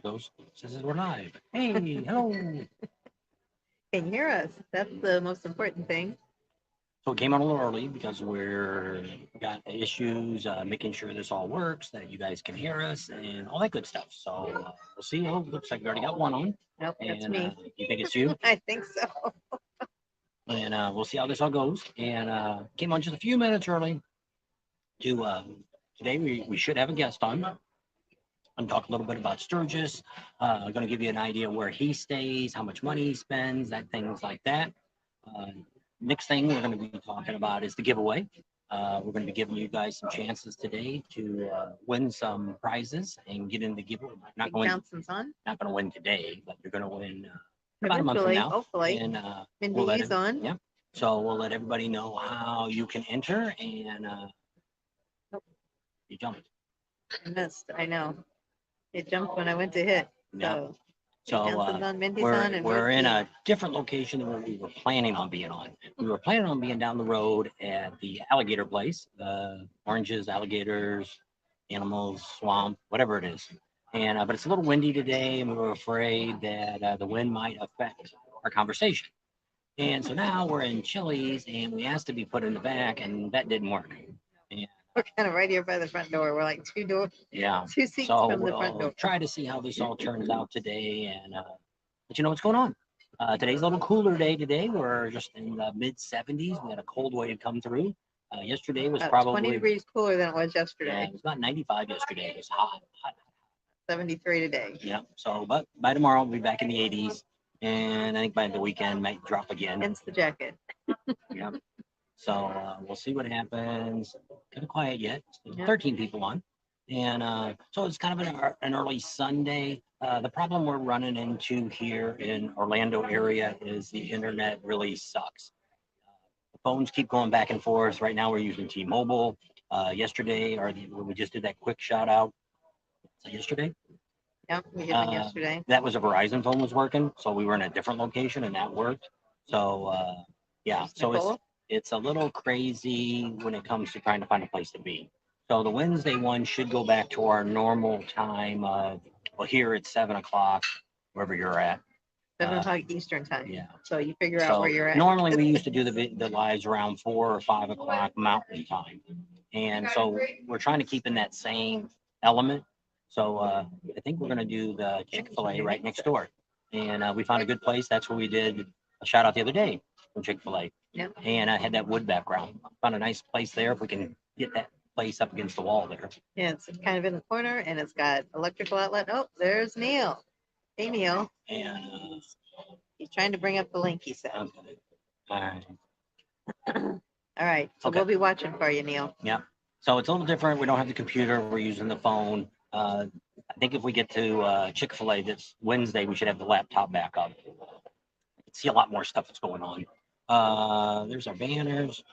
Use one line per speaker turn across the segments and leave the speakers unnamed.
goes. It says we're live. Hey, hello.
Can you hear us? That's the most important thing.
So it came out a little early because we're got issues making sure this all works, that you guys can hear us, and all that good stuff. So we'll see. Oh, looks like we already got one on.
Nope, that's
And
me.
you think it's you?
I think so.
And we'll see how this all goes. And came on just a few minutes early to today. We should have a guest on. I'm talking a little bit about Sturgis. I'm going to give you an idea where he stays, how much money he spends, that things like that. Uh, Next thing we're going to be talking about is the giveaway. We're going to be giving you guys some chances today to win some prizes and get in the giveaway. Not
Big
going,
Johnson's on.
not going to win today, but you're going to win about a month from
Eventually,
now.
hopefully.
And
Mindy
we'll let
is
it,
on.
yeah. So we'll let everybody know how you can enter, and you jumped.
I missed. I know. It jumped when I went to hit.
Yeah.
So
So
Johnson's on, Mindy's
we're,
on, and
we're in
Rosie.
a different location than where we were planning on being on. We were planning on being down the road at the alligator place, oranges, alligators, animals, swamp, whatever it is. And but it's a little windy today, and we were afraid that the wind might affect our conversation. And so now we're in Chili's, and we asked to be put in the back, and that didn't work. And
We're kind of right here by the front door. We're like
yeah,
two seats
so
from the front
we'll
door.
try to see how this all turns out today, and let you know what's going on. Today's a little cooler day today. We're just in the mid 70s. We had a cold wave come through. Yesterday was
About
probably
20 degrees cooler than it was
yeah,
yesterday.
it was about 95 yesterday. It was hot, hot.
73 today.
Yeah. So, but by tomorrow we'll be back in the 80s, and I think by the weekend might drop again.
Hence the jacket.
Yeah. So we'll see what happens. Kind of quiet yet.
Yeah.
13 people on. And so it's kind of an early Sunday. The problem we're running into here in Orlando area is the internet really sucks. The phones keep going back and forth. Right now we're using T-Mobile. Yesterday, we just did that quick shout out. So yesterday,
Yep, we did one yesterday.
that was a Verizon phone was working. So we were in a different location and that worked. So yeah, so it's a little crazy when it comes to trying to find a place to be. So the Wednesday one should go back to our normal time of, well, here it's 7 o'clock, wherever you're at.
7 o'clock Eastern time.
Yeah.
So you figure out where you're at.
Normally we used to do the lives around 4 or 5 o'clock Mountain time. And so we're trying to keep in that same element. So I think we're going to do the Chick-fil-A right next door. And we found a good place. That's where we did a shout out the other day from Chick-fil-A.
Yep.
And I had that wood background. Found a nice place there if we can get that place up against the wall there.
Yeah, it's kind of in the corner and it's got electrical outlet. Oh, there's Neil. Hey, Neil.
And
He's trying to bring up the link, he said.
okay. All right.
All right. So
Okay.
we'll be watching for you, Neil.
Yeah. So it's a little different. We don't have the computer. We're using the phone. I think if we get to Chick-fil-A this Wednesday, we should have the laptop back up. I can see a lot more stuff that's going on. There's our banners.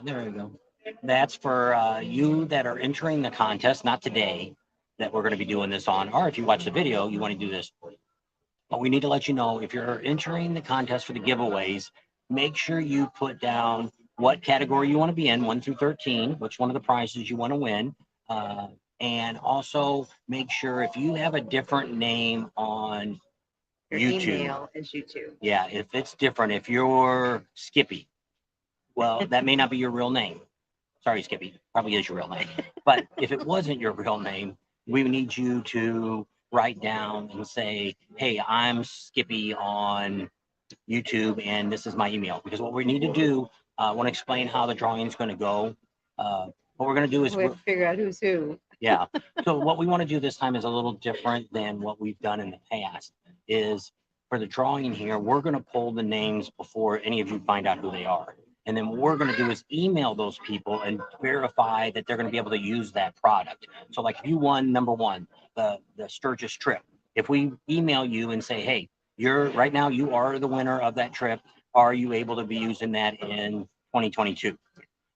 There we go. That's for you that are entering the contest, not today, that we're going to be doing this on. Or if you watch the video, you want to do this. But we need to let you know, if you're entering the contest for the giveaways, make sure you put down what category you want to be in, 1 through 13, which one of the prizes you want to win. And also make sure if you have a different name on
Your
YouTube.
email is YouTube.
Yeah, if it's different, if you're Skippy, well, that may not be your real name. Sorry, Skippy, probably is your real name. But if it wasn't your real name, we need you to write down and say, hey, I'm Skippy on YouTube, and this is my email. Because what we need to do, I want to explain how the drawing is going to go. What we're going to do is
we have to figure out who's who.
yeah. So what we want to do this time is a little different than what we've done in the past. Is for the drawing here, we're going to pull the names before any of you find out who they are. And then what we're going to do is email those people and verify that they're going to be able to use that product. So like if you won number 1, the Sturgis trip, if we email you and say, hey, you're right now, you are the winner of that trip. Are you able to be using that in 2022?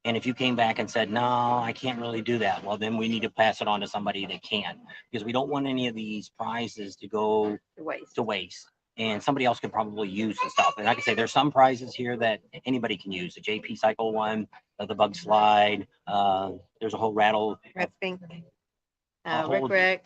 And if you came back and said, no, I can't really do that, well, then we need to pass it on to somebody that can, because we don't want any of these prizes to go to waste. And somebody else could probably use the stuff. And like I say, there's some prizes here that anybody can use. The JP Cycle one, the bug slide. There's a whole
Red Pink.
whole-
RICKRAK.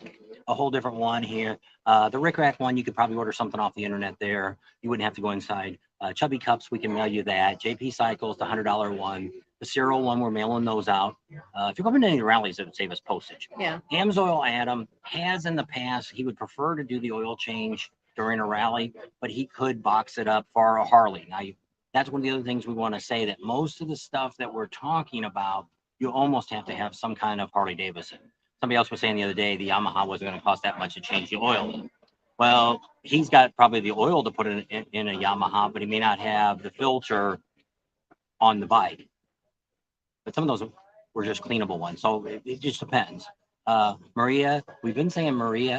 a whole different one here. The RICKRAK one, you could probably order something off the internet there. You wouldn't have to go inside. Chubby Cups, we can mail you that. JP Cycles, the $100 one. The Cereal one, we're mailing those out. If you're coming to any rallies, it would save us postage.
Yeah.
Amsoil Adam has in the past, he would prefer to do the oil change during a rally, but he could box it up for a Harley. Now, that's one of the other things we want to say, that most of the stuff that we're talking about, you almost have to have some kind of Harley Davidson. Somebody else was saying the other day, the Yamaha wasn't going to cost that much to change the oil. Well, he's got probably the oil to put in a Yamaha, but he may not have the filter on the bike. But some of those were just cleanable ones. So it just depends. Maria, we've been saying Marie.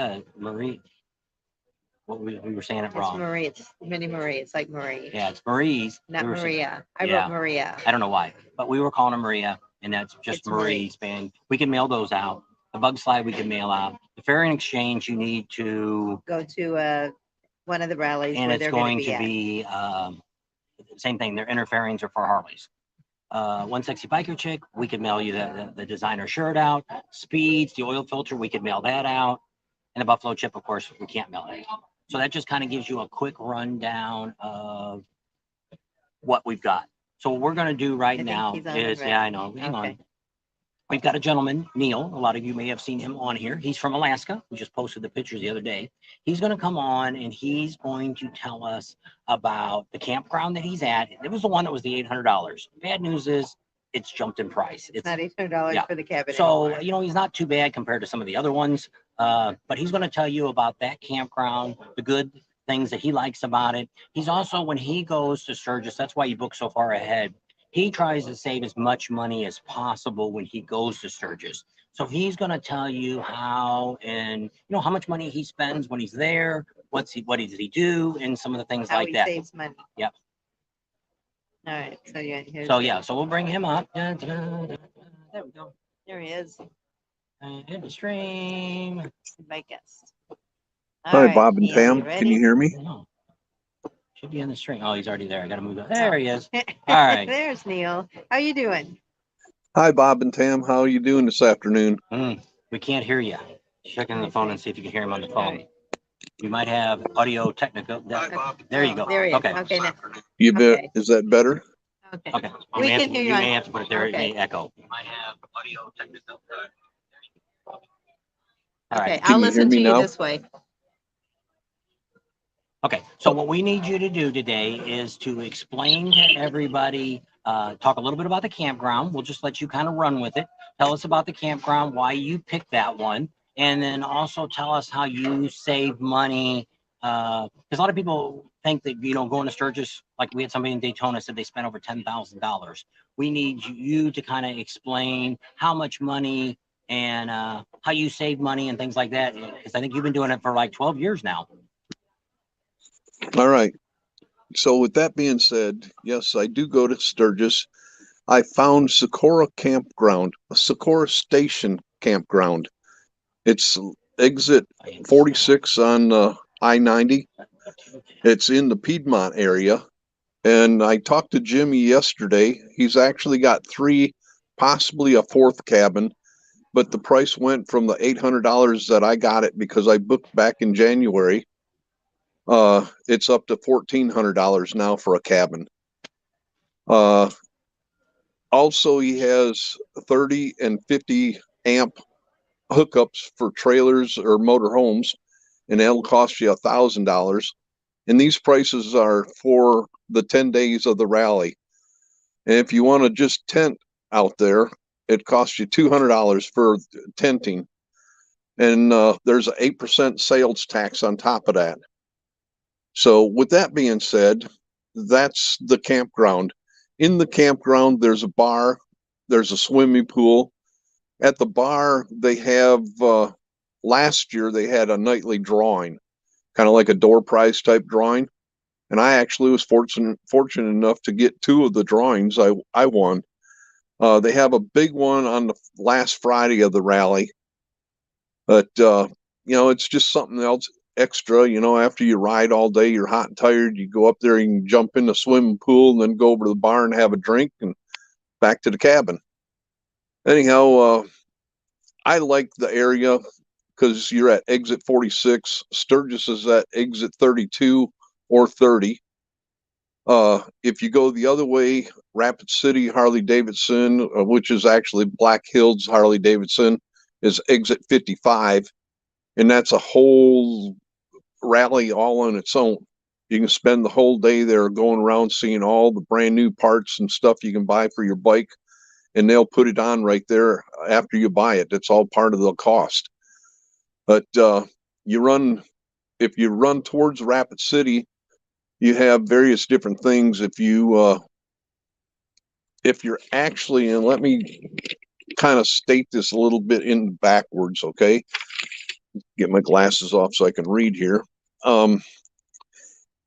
What we were saying it
It's
wrong.
Marie. It's Mini Marie. It's like Marie.
Yeah, it's Marie's.
Not
We were saying-
Maria. I
Yeah.
wrote Maria.
I don't know why, but we were calling her Maria, and that's just
It's Marie.
Marie's band. We can mail those out. The bug slide we can mail out. The fairing exchange, you need to,
Go to one of the rallies
and
where
it's
they're
going
to
to be same thing. Their interferings are for Harleys. One Sexy Biker Chick, we could mail you the designer shirt out. Speeds, the oil filter, we could mail that out. And the Buffalo Chip, of course, we can't mail it. So that just kind of gives you a quick rundown of what we've got. So what we're going to do right
think
now
he's on
is,
already.
yeah, I know, hang on.
Okay.
We've got a gentleman, Neil. A lot of you may have seen him on here. He's from Alaska. We just posted the pictures the other day. He's going to come on and he's going to tell us about the campground that he's at. It was the one that was the $800. Bad news is it's jumped in price.
It's not $800
yeah.
for the cabin
So,
anymore.
you know, he's not too bad compared to some of the other ones. But he's going to tell you about that campground, the good things that he likes about it. He's also, when he goes to Sturgis, that's why he booked so far ahead. He tries to save as much money as possible when he goes to Sturgis. So he's going to tell you how, and you know, how much money he spends when he's there, what does he do, and some of the things
How
like
he
that.
saves money.
Yep.
All right. So yeah.
So yeah, so we'll bring him up. There we go.
There he is.
In the stream.
My guest.
Hi, Bob and
Neil,
Pam.
you
Can
ready?
you hear me?
No. Should be on the string. Oh, he's already there. I got to move on. There he is. All right.
There's Neil. How you doing?
Hi, Bob and Tam. How are you doing this afternoon?
We can't hear you. Check on the phone and see if you can hear him on the phone.
right.
You might have audio technical. There you go.
There he is.
Okay.
Okay. Now,
You bet.
Okay.
Is that better?
okay.
Okay.
We
may have
can
to-
hear you
You
on-
may have to put it there. It
okay.
may echo. You might have audio technical. All
Okay.
right.
Can
I'll
you hear
listen
me
to you
now?
this way.
Okay. So what we need you to do today is to explain to everybody, talk a little bit about the campground. We'll just let you kind of run with it. Tell us about the campground, why you picked that one, and then also tell us how you save money. Because a lot of people think that, you know, going to Sturgis, like we had somebody in Daytona said they spent over $10,000. We need you to kind of explain how much money and how you save money and things like that. Because I think you've been doing it for like 12 years now.
All right. So with that being said, yes, I do go to Sturgis. I found Socorro Campground, Socorro Station Campground. It's exit 46 on I-90. It's in the Piedmont area. And I talked to Jimmy yesterday. He's actually got 3, possibly a 4th cabin, but the price went from the $800 that I got it because I booked back in January. It's up to $1,400 now for a cabin. Also, he has 30 and 50 amp hookups for trailers or motor homes, and that'll cost you $1,000. And these prices are for the 10 days of the rally. And if you want to just tent out there, it costs you $200 for tenting. And there's an 8% sales tax on top of that. So with that being said, that's the campground. In the campground, there's a bar, there's a swimming pool. At the bar, they have, last year they had a nightly drawing, kind of like a door prize type drawing. And I actually was fortunate enough to get 2 of the drawings I won. They have a big one on the last Friday of the rally. But, you know, it's just something else extra. You know, after you ride all day, you're hot and tired, you go up there, you can jump in the swimming pool and then go over to the bar and have a drink and back to the cabin. Anyhow, I like the area because you're at exit 46. Sturgis is at exit 32 or 30. If you go the other way, Rapid City, Harley Davidson, which is actually Black Hills, Harley Davidson, is exit 55. And that's a whole rally all on its own. You can spend the whole day there going around seeing all the brand new parts and stuff you can buy for your bike. And they'll put it on right there after you buy it. It's all part of the cost. But if you run towards Rapid City, you have various different things. If you're actually, and let me kind of state this a little bit in backwards, okay? Get my glasses off so I can read here.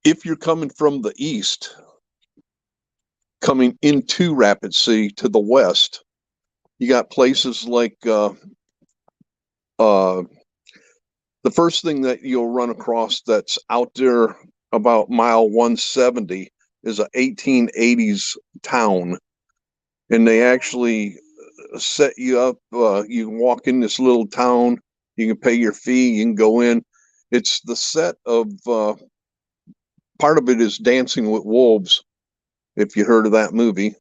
If you're coming from the east, coming into Rapid City to the west, you got places like the first thing that you'll run across that's out there about mile 170 is a 1880s town, and they actually set you up. You can walk in this little town, you can pay your fee, you can go in. It's the set of part of it is Dancing with Wolves, if you heard of that movie.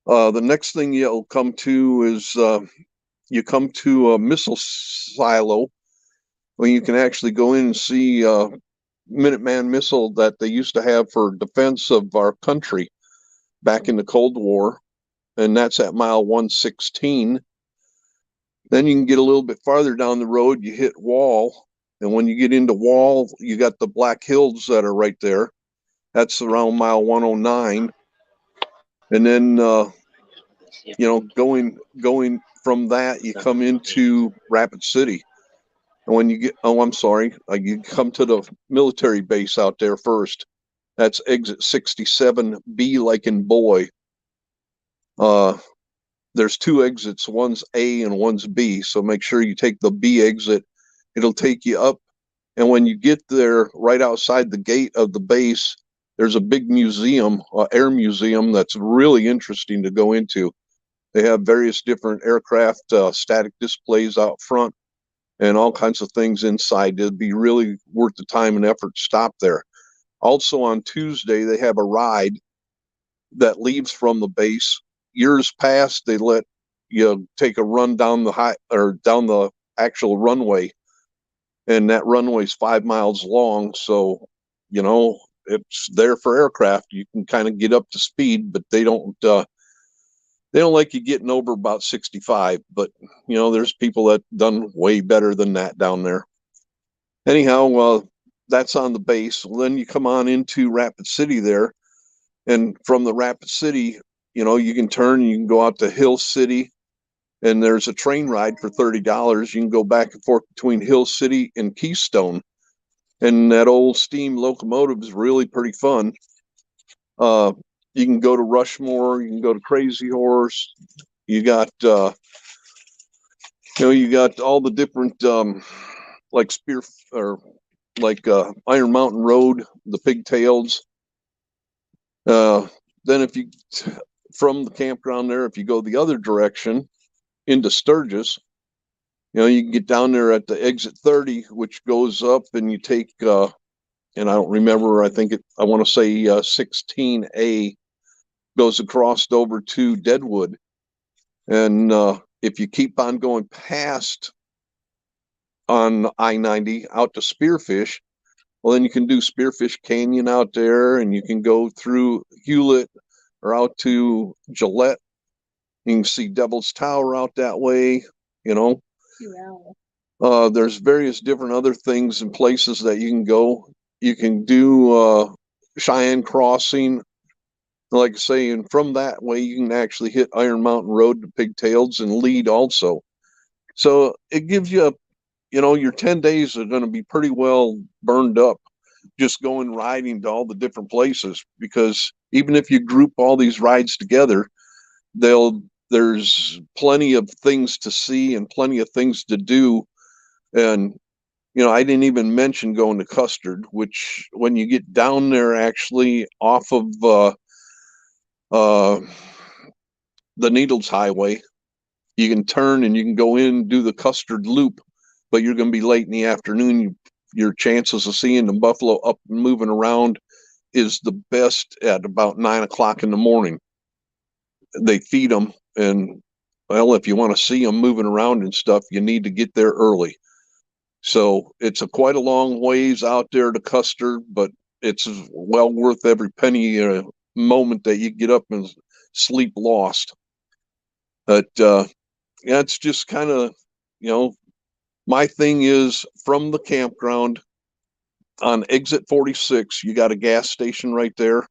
The next thing you'll come to is you come to a missile silo where you can actually go in and see Minuteman missile that they used to have for defense of our country back in the Cold War, and that's at mile 116. Then you can get a little bit farther down the road, you hit Wall, and when you get into Wall, you got the Black Hills that are right there. That's around mile 109. And then going from that, you come into Rapid City. And when you get, you come to the military base out there first. That's exit 67B, like in boy. There's two exits, one's A and one's B. So make sure you take the B exit. It'll take you up. And when you get there, right outside the gate of the base, there's a big museum, air museum, that's really interesting to go into. They have various different aircraft static displays out front and all kinds of things inside. It'd be really worth the time and effort to stop there. Also on Tuesday, they have a ride that leaves from the base. Years past, they let you take a run down down the actual runway, and that runway's 5 miles long. So, it's there for aircraft. You can kind of get up to speed, but they don't like you getting over about 65. But there's people that done way better than that down there. Anyhow, that's on the base. Well, then you come on into Rapid City there, and from the Rapid City, you can turn, you can go out to Hill City, and there's a train ride for $30. You can go back and forth between Hill City and Keystone, and that old steam locomotive is really pretty fun. You can go to Rushmore, you can go to Crazy Horse. You got you got all the different like Iron Mountain Road, the pigtails. Then if you from the campground there, if you go the other direction into Sturgis, you can get down there at the exit 30, which goes up, and you take and I don't remember, I want to say 16A goes across over to Deadwood. And if you keep on going past on I-90 out to Spearfish, well, then you can do Spearfish Canyon out there, and you can go through Hewlett or out to Gillette. You can see Devil's Tower out that way, Yeah. There's various different other things and places that you can go. You can do Cheyenne Crossing, like I say, and from that way you can actually hit Iron Mountain Road to Pigtails and Lead also. So it gives you, your 10 days are going to be pretty well burned up just going riding to all the different places, because even if you group all these rides together, there's plenty of things to see and plenty of things to do. And I didn't even mention going to Custard, which when you get down there actually off of the Needles Highway. You can turn and you can go in, do the Custard Loop, but you're going to be late in the afternoon. Your chances of seeing the buffalo up and moving around is the best at about 9 o'clock in the morning. They feed them, and well, if you want to see them moving around and stuff, you need to get there early. So it's quite a long ways out there to Custer, but it's well worth every penny moment that you get up and sleep lost. But yeah, it's just kind of, my thing is from the campground on exit 46, you got a gas station right there.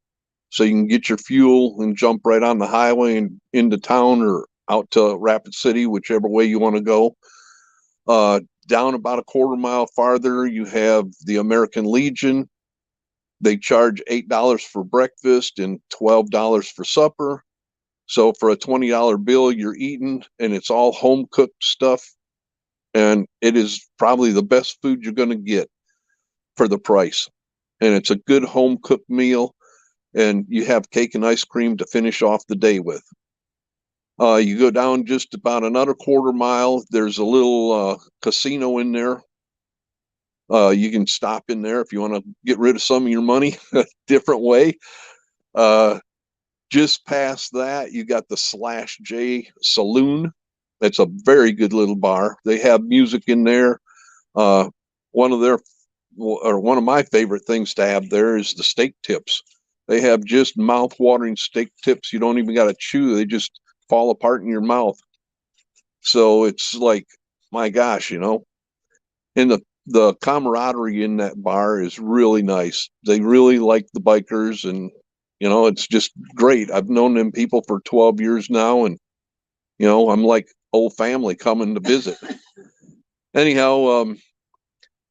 So you can get your fuel and jump right on the highway and into town or out to Rapid City, whichever way you want to go. Down about a quarter mile farther, you have the American Legion. They charge $8 for breakfast and $12 for supper. So for a $20 bill, you're eating, and it's all home cooked stuff. And it is probably the best food you're going to get for the price. And it's a good home cooked meal. And you have cake and ice cream to finish off the day with. You go down just about another quarter mile. There's a little casino in there. You can stop in there if you want to get rid of some of your money a different way. Just past that, you got the Slash J Saloon. It's a very good little bar. They have music in there. One of my favorite things to have there is the steak tips. They have just mouth-watering steak tips. You don't even got to chew. They just fall apart in your mouth. So it's like, my gosh, and the camaraderie in that bar is really nice. They really like the bikers, and it's just great. I've known them people for 12 years now, and I'm like old family coming to visit. Anyhow,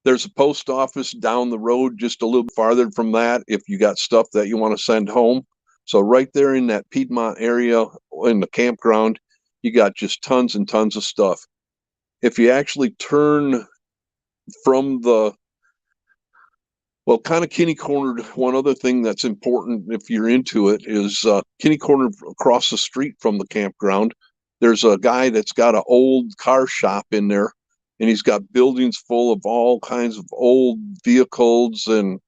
there's a post office down the road just a little farther from that if you got stuff that you want to send home. So right there in that Piedmont area in the campground, you got just tons and tons of stuff. If you actually turn from kind of kitty-cornered, one other thing that's important if you're into it is kitty-cornered across the street from the campground. There's a guy that's got an old car shop in there, and he's got buildings full of all kinds of old vehicles and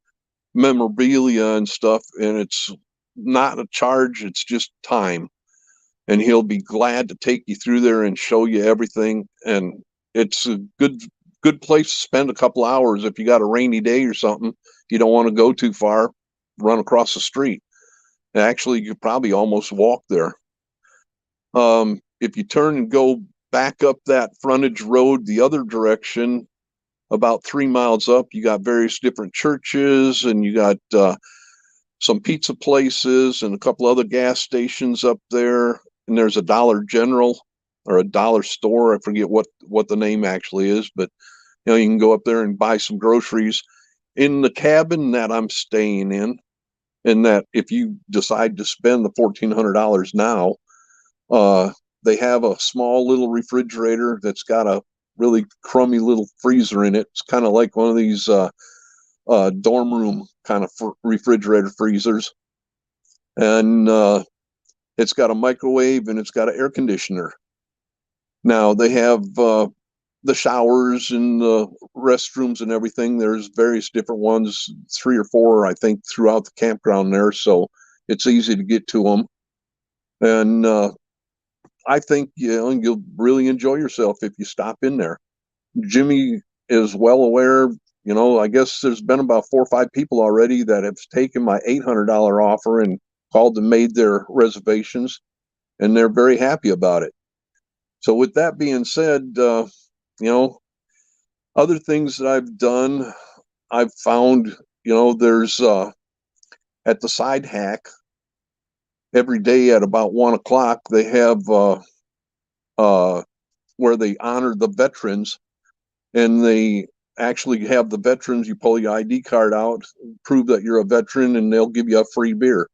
memorabilia and stuff, and it's not a charge, it's just time. And he'll be glad to take you through there and show you everything. And it's a good place to spend a couple hours if you got a rainy day or something. You don't want to go too far, run across the street. And actually, you probably almost walk there. If you turn and go back up that frontage road the other direction, about 3 miles up, you got various different churches, and you got some pizza places and a couple other gas stations up there. And there's a Dollar General or a dollar store. I forget what the name actually is, but you can go up there and buy some groceries in the cabin that I'm staying in. And that if you decide to spend the $1,400 now, they have a small little refrigerator that's got a really crummy little freezer in it. It's kind of like one of these dorm room kind of refrigerator freezers. And it's got a microwave and it's got an air conditioner. Now they have the showers and the restrooms and everything. There's various different ones, 3 or 4, I think, throughout the campground there. So it's easy to get to them. And I think you'll really enjoy yourself if you stop in there. Jimmy is well aware. I guess there's been about 4 or 5 people already that have taken my $800 offer and called and made their reservations, and they're very happy about it. So with that being said, other things that I've done, I've found, there's at the side hack every day at about 1 o'clock, they have where they honor the veterans, and they actually have the veterans, you pull your ID card out, prove that you're a veteran, and they'll give you a free beer.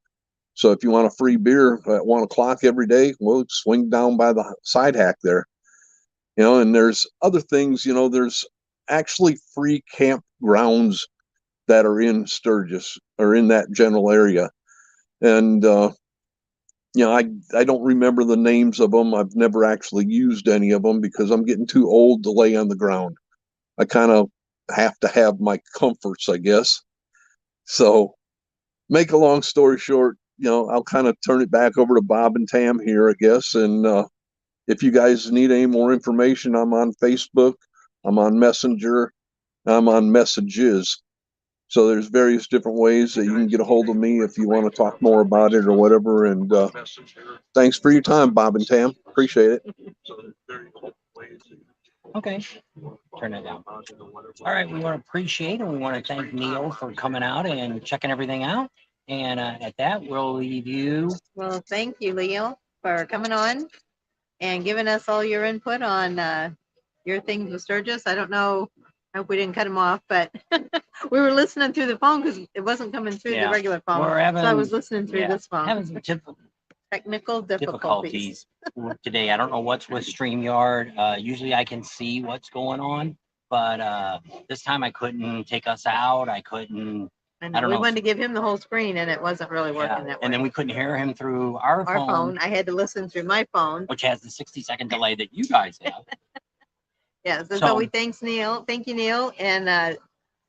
So if you want a free beer at 1 o'clock every day, well, swing down by the side hack there. And there's other things, there's actually free campgrounds that are in Sturgis or in that general area. And you know, I don't remember the names of them. I've never actually used any of them because I'm getting too old to lay on the ground. I kind of have to have my comforts, I guess. So, make a long story short, you know, I'll kind of turn it back over to Bob and Tam here, I guess. And if you guys need any more information, I'm on Facebook, I'm on Messenger, I'm on Messages. So there's various different ways that you can get a hold of me if you want to talk more about it or whatever. And thanks for your time, Bob and Tam. Appreciate it.
Okay, turn it down. All right, we want to appreciate and we want to thank Neil for coming out and checking everything out. And at that, we'll leave you.
Well, thank you, Leo, for coming on and giving us all your input on your things with Sturgis. I don't know. I hope we didn't cut him off, but we were listening through the phone because it wasn't coming through the regular phone.
We're having,
so I was listening through this phone.
Having some
Technical difficulties
today. I don't know what's with StreamYard. Usually I can see what's going on, but this time I couldn't take us out. I couldn't.
And
I don't
we
know.
wanted to give him the whole screen, and it wasn't really working that way.
And then we couldn't hear him through our phone.
I had to listen through my phone,
which has the 60-second delay that you guys have.
Yeah. So we thank you, Neil, and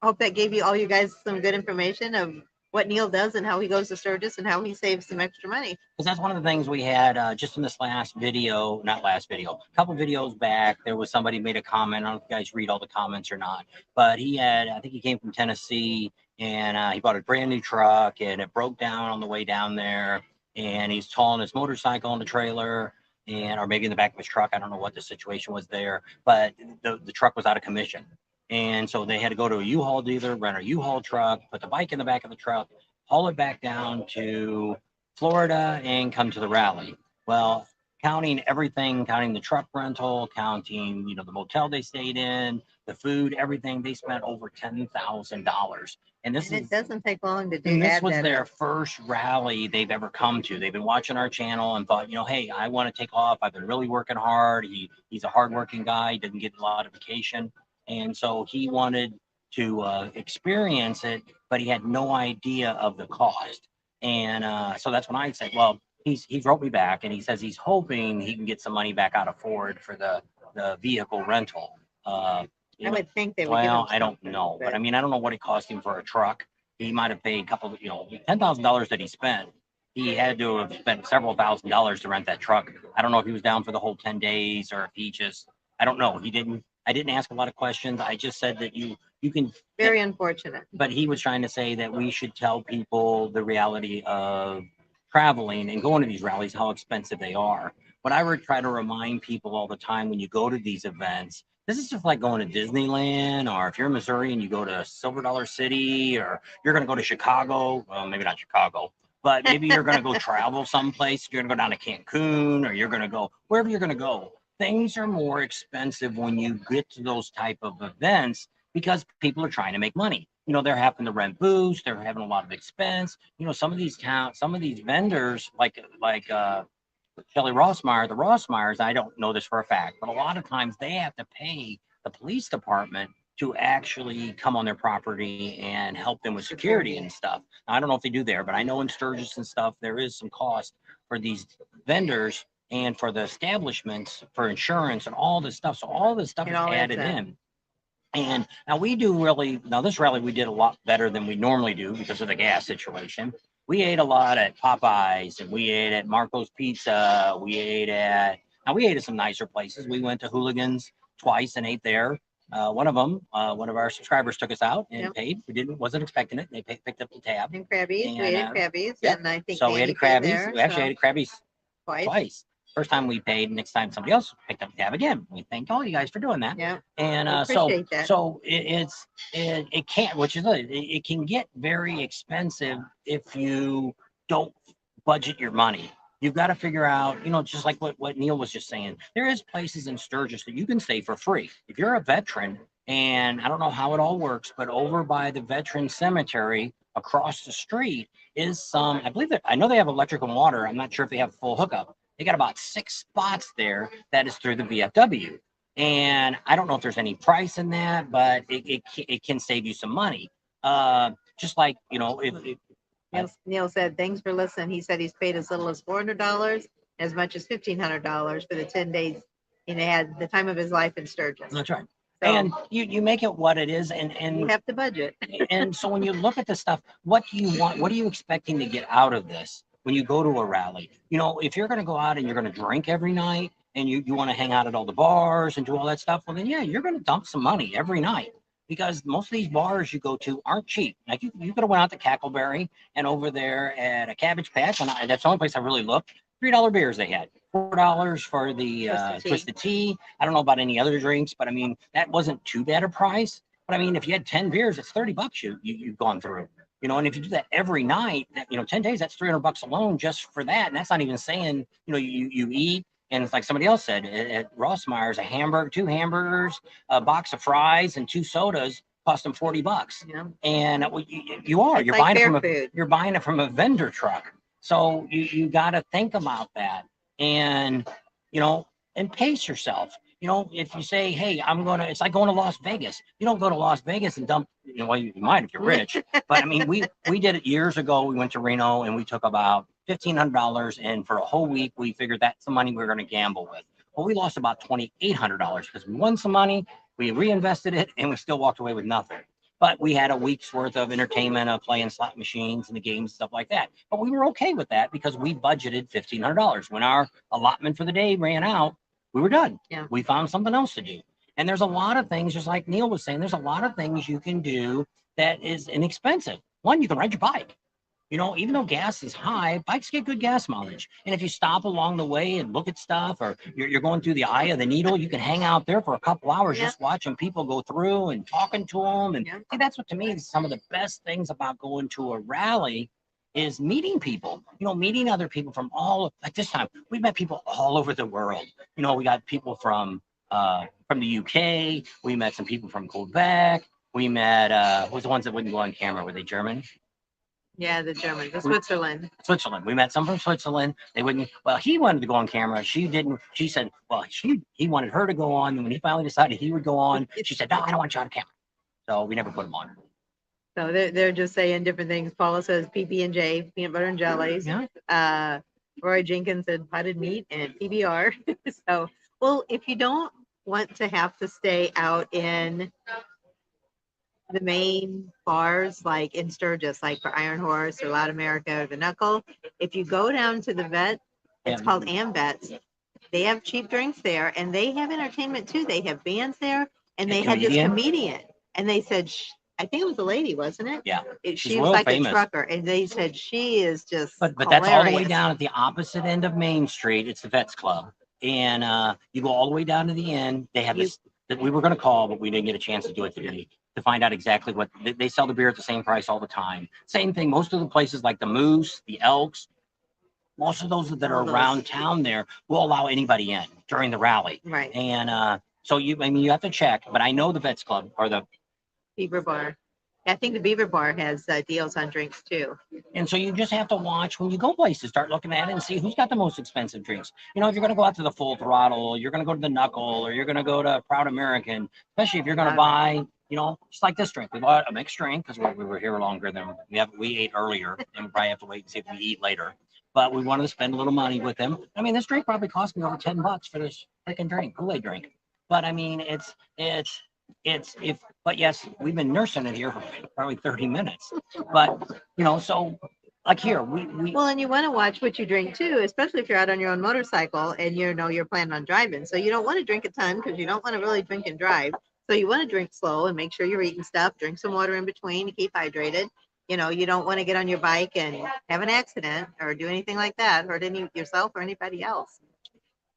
hope that gave you all you guys some good information of what Neil does and how he goes to Sturgis and how he saves some extra money.
Because that's one of the things we had just in this last video, not last video, a couple videos back, there was somebody made a comment. I don't know if you guys read all the comments or not, but he had, I think he came from Tennessee, and he bought a brand new truck and it broke down on the way down there, and he's towing his motorcycle in the trailer, or maybe in the back of his truck. I don't know what the situation was there, but the truck was out of commission. And so they had to go to a U-Haul dealer, rent a U-Haul truck, put the bike in the back of the truck, haul it back down to Florida and come to the rally. Well, counting everything, counting the truck rental, counting, the motel they stayed in, the food, everything, they spent over $10,000. And
it doesn't take long to do.
And this was their first rally they've ever come to. They've been watching our channel and thought, hey, I want to take off. I've been really working hard. He's a hardworking guy. He didn't get a lot of vacation. And so he wanted to experience it, but he had no idea of the cost. And so that's when I said, well, he wrote me back and he says he's hoping he can get some money back out of Ford for the vehicle rental.
I would think they would.
Well, I don't know, but I mean, I don't know what it cost him for a truck. He might have paid a couple of, $10,000 that he spent. He had to have spent several $1,000s to rent that truck. I don't know if he was down for the whole 10 days or if he just, I don't know. I didn't ask a lot of questions. I just said that you can.
Very unfortunate.
But he was trying to say that we should tell people the reality of traveling and going to these rallies, how expensive they are. But I would try to remind people all the time when you go to these events, this is just like going to Disneyland, or if you're in Missouri and you go to Silver Dollar City, or you're going to go to Chicago, well, maybe not Chicago, but maybe you're going to go travel someplace. You're going to go down to Cancun, or you're going to go wherever you're going to go. Things are more expensive when you get to those type of events because people are trying to make money. They're having to rent booths. They're having a lot of expense. Some of these vendors, like Shelley Rossmeyer, the Rossmeyers, I don't know this for a fact, but a lot of times they have to pay the police department to actually come on their property and help them with security and stuff. Now, I don't know if they do there, but I know in Sturgis and stuff, there is some cost for these vendors and for the establishments for insurance and all this stuff. So all this stuff is added in. And now this rally, we did a lot better than we normally do because of the gas situation. We ate a lot at Popeyes and we ate at Marco's Pizza. We ate at some nicer places. We went to Hooligans twice and ate there. One of our subscribers took us out and paid. Wasn't expecting it. They picked up the tab.
And Krabby's, we ate Krabby's, and I think
so. We ate Krabby's. We actually ate Krabby's twice. First time we paid, next time somebody else picked up the tab again. We thank all you guys for doing that.
Yeah.
And it can get very expensive if you don't budget your money. You've got to figure out, just like what Neil was just saying, there is places in Sturgis that you can stay for free. If you're a veteran, and I don't know how it all works, but over by the veteran cemetery across the street is I know they have electric and water. I'm not sure if they have full hookup. They got about 6 spots there that is through the VFW. And I don't know if there's any price in that, but it can save you some money. Just like, if
Neil said, thanks for listening. He said he's paid as little as $400, as much as $1,500 for the 10 days he had the time of his life in Sturgis.
That's right.
So
And you make it what it is,
you
and
have to budget.
and so when you look at this stuff, what do you want? What are you expecting to get out of this when you go to a rally? You know, if you're going to go out and you're going to drink every night and you want to hang out at all the bars and do all that stuff, well, then yeah, you're going to dump some money every night because most of these bars you go to aren't cheap. Like you could have went out to Cackleberry and over there at a Cabbage Patch, and that's the only place I really looked. $3 beers they had. $4 for the twisted tea. I don't know about any other drinks, but I mean that wasn't too bad a price. But I mean, if you had 10 beers, it's $30 you've gone through. You know, and if you do that every night, 10 days, that's $300 alone just for that. And that's not even saying, you eat. And it's like somebody else said at Rossmeyer's, a hamburger, 2 hamburgers, a box of fries, and 2 sodas cost them $40.
Yeah.
And you're
like
buying it
fair
from
food.
you're buying it from a vendor truck. So you got to think about that, and and pace yourself. If you say, hey, it's like going to Las Vegas. You don't go to Las Vegas and dump, well, you might if you're rich, but I mean, we did it years ago. We went to Reno and we took about $1,500, and for a whole week, we figured that's the money we were going to gamble with. Well, we lost about $2,800 because we won some money, we reinvested it, and we still walked away with nothing. But we had a week's worth of entertainment of playing slot machines and the games, stuff like that. But we were okay with that because we budgeted $1,500. When our allotment for the day ran out, we were done.
Yeah.
We found something else to do. And there's a lot of things, just like Neil was saying, there's a lot of things you can do that is inexpensive. One, you can ride your bike. Even though gas is high, bikes get good gas mileage. And if you stop along the way and look at stuff, or you're going through the eye of the needle, you can hang out there for a couple hours just watching people go through and talking to them. And see, that's what to me is some of the best things about going to a rally is meeting people, meeting other people from like this time, we met people all over the world. We got people from the UK. We met some people from Quebec. We met, what was the ones that wouldn't go on camera? Were they German?
Yeah, the German, the Switzerland.
Switzerland. We met some from Switzerland. They wouldn't. Well, he wanted to go on camera. She didn't. She said, well, he wanted her to go on. And when he finally decided he would go on, she said, no, I don't want you on camera. So we never put him on.
So they're just saying different things. Paula says PB&J, peanut butter and jellies.
Yeah.
Roy Jenkins said potted meat and PBR. So, well, if you don't want to have to stay out in the main bars like in Sturgis, like for Iron Horse or Loud America or the Knuckle, if you go down to the vet, it's called AmVets. They have cheap drinks there, and they have entertainment too. They have bands there, and they had this comedian, and they said, I think it was a lady, wasn't it?
Yeah.
She was like famous. A trucker, and they said she is just
But that's all the way down at the opposite end of Main Street. It's the Vets Club, and you go all the way down to the end. They have this that we were going to call, but we didn't get a chance to do it today, to find out exactly what they sell the beer at the same price all the time. Same thing. Most of the places like the Moose, the Elks, most of those that are around town there will allow anybody in during the rally.
Right.
And so you have to check, but I know the Vets Club or the
Beaver Bar. I think the Beaver Bar has deals on drinks too.
And so you just have to watch when you go places, start looking at it and see who's got the most expensive drinks. If you're going to go out to the Full Throttle, you're going to go to the Knuckle, or you're going to go to Proud American, especially if you're going to buy, just like this drink. We bought a mixed drink because we were here longer than we ate earlier, and we probably have to wait and see if we eat later. But we wanted to spend a little money with them. I mean, this drink probably cost me over $10 for this freaking drink, Kool-Aid drink. But I mean, but yes, we've been nursing it here for probably 30 minutes. But so like here, we
well, and you want to watch what you drink too, especially if you're out on your own motorcycle and you're planning on driving. So you don't want to drink a ton because you don't want to really drink and drive. So you want to drink slow and make sure you're eating stuff. Drink some water in between to keep hydrated. You don't want to get on your bike and have an accident or do anything like that, hurt yourself or anybody else.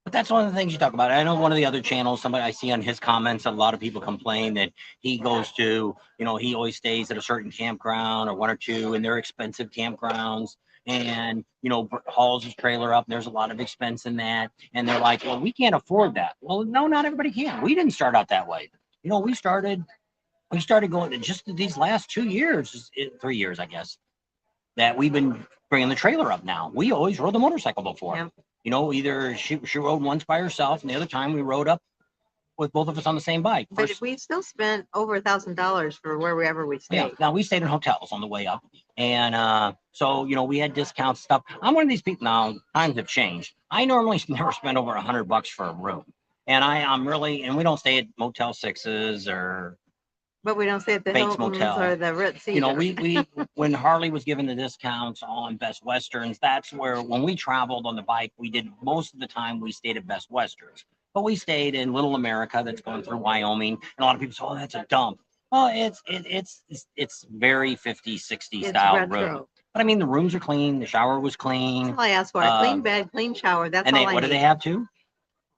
But that's one of the things you talk about. I know one of the other channels, somebody I see on his comments, a lot of people complain that he goes to, he always stays at a certain campground or one or two, and they're expensive campgrounds, and, hauls his trailer up. There's a lot of expense in that. And they're like, well, we can't afford that. Well, no, not everybody can. We didn't start out that way. We started going to just these last 2 years, 3 years, I guess, that we've been bringing the trailer up now. We always rode the motorcycle before. Yeah. Either she rode once by herself, and the other time we rode up with both of us on the same bike.
But we still spent over $1,000 for wherever we stayed.
Yeah. Now we stayed in hotels on the way up, And so, we had discount stuff. I'm one of these people now, times have changed. I normally never spend over $100 for a room. And I'm really, and we don't stay at Motel 6s or
But we don't stay at the
Bates
Hiltons
Motel.
or the Ritz either.
we when Harley was given the discounts on Best Westerns, that's where when we traveled on the bike, we did most of the time we stayed at Best Westerns. But we stayed in Little America that's going through Wyoming. And a lot of people say, oh, that's a dump. Well, it's very 50, 60
It's
style
retro.
room. But I mean, the rooms are clean. The shower was clean.
That's all I asked for. A clean bed, clean shower. That's
And
all I
what do
need.
they have too?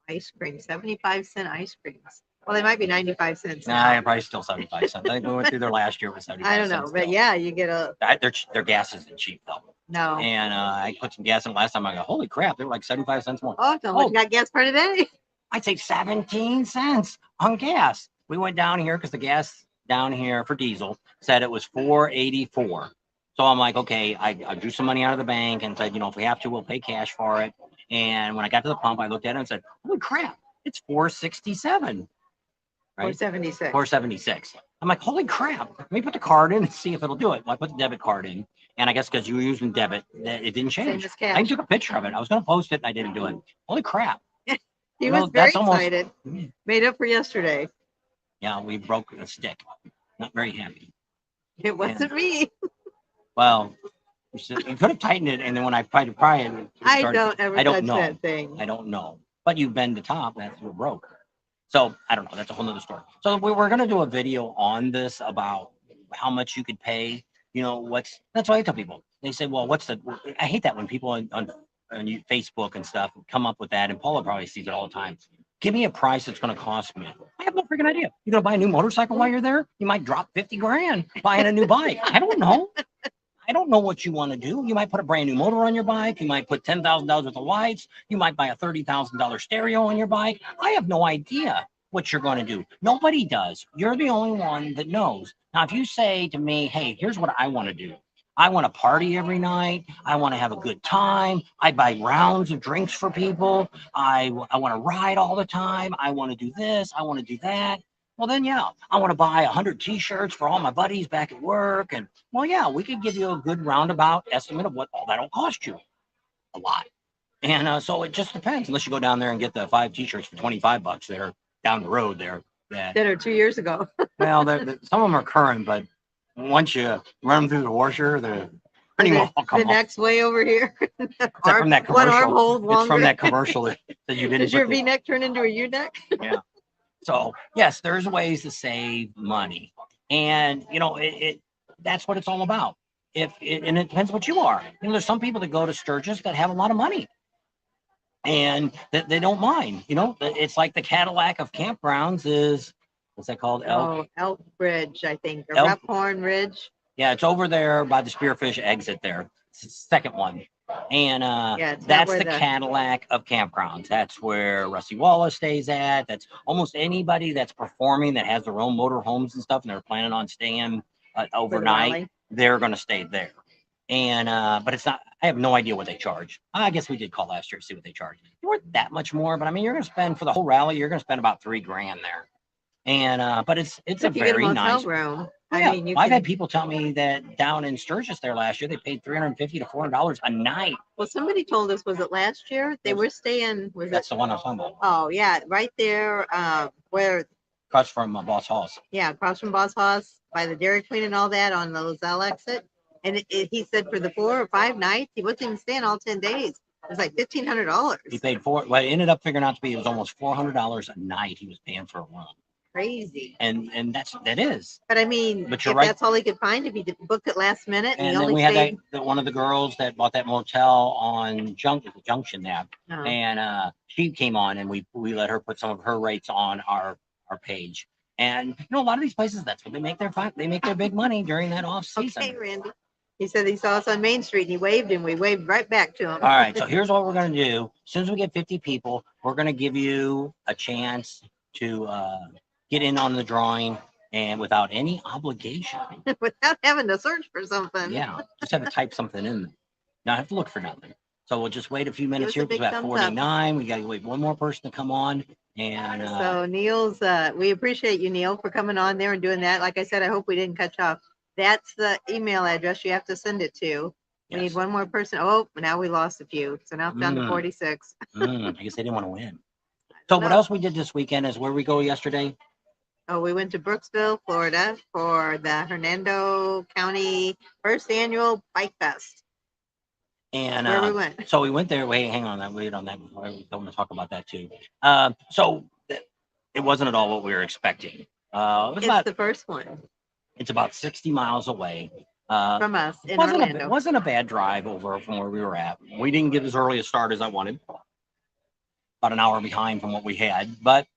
Ice cream, 75-cent ice creams. Well, they might be 95 cents
Nah,
now.
probably still 75 cents. I think we went through there last year with 75
I don't know,
cents
but
still.
yeah, you get a
Their gas isn't cheap though.
no.
And I put some gas in last time. I go, holy crap, they were like 75 cents more.
Oh, so what you got gas for today?
I'd say 17 cents on gas. We went down here because the gas down here for diesel said it was $4.84. So I'm like, okay, I drew some money out of the bank and said, if we have to, we'll pay cash for it. And when I got to the pump, I looked at it and said, holy crap, it's $4.67. Right?
476.
$4.76. I'm like, holy crap. Let me put the card in and see if it'll do it. Well, I put the debit card in. And I guess because you were using debit, it didn't
Same
change.
as
I
cash.
took a picture of it. I was going to post it and I didn't do it. Holy crap.
He
Well,
was very
that's almost-
excited. Made up for yesterday.
Yeah, we broke a stick. Not very happy.
It wasn't me.
Well, you could have tightened it, and then when I tried to pry it,
I don't ever
I don't
touch
know.
that thing.
I don't know. But you bend the top, that's what broke. So I don't know. That's a whole nother story. So we're going to do a video on this about how much you could pay. That's why I tell people. They say, well, I hate that when people on Facebook and stuff come up with that, and Paula probably sees it all the time. Give me a price that's going to cost me. I have no freaking idea. You're going to buy a new motorcycle while you're there? You might drop 50 grand buying a new bike. I don't know. I don't know what you want to do. You might put a brand new motor on your bike. You might put $10,000 worth of lights. You might buy a $30,000 stereo on your bike. I have no idea what you're going to do. Nobody does. You're the only one that knows. Now, if you say to me, hey, here's what I want to do. I want to party every night. I want to have a good time. I buy rounds of drinks for people. I want to ride all the time. I want to do this. I want to do that. Well, then, yeah, I want to buy 100 T-shirts for all my buddies back at work. And, well, yeah, we could give you a good roundabout estimate of what all that'll cost you. A lot. And so it just depends, unless you go down there and get the 5 T-shirts for $25 there down the road there.
That are 2 years ago.
Well, some of them are current, but once you run them through the washer, they're pretty well come
The
off.
neck's way over here.
Except from that
One arm
commercial.
holds
It's from
longer.
that commercial that you didn't
Does your
put the-
V-neck turn into a U-neck?
Yeah. So yes, there's ways to save money, and that's what it's all about. And it depends what you are. There's some people that go to Sturgis that have a lot of money, and that they don't mind. It's like the Cadillac of campgrounds is, what's that called?
Elk Bridge, I think, or
Elk-
Roughhorn Ridge.
Yeah, it's over there by the Spearfish exit there. It's the second one. And
it's not
that's
where
the Cadillac of campgrounds. That's where Rusty Wallace stays at. That's almost anybody that's performing that has their own motor homes and stuff, and they're planning on staying overnight.
rally.
They're going to stay there. And but it's not. I have no idea what they charge. I guess we did call last year to see what they charge. They weren't that much more, but I mean, you're going to spend for the whole rally. You're going to spend about $3 grand there. And but it's a
If you get a
very
motel
nice
room,
Oh,
I
yeah.
mean, you
I've
can,
had people tell me that down in Sturgis there last year, they paid $350 to $400 a night.
well, somebody told us, was it last year? They were staying, was
That's
it?
the one I was talking about.
Oh, yeah, right there, where,
Across from Boss Halls.
yeah, across from Boss Hoss, by the Dairy Queen and all that on the Lozelle exit. And he said for the 4 or 5 nights, he wasn't even staying all 10 days. It was like $1,500.
He paid well, it ended up figuring out to be, it was almost $400 a night he was paying for a room.
Crazy.
And that is.
But I mean,
But
if
you're right.
that's all he could find, if he booked it last minute and
And
he
then
only
we had
stayed.
one of the girls that bought that motel on Junction there.
Oh,
And she came on and we let her put some of her rates on our page. And a lot of these places, that's what they make their big money during that off season.
okay, Randy. He said he saw us on Main Street and he waved and we waved right back to him.
All right, so here's what we're going to do. As soon as we get 50 people, we're going to give you a chance to get in on the drawing and without any obligation.
Without having to search for something.
Yeah, just have to type something in. Not have to look for nothing. So we'll just wait a few minutes
us a
here. We're
big
at
thumbs up.
49. We got to wait one more person to come on. And
So Neil's, we appreciate you, Neil, for coming on there and doing that. Like I said, I hope we didn't cut you off That's the email address you have to send it to. We need
Yes.
one more person. Oh, now we lost a few. So now it's down to
Mm.
46.
I guess they didn't want to win. So
don't
what
know.
else we did this weekend is where we go yesterday?
Oh, we went to Brooksville, Florida for the Hernando County first annual Bike Fest.
And
Where we went.
so we went there. Wait, hang on. Wait on that before I want to talk about that too. It wasn't at all what we were expecting. It was
It's
about
the first one
it's about 60 miles away.
from us in Orlando.
Wasn't a bad drive over from where we were at. We didn't get as early a start as I wanted. About an hour behind from what we had, but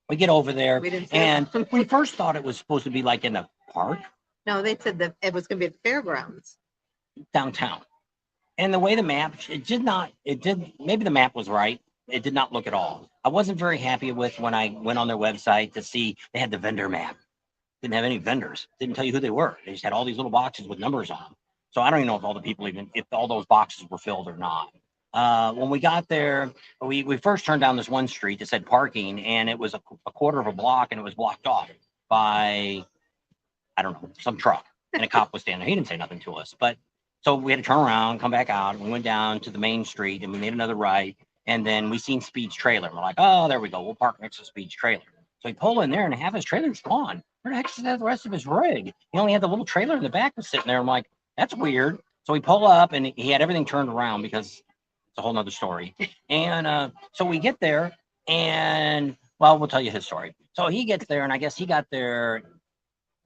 we get over there,
We didn't see
and we first thought it was supposed to be like in the park
No, they said that it was going to be at the fairgrounds.
downtown. And the way the map, maybe the map was right. It did not look at all. I wasn't very happy with when I went on their website to see they had the vendor map. Didn't have any vendors. Didn't tell you who they were. They just had all these little boxes with numbers on them. So I don't even know if all the people if all those boxes were filled or not. When we got there, we first turned down this one street that said parking, and it was a quarter of a block, and it was blocked off by, I don't know, some truck. And a cop was standing there. He didn't say nothing to us, but so we had to turn around, come back out, and we went down to the main street, and we made another right, and then we seen Speed's trailer. We're like, oh, there we go. We'll park next to Speed's trailer. So we pull in there, and half his trailer's gone. Where the heck is the rest of his rig? He only had the little trailer in the back was sitting there. I'm like, that's weird. So we pull up, and he had everything turned around because it's a whole nother story. And so we get there, and well, we'll tell you his story. So he gets there, and I guess he got there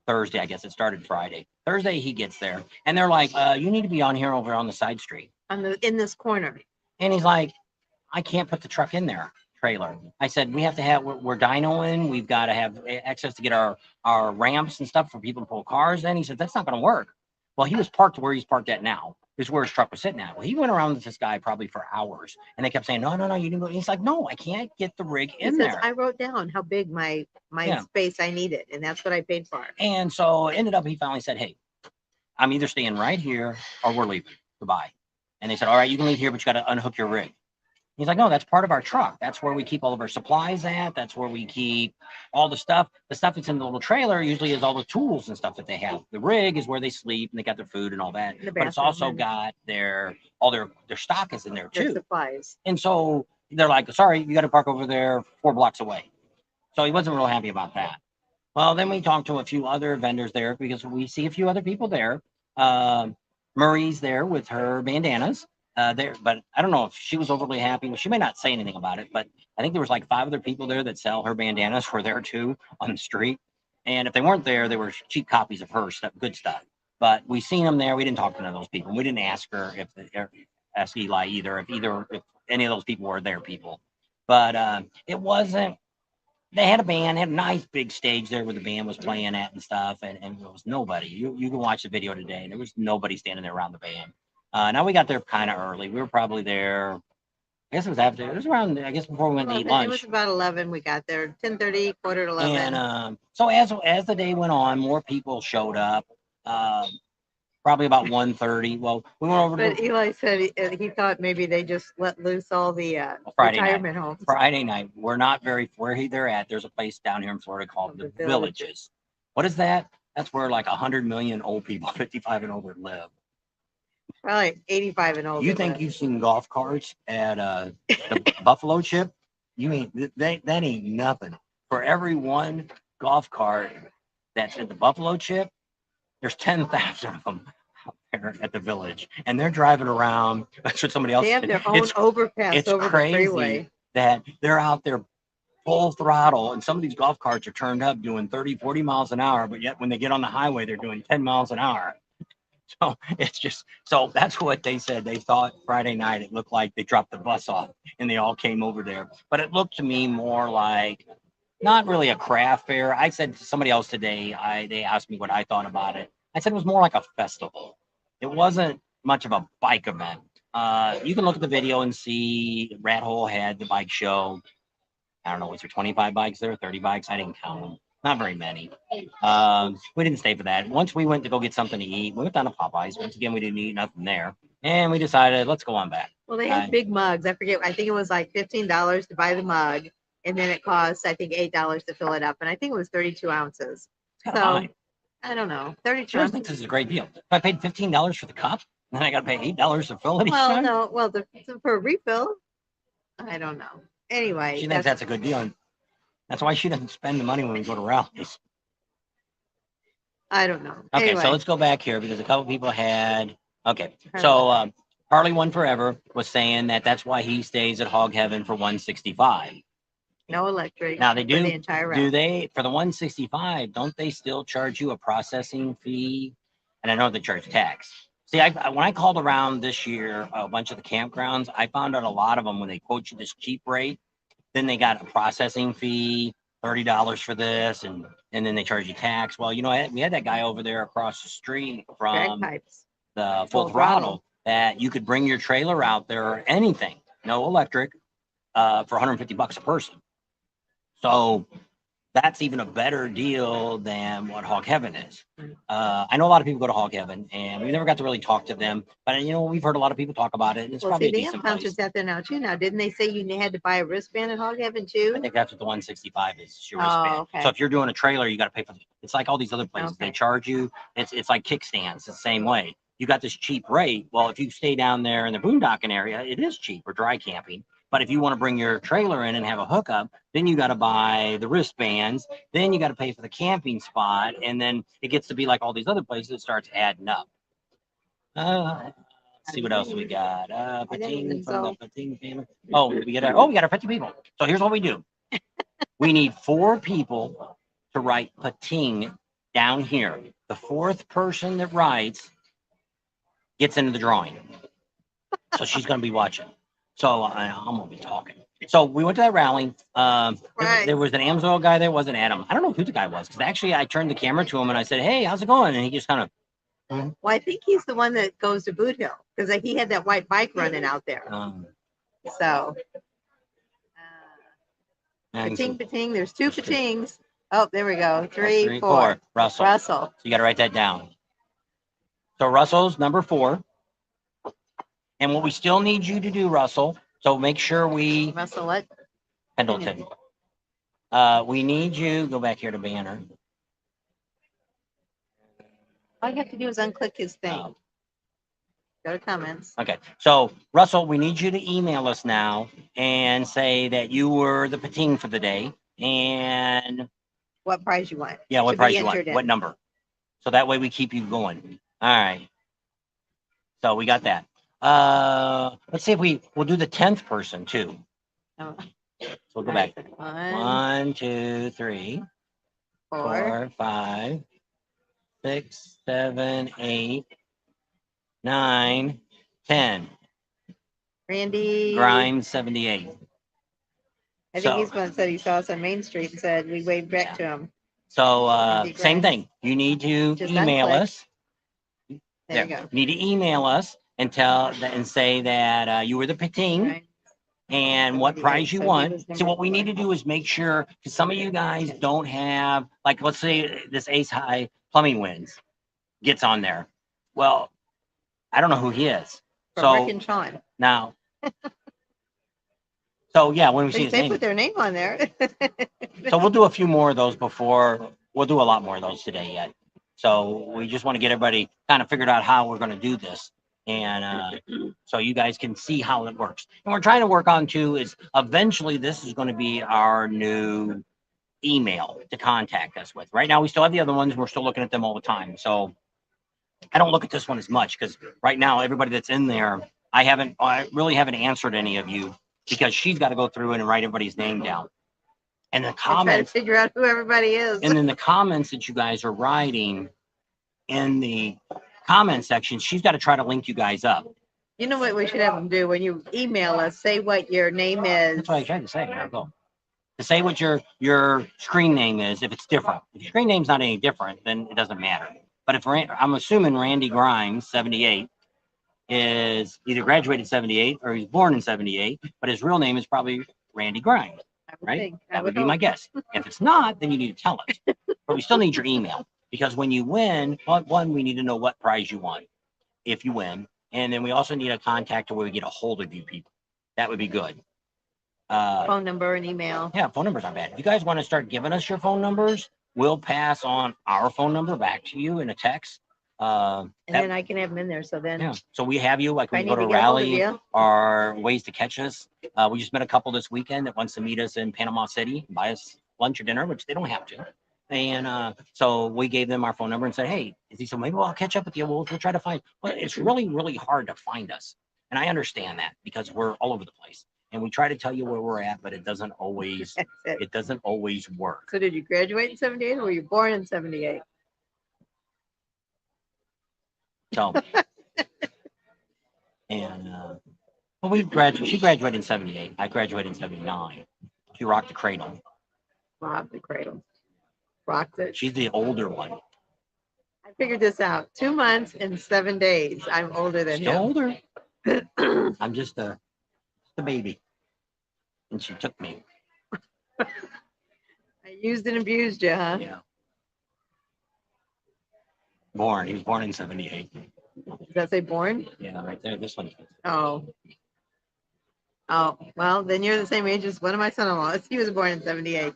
Thursday. I guess it started Friday. Thursday he gets there, and they're like, "You need to be on here over on the side street."
In this corner.
And he's like, "I can't put the truck in there, trailer." I said, "We have to have we're dynoing. We've got to have access to get our ramps and stuff for people to pull cars in." He said, "That's not going to work." Well, he was parked where he's parked at now. Is where his truck was sitting at. Well, he went around with this guy probably for hours, and they kept saying, "No, you didn't go." He's like, "No, I can't get the rig in
He says,
there."
I wrote down how big my
Yeah.
space I needed, and that's what I paid for.
And so it ended up, he finally said, "Hey, I'm either staying right here or we're leaving. Goodbye." And they said, "All right, you can leave here, but you got to unhook your rig." He's like, "No, that's part of our truck. That's where we keep all of our supplies at. That's where we keep all the stuff. The stuff that's in the little trailer usually is all the tools and stuff that they have. The rig is where they sleep and they got their food and all that.
The
But it's
bathroom
also
and
got all their stock is in there
their
too."
supplies.
And so they're like, "Sorry, you got to park over there 4 blocks away." So he wasn't real happy about that. Well, then we talked to a few other vendors there because we see a few other people there. Marie's there with her bandanas there, but I don't know if she was overly happy. Well, she may not say anything about it, but I think there was like 5 other people there that sell her bandanas were there too on the street. And if they weren't there, they were cheap copies of her stuff, good stuff. But we seen them there. We didn't talk to none of those people. We didn't ask her ask Eli either if any of those people were their people. But it wasn't. They had a band, had a nice big stage there where the band was playing at and stuff, and there was nobody. You can watch the video today, and there was nobody standing there around the band. Now we got there kind of early. We were probably there. I guess it was after. It was around. I guess before we went to eat lunch.
It was about 11. We got there 10:30, quarter to 11.
And so as the day went on, more people showed up. Probably about 1:30. Well, we went over
But
to
Eli said he thought maybe they just let loose all the
Friday
retirement homes.
Friday night. We're not very they're at. There's a place down here in Florida called the Villages. What is that? That's where like 100 million old people, 55 and over, live.
Probably 85 and older.
You think you've seen golf carts at the Buffalo Chip? You ain't that ain't nothing. For every one golf cart that's at the Buffalo Chip, there's 10,000 of them out there at the Village, and they're driving around. That's what somebody else
They have
said.
their own overpass
It's
over the freeway.
crazy that they're out there full throttle, and some of these golf carts are turned up doing 30, 40 miles an hour, but yet when they get on the highway, they're doing 10 miles an hour. So it's just, so that's what they said. They thought Friday night, it looked like they dropped the bus off and they all came over there. But it looked to me more like not really a craft fair. I said to somebody else today, they asked me what I thought about it. I said it was more like a festival. It wasn't much of a bike event. You can look at the video and see Rat Hole had the bike show. I don't know, was there 25 bikes there, 30 bikes? I didn't count them. Not very many. We didn't stay for that. Once we went to go get something to eat, we went down to Popeyes. Once again, we didn't eat nothing there. And we decided, let's go on back.
Well, they had big mugs. I forget. I think it was like $15 to buy the mug. And then it cost, I think, $8 to fill it up. And I think it was 32 ounces. So, I don't know, 30
She always
trunks.
thinks this is a great deal. If I paid $15 for the cup, then I got to pay $8 to fill it each
Well,
time.
no, well, for a refill, I don't know. Anyway,
She thinks that's a good deal. And that's why she doesn't spend the money when we go to rallies.
I don't know.
Okay,
Anyway,
so let's go back here because a couple people had. Okay, so Harley One Forever was saying that that's why he stays at Hog Heaven for 165.
no electric.
Now they
for
do.
the entire route.
Do they for the 165? Don't they still charge you a processing fee? And I know they charge tax. See, when I called around this year, a bunch of the campgrounds, I found out a lot of them when they quote you this cheap rate, then they got a processing fee, $30 for this, and then they charge you tax. Well, you know, we had that guy over there across the street
Drag
from
pipes.
the
Full
Full Throttle that you could bring your trailer out there or anything, no electric, for $150 a person. So that's even a better deal than what Hog Heaven is. I know a lot of people go to Hog Heaven, and we never got to really talk to them. But you know, we've heard a lot of people talk about it, and it's
Well,
probably
see,
a
they have
decent place.
concerts out there now too. Now, didn't they say you had to buy a wristband at Hog Heaven too?
I think that's what the 165 is. Your
Oh,
wristband.
okay.
So if you're doing a trailer, you got to pay for. It's like all these other places.
Okay.
They charge you. It's like kickstands. It's the same way. You got this cheap rate. Well, if you stay down there in the boondocking area, it is cheap or dry camping. But if you want to bring your trailer in and have a hookup, then you got to buy the wristbands. Then you got to pay for the camping spot, and then it gets to be like all these other places. It starts adding up. Let's see what else we got. Pating from the Pating family. Oh, we got our 50 people. So here's what we do. We need 4 people to write Pating down here. The 4th person that writes gets into the drawing. So she's going to be watching. So I'm going to be talking. So we went to that rally.
Right.
There was an Amsoil guy there. Wasn't Adam. I don't know who the guy was because actually I turned the camera to him and I said, "Hey, how's it going?" And he just kind of.
Well, I think he's the one that goes to Boot Hill because he had that white bike running out there. So, pating. There's 2 patings. Oh, there we go. 3, 4.
Russell.
Russell.
So you got to write that down. So Russell's number 4. And what we still need you to do, Russell, so make sure we.
Russell what?
Pendleton. We need you, go back here to banner.
All you have to do is unclick his thing.
Oh.
Go to comments.
Okay, so Russell, we need you to email us now and say that you were the pating for the day and.
What prize you want.
Yeah, what
Should
prize
be
you want,
entered
what
in.
number. So that way we keep you going. All right. So we got that. Let's see if we'll do the 10th person too.
Oh.
So we'll go back. 1,
1,
2, 3,
4.
4, 5, 6, 7, 8, 9, 10.
Randy.
Grimes 78.
I think he's the one that said he saw us on Main Street and said we waved back to him.
So
Randy
same
Grimes.
thing. You need to
Just
email
unclick.
us.
There you go.
You need to email us and say that you were the pating.
Right.
And what prize you
So he
want.
was
See,
number
what we
4.
need to do is make sure, because some of you guys don't have, like, let's say this Ace High Plumbing Wins gets on there. Well, I don't know who he is.
From Rick
So
and Sean.
now, so yeah, when we see his
They
name.
put their name on there.
So we'll do a few more of those before, we'll do a lot more of those today yet. So we just want to get everybody kind of figured out how we're going to do this. And so you guys can see how it works. And we're trying to work on too is eventually this is going to be our new email to contact us with. Right now we still have the other ones. We're still looking at them all the time. So I don't look at this one as much because right now everybody that's in there, I really haven't answered any of you because she's got to go through and write everybody's name down. And the
And try to
comments,
figure out who everybody is.
and then the comments that you guys are writing in the comment section, she's got to try to link you guys up.
You know what we should have them do when you email us? Say what your name is.
That's what I tried to say. There we go. To say what your screen name is, if it's different. If your screen name's not any different, then it doesn't matter. But if I'm assuming Randy Grimes, 78, is either graduated 78 or he's born in 78, but his real name is probably Randy Grimes, right? That would be my guess. If it's not, then you need to tell us. But we still need your email because when you win, one, we need to know what prize you won if you win. And then we also need a contact to where we get a hold of you people. That would be good.
Phone number and email.
Yeah, phone numbers aren't bad. If you guys want to start giving us your phone numbers, we'll pass on our phone number back to you in a text.
And then I can have them in there. So then
Yeah, so we have you, like
if I
we go
need
to
to get a hold of
rally
you,
or ways to catch us. We just met a couple this weekend that wants to meet us in Panama City, buy us lunch or dinner, which they don't have to. And so we gave them our phone number and said, hey, is he so maybe I'll catch up with you. We'll try to find, well, it's really, really hard to find us. And I understand that because we're all over the place. And we try to tell you where we're at, but it doesn't always,
that's it.
it doesn't always work.
So did you graduate in 78 or were you born in 78?
So, well, she graduated in 78. I graduated in 79. She rocked the cradle.
Rock the cradle. Rocked it.
She's the older one.
I figured this out. 2 months and 7 days. I'm older than
Still
him.
older. I'm just a baby. And she took me.
I used and abused you, huh?
Yeah. He was born in 78.
Does that say born?
Yeah, right there. This one.
Oh. Oh, well, then you're the same age as one of my son-in-laws. He was born in 78.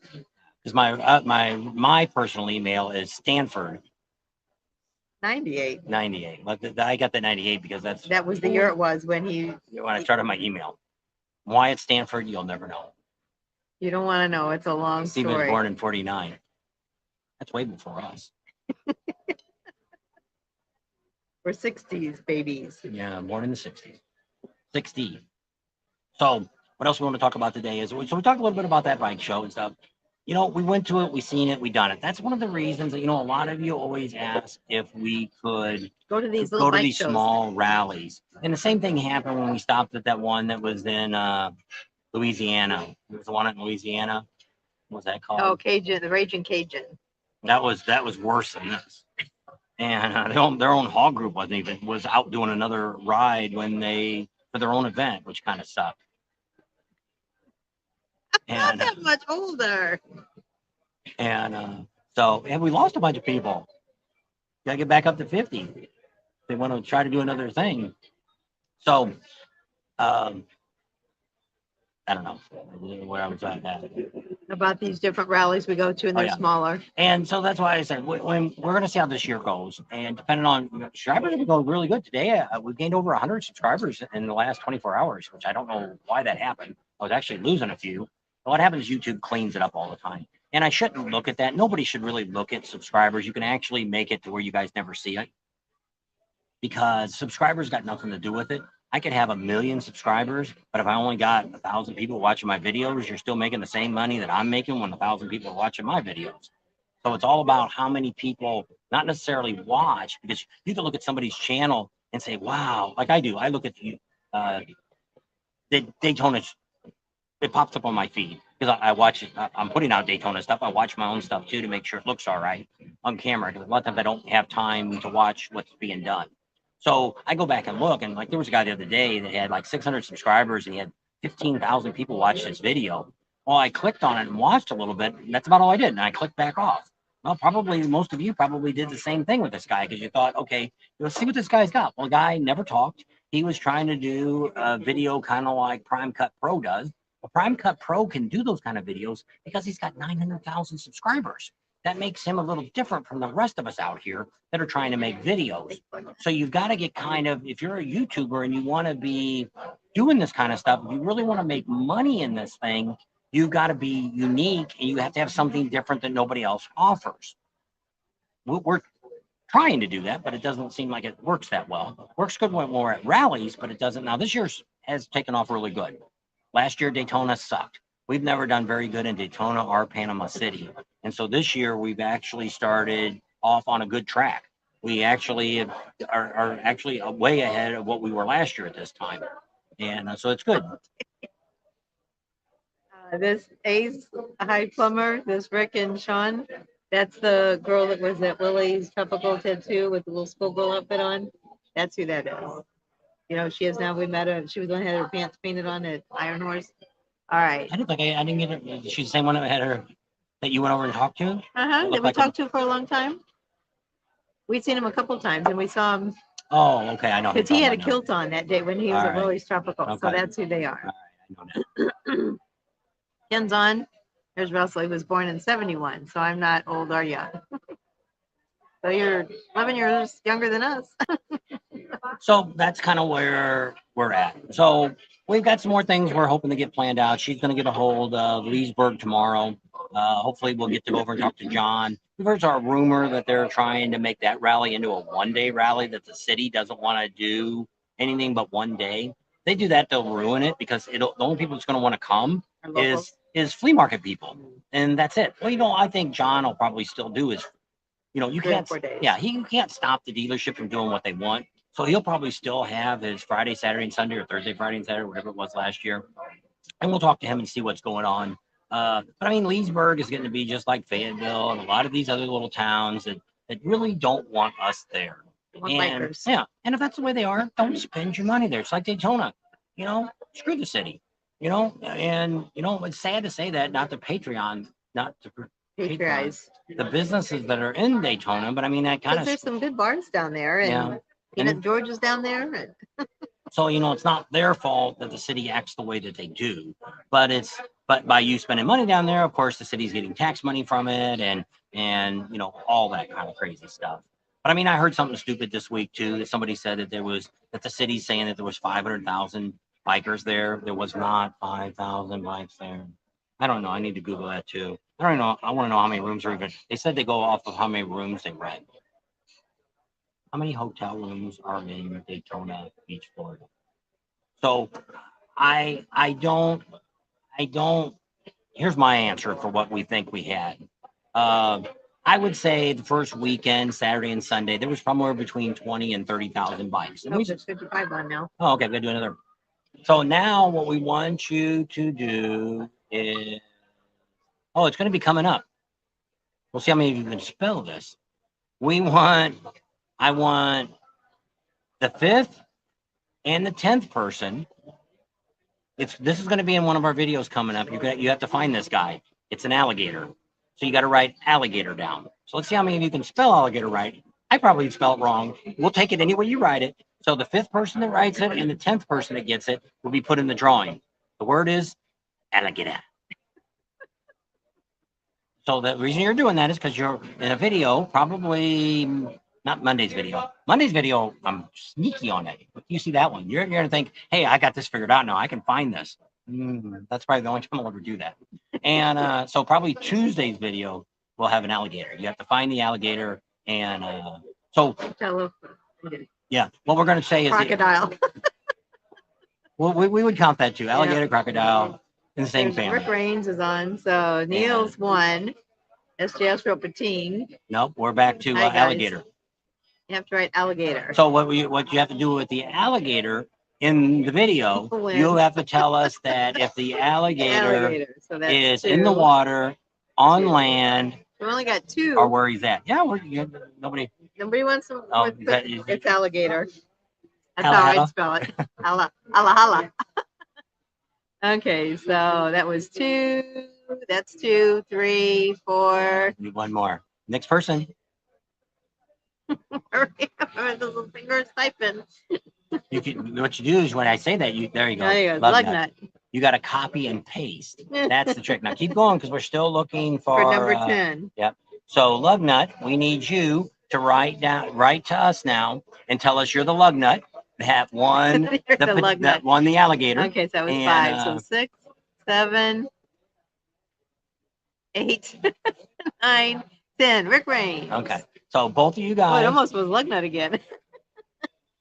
Because my personal email is Stanford
98.
98. Like I got the 98 because
That was the year it was when
I started my email. Why it's Stanford, you'll never know.
you don't want to know. It's a long
Stephen was
story.
born in 49. That's way before us.
We're 60s babies.
Yeah, born in the 60s. 60. So what else we want to talk about today is, so we talked a little bit about that bike show and stuff. You know, we went to it, we seen it, we done it. That's one of the reasons that, you know, a lot of you always ask if we could
Go to these little
go to
bike
these
shows.
small rallies. And the same thing happened when we stopped at that one that was in Louisiana. It was the one in Louisiana. What was that called?
Oh, Cajun, the Raging Cajun.
That was worse than this. And their own hog group was out doing another ride for their own event, which kind of sucked.
Not
And
that much older.
so we lost a bunch of people. Gotta get back up to 50. They want to try to do another thing. So I don't know where I was at.
About these different rallies we go to, and they're
yeah.
smaller.
And so that's why I said when we're going to see how this year goes, and depending on subscribers, we go really good today. We gained over 100 subscribers in the last 24 hours, which I don't know why that happened. I was actually losing a few. But what happens is YouTube cleans it up all the time, and I shouldn't look at that. Nobody should really look at subscribers. You can actually make it to where you guys never see it, because subscribers got nothing to do with it. I could have 1 million subscribers, but if I only got 1,000 people watching my videos, you're still making the same money that I'm making when 1,000 people are watching my videos. So it's all about how many people, not necessarily watch, because you can look at somebody's channel and say, wow, like I do. I look at Daytona, it pops up on my feed because I watch it. I'm putting out Daytona stuff. I watch my own stuff too to make sure it looks all right on camera, because a lot of times I don't have time to watch what's being done. So I go back and look, and like there was a guy the other day that had like 600 subscribers and he had 15,000 people watch his video. Well, I clicked on it and watched a little bit, and that's about all I did. And I clicked back off. Well, probably most of you probably did the same thing with this guy, because you thought, okay, let's see what this guy's got. Well, the guy never talked. He was trying to do a video kind of like Prime Cut Pro does. Well, Prime Cut Pro can do those kind of videos because he's got 900,000 subscribers. That makes him a little different from the rest of us out here that are trying to make videos. So you've got to get kind of, if you're a YouTuber and you want to be doing this kind of stuff, if you really want to make money in this thing, you've got to be unique, and you have to have something different that nobody else offers. We're trying to do that, but it doesn't seem like it works that well. It works good when we're at rallies, but it doesn't. Now, this year has taken off really good. Last year, Daytona sucked. We've never done very good in Daytona or Panama City. And so this year we've actually started off on a good track. We actually are actually way ahead of what we were last year at this time. And so it's good.
This Ace High Plumber, this Rick and Sean, that's the girl that was at Lily's Tropical Tattoo with the little schoolgirl outfit on. That's who that is. You know, she is now, we met her, she was the one who had her pants painted on at Iron Horse. All right.
I didn't get her. She's the same one that had her, that you went over and talked to?
That we talked to for a long time. We'd seen him a couple times, and we saw him.
Oh, okay. I know.
Because he had a kilt on that day when he was
All
at
right.
Lily's Tropical. So
Okay.
that's who they are.
All right, I know that.
Ken's on. There's Russell. He was born in 71, so I'm not old or young. So you're 11 years younger than us.
So that's kind of where we're at. So we've got some more things we're hoping to get planned out. She's going to get a hold of Leesburg tomorrow. Hopefully we'll get to go over and talk to John. There's a rumor that they're trying to make that rally into a one-day rally, that the city doesn't want to do anything but one day. They do that, they'll ruin it, because the only people that's going to want to come is flea market people, and that's it. Well, I think John will probably still do is, you
3 or
can't,
4 days.
yeah, he can't stop the dealership from doing what they want. So he'll probably still have his Friday, Saturday, and Sunday, or Thursday, Friday, and Saturday, whatever it was last year. And we'll talk to him and see what's going on. But I mean, Leesburg is going to be just like Fayetteville and a lot of these other little towns that really don't want us there.
Want
And
bikers.
yeah, and if that's the way they are, don't spend your money there. It's like Daytona, screw the city, and it's sad to say that, not to
Patronize.
the businesses that are in Daytona, but I mean, that kind
Because
of,
there's some good bars down there, and
yeah.
Peanut George is down there. And
So, it's not their fault that the city acts the way that they do, but by you spending money down there, of course, the city's getting tax money from it, and all that kind of crazy stuff. But I mean, I heard something stupid this week too, that somebody said that the city's saying that there was 500,000 bikers there. There was not 5,000 bikes there. I don't know. I need to Google that too. I don't know. I want to know how many rooms are even. They said they go off of how many rooms they rent. How many hotel rooms are in Daytona Beach, Florida? So I don't, here's my answer for what we think we had. I would say the first weekend, Saturday and Sunday, there was somewhere between 20 and 30,000 bikes. And
there's 55 on now.
oh, okay, we're gonna do another. So now what we want you to do is, it's going to be coming up. We'll see how many of you can spell this. I want the 5th and the 10th person. This is going to be in one of our videos coming up. You have to find this guy. It's an alligator. So you got to write alligator down. So let's see how many of you can spell alligator right. I probably spell it wrong. We'll take it any way you write it. So the 5th person that writes it and the 10th person that gets it will be put in the drawing. The word is alligator. So the reason you're doing that is because you're in a video, probably not Monday's video. Monday's video, I'm sneaky on it. You see that one, you're going to think, hey, I got this figured out now. I can find this. That's probably the only time I'll ever do that. And so probably Tuesday's video will have an alligator. You have to find the alligator. And yeah, what we're going to say is
crocodile.
Well, we would count that too. Alligator, crocodile, in the same family.
Rick Raines is on. So Neil's won. SJS wrote Patine.
Nope, we're back to
Hi, guys.
alligator.
You have to write alligator.
So what you have to do with the alligator in the video,
When?
you'll have to tell us that if the alligator
So that's
is
2.
in the water, on land,
We only got 2.
or where he's at. Yeah, nobody.
Nobody wants to.
Oh, is that-
It's alligator. That's
Hala,
how
hala?
I'd spell it. Hala, hala, hala. Okay, so that was 2. That's 2, 3, 4.
Need one more. Next person.
Those fingers typing.
What you do is when I say that, there you go.
There you go.
Lug
Lug
nut.
nut.
You got to copy and paste. That's the trick. Now keep going because we're still looking for
For number 10.
So lug nut, we need you to write to us now and tell us you're the lug nut. Have one
You're the lug nut.
won the alligator.
Okay, so that was
And,
5. So 6, 7, 8, 9, 10. Rick Raines.
Okay. So both of you
Oh,
guys.
it almost was lug nut again.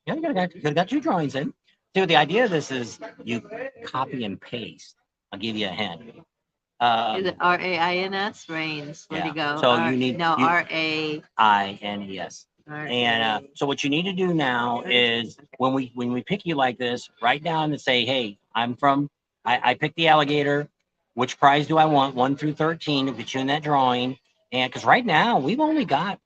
Yeah, you could have got 2 drawings in. Dude, the idea of this is you copy and paste. I'll give you a hint.
Is it RAINS? Raines. Where'd
Yeah.
you go?
So you need-
No,
you-
RA.
INES. And so what you need to do now is when we pick you like this, write down and say, hey, I picked the alligator. Which prize do I want? 1 through 13 to get you in that drawing. And because right now we've only got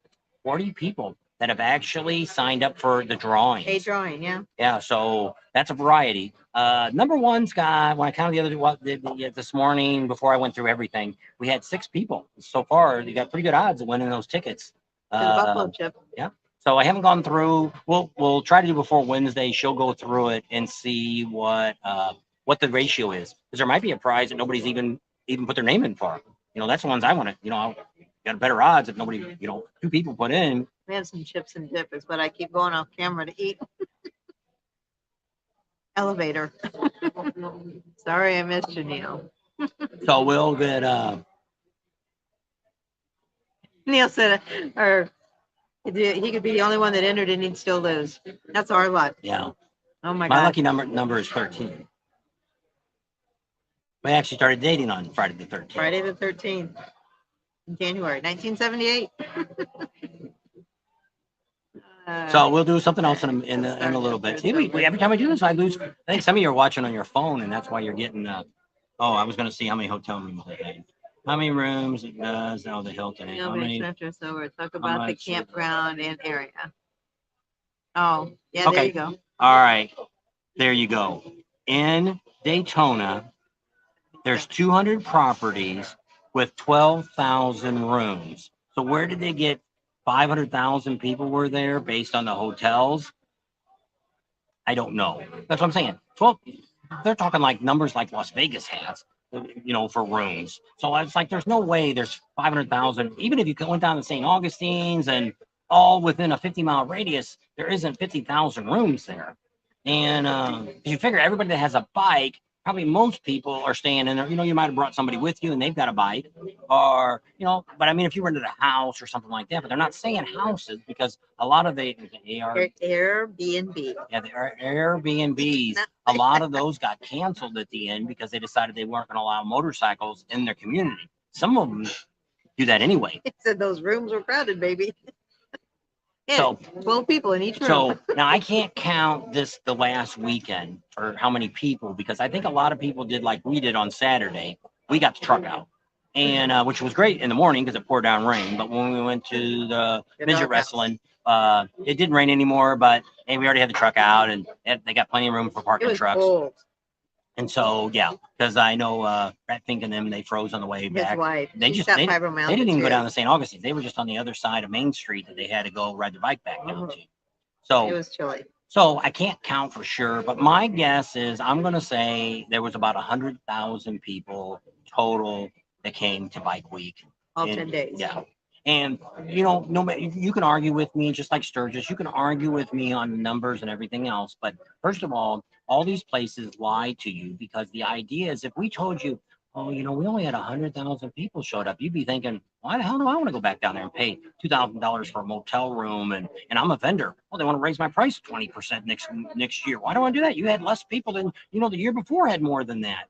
40 people that have actually signed up for the drawing.
A drawing, yeah.
Yeah, so that's a variety. Number one's got, when I counted this morning before I went through everything, we had 6 people so far. You got pretty good odds of winning those tickets.
To the Buffalo Chip.
So I haven't gone through. We'll try to do before Wednesday. She'll go through it and see what the ratio is, because there might be a prize that nobody's even put their name in for. that's the ones I want to, got better odds if nobody, 2 people put in.
We have some chips and dip is what I keep going off camera to eat. Elevator. Sorry, I missed you, Neil.
So we'll get,
Neil said, or he could be the only one that entered and he'd still lose. That's our luck.
yeah,
Oh my
my
God.
lucky number is 13. We actually started dating on Friday the 13th.
Friday the 13th, in January 1978.
So we'll do something else in a little bit. See, every time I do this, I lose. I think some of you are watching on your phone, and that's why you're getting. I was going to see how many hotel rooms they had. How many rooms it does? Oh, the Hilton. How many?
So we're talking about the
much?
campground and area. Oh, yeah, there
Okay.
you go.
All right, there you go. In Daytona, there's 200 properties with 12,000 rooms. So where did they get 500,000 people were there based on the hotels? I don't know. That's what I'm saying. 12, they're talking like numbers like Las Vegas has, for rooms. So it's like there's no way there's 500,000. Even if you went down to St. Augustine's and all within a 50-mile radius, there isn't 50,000 rooms there. And you figure everybody that has a bike, probably most people are staying in there. You might have brought somebody with you and they've got a bike, or but I mean, if you rented a house or something like that, but they're not saying houses because a lot of the
Airbnb.
Yeah, the Airbnbs, a lot of those got canceled at the end because they decided they weren't going to allow motorcycles in their community. Some of them do that anyway.
It said those rooms were crowded, baby. Yeah,
So
12 people in each room.
So now I can't count the last weekend for how many people, because I think a lot of people did like we did on Saturday. We got the truck out, and which was great in the morning because it poured down rain. But when we went to the midget wrestling, it didn't rain anymore. But hey, we already had the truck out, and they got plenty of room for parking trucks.
Cold.
And so yeah, because I know Rat Fink and them, they froze on the way back.
His wife.
They didn't even go down to St. Augustine. They were just on the other side of Main Street that they had to go ride their bike back down to. So
it was chilly.
So I can't count for sure, but my guess is I'm going to say there was about 100,000 people total that came to Bike Week.
All 10 days.
Yeah. And, no, you can argue with me, just like Sturgis, you can argue with me on the numbers and everything else. But first of all these places lie to you, because the idea is if we told you, oh, we only had 100,000 people showed up, you'd be thinking, why the hell do I want to go back down there and pay $2,000 for a motel room? And I'm a vendor. Well, they want to raise my price 20% next year. Why do I want to do that? You had less people than, the year before had more than that.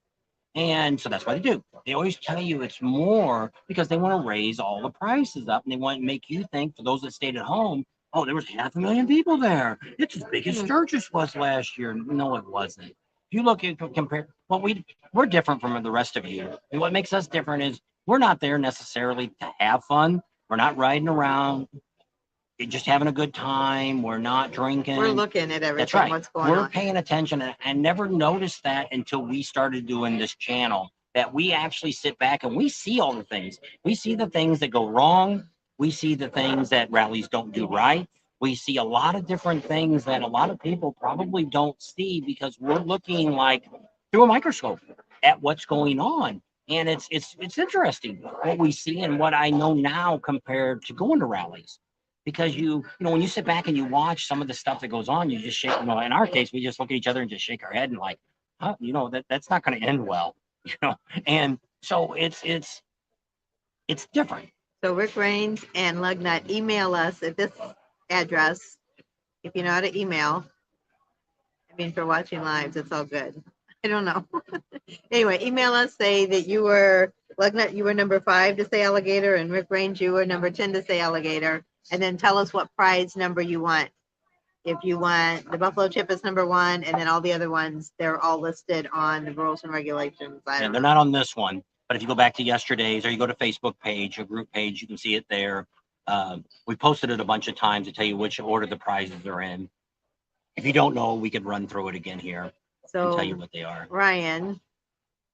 And so that's why they do. They always tell you it's more because they want to raise all the prices up, and they want to make you think, for those that stayed at home, oh, there was 500,000 people there. It's as big as Sturgis was last year. No, it wasn't. If you look at compare, well, we're different from the rest of you. And what makes us different is we're not there necessarily to have fun. We're not riding around, just having a good time. We're not drinking.
We're looking at everything.
That's right.
What's going on.
We're paying attention. And I never noticed that until we started doing this channel, that we actually sit back and we see all the things. We see the things that go wrong. We see the things that rallies don't do right. We see a lot of different things that a lot of people probably don't see because we're looking like through a microscope at what's going on. And it's interesting what we see and what I know now compared to going to rallies. Because when you sit back and you watch some of the stuff that goes on, you just shake, in our case, we just look at each other and just shake our head and like, huh, that's not going to end well, and so it's different.
So Rick Raines and Lugnut, email us at this address. If you know how to email, for watching lives, it's all good. I don't know. Anyway, email us, say that you were, Lugnut, you were number 5 to say alligator, and Rick Raines, you were number 10 to say alligator. And then tell us what prize number you want. If you want the Buffalo Chip is number 1, and then all the other ones, they're all listed on the rules and regulations.
They're not on this one, but if you go back to yesterday's or you go to Facebook page or group page, you can see it there. We posted it a bunch of times to tell you which order the prizes are in. If you don't know, we could run through it again here and tell you what they are.
Ryan,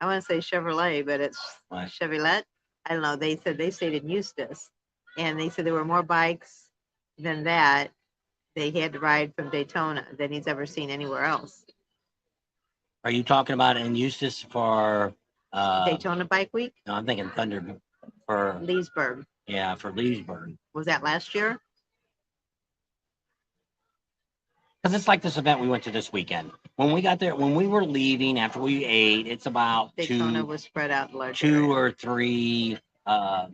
I want to say Chevrolet, but it's Chevrolet. I don't know. They said they stayed in Eustis. And they said there were more bikes than that they had to ride from Daytona than he's ever seen anywhere else.
Are you talking about in Eustis for
Daytona Bike Week?
No, I'm thinking for,
Leesburg.
yeah, for Leesburg.
Was that last year?
Because it's like this event we went to this weekend. When we got there, when we were leaving after we ate, it's about
Daytona was spread out larger.
2 or 3 by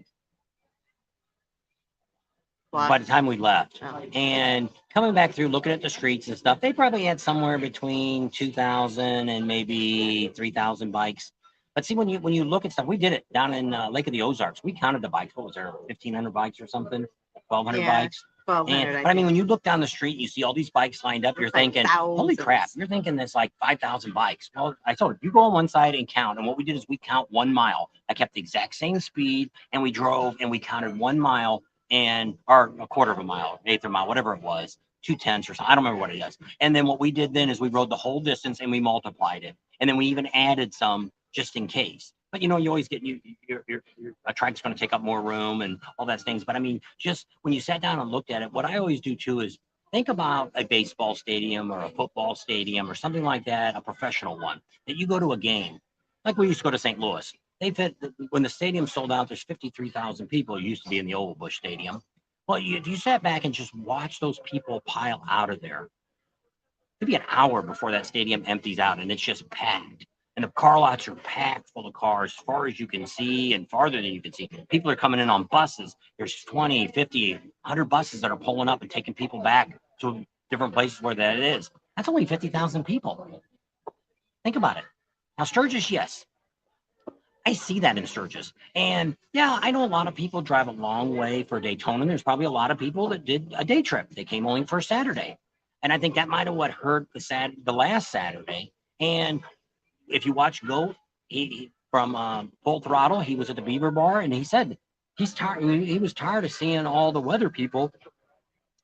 the time we left.
Oh.
And coming back through, looking at the streets and stuff, they probably had somewhere between 2,000 and maybe 3,000 bikes. But see, when you look at stuff, we did it down in Lake of the Ozarks. We counted the bikes. What was there, 1,500 bikes or something? 1,200
Yeah,
bikes?
1,200.
And, but I mean, when you look down the street, you see all these bikes lined up. You're
It's like
thinking, holy crap!
thousands.
You're thinking there's like 5,000 bikes. Well, I told you, you go on one side and count. And what we did is we count 1 mile. I kept the exact same speed, and we drove and we counted 1 mile and or a quarter of a mile, eighth of a mile, whatever it was, 2/10 or something. I don't remember what it is. And then what we did then is we rode the whole distance and we multiplied it, and then we even added some just in case. But you know, you always get a track's going to take up more room and all that things. But I mean, just when you sat down and looked at it, what I always do too is think about a baseball stadium or a football stadium or something like that, a professional one, that you go to a game. Like we used to go to St. Louis. They fit when the stadium sold out, there's 53,000 people. It used to be in the old Busch Stadium. Well, if you sat back and just watch those people pile out of there, it'd be an hour before that stadium empties out and it's just packed. And the car lots are packed full of cars as far as you can see and farther than you can see. People are coming in on buses. There's 20, 50, 100 buses that are pulling up and taking people back to different places where that is. That's only 50,000 people. Think about it. Now, Sturgis, yes. I see that in Sturgis. And yeah, I know a lot of people drive a long way for Daytona. There's probably a lot of people that did a day trip. They came only for a Saturday. And I think that might have what hurt the last Saturday. And if you watch Goat, he from Full Throttle, he was at the Beaver Bar and he said he's tired. He was tired of seeing all the weather people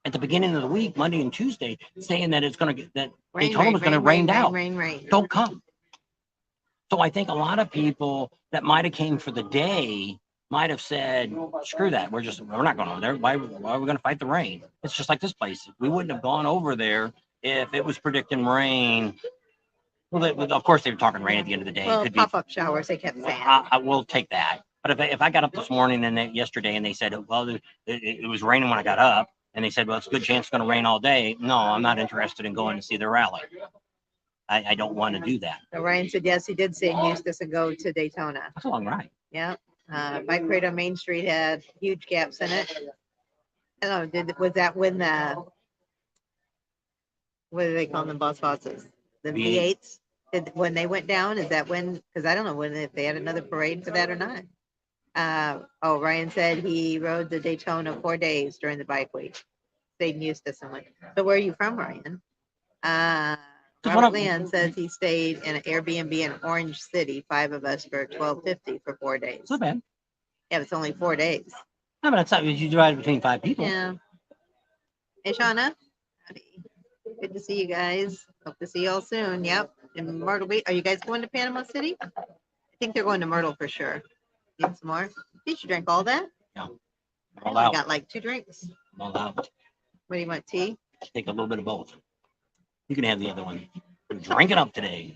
at the beginning of the week, Monday and Tuesday, saying that it's going to get that Daytona was going to rain out.
Rain.
Don't come. So I think a lot of people that might have came for the day might have said, screw that. We're not going over there. Why are we going to fight the rain? It's just like this place. We wouldn't have gone over there if it was predicting rain. Well, of course, they were talking rain at the end of the day.
Well,
it could
pop-up showers, they kept saying.
I will take that. But if I got up this morning and yesterday and they said, well, it was raining when I got up, and they said, well, it's a good chance it's going to rain all day. No, I'm not interested in going to see the rally. I don't want to do that.
So Ryan said, yes, he did say Eustis and go to Daytona.
That's a long ride.
Yeah. Bike parade on Main Street had huge gaps in it. I don't know, was that when what do they call them, bus buses? The V8s? When they went down, is that when, because I don't know if they had another parade for that or not. Ryan said he rode the Daytona 4 days during the bike week. Stayed in Eustis and went. So where are you from, Ryan? Robert Leon says he stayed in an Airbnb in Orange City, 5 of us for $12.50 for 4 days.
It's not bad.
Yeah, it's only 4 days.
No, but that's not, you divide between 5 people.
Yeah. Hey, Shauna. Howdy. Good to see you guys. Hope to see you all soon. Yep. In Myrtle Beach. Are you guys going to Panama City? I think they're going to Myrtle for sure. Need some more? Did you drink all that?
No.
I only got like 2 drinks.
I'm all out.
What do you want, tea?
Take a little bit of both. You can have the other one. We're drinking up today.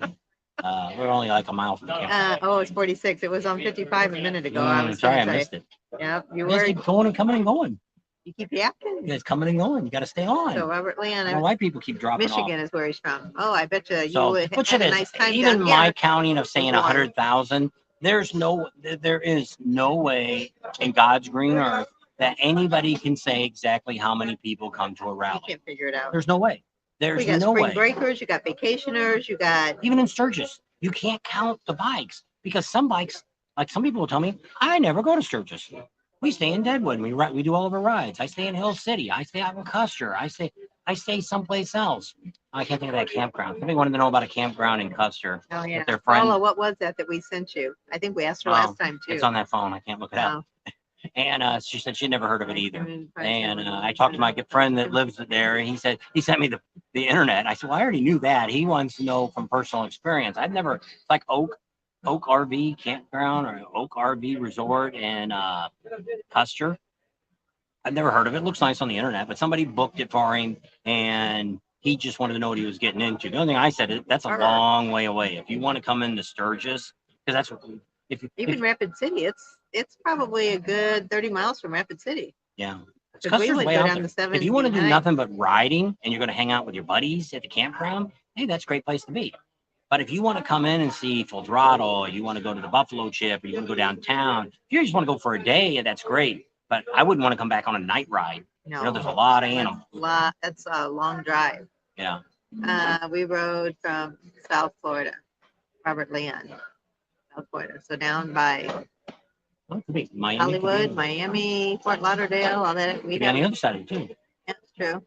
We're only like a mile from the camp.
It's 46. It was on 55 a minute ago. I was
sorry, I
gonna say.
missed it.
Yep, you
You guys
were.
keep going and coming and going.
You keep yapping.
You guys coming and going. You got to stay on.
So Robert Leon,
White people keep dropping
Michigan
off.
is where he's from. Oh, I bet you
So,
would
which
have
it
a
is.
nice time
Even
down
my
here.
counting of saying 100,000, there is no way in God's green earth that anybody can say exactly how many people come to a
You
rally.
can't figure it out.
There's no way.
We
There's
got
no
spring
way.
breakers, you got vacationers, you got.
Even in Sturgis, you can't count the bikes because some bikes, like some people will tell me, I never go to Sturgis. We stay in Deadwood. We do all of our rides. I stay in Hill City. I stay out in Custer. I stay someplace else. I can't think of that campground. Somebody wanted to know about a campground in Custer.
Oh yeah.
With their friend.
Paula, what was that we sent you? I think we asked her last time too.
It's on that phone. I can't look it up. And she said she'd never heard of it either. And I talked to my good friend that lives there, and he sent me the internet. I said, well, I already knew that. He wants to know from personal experience. I've never, it's like Oak RV Campground or Oak RV Resort in Custer. I've never heard of it. It looks nice on the internet, but somebody booked it for him, and he just wanted to know what he was getting into. The only thing I said is that's a long way away. If you want to come into Sturgis, because that's what
Even Rapid City, it's it's probably a good 30 miles from Rapid City.
Yeah. It's
Because we
Custer's
would
way
go
out
down
there.
the
If you want to do
79.
nothing but riding and you're going to hang out with your buddies at the campground, hey, that's a great place to be. But if you want to come in and see Full Throttle, you want to go to the Buffalo Chip, or you want to go downtown, if you just want to go for a day, that's great. But I wouldn't want to come back on a night ride.
No,
You know, there's a lot of
that's
animals.
that's a long drive.
Yeah.
We rode from South Florida, Robert Leon, South Florida. So down by
Well, it could be Miami.
Hollywood, Miami, Fort Lauderdale, all that.
Could be on the other side of it too.
Yeah, that's true.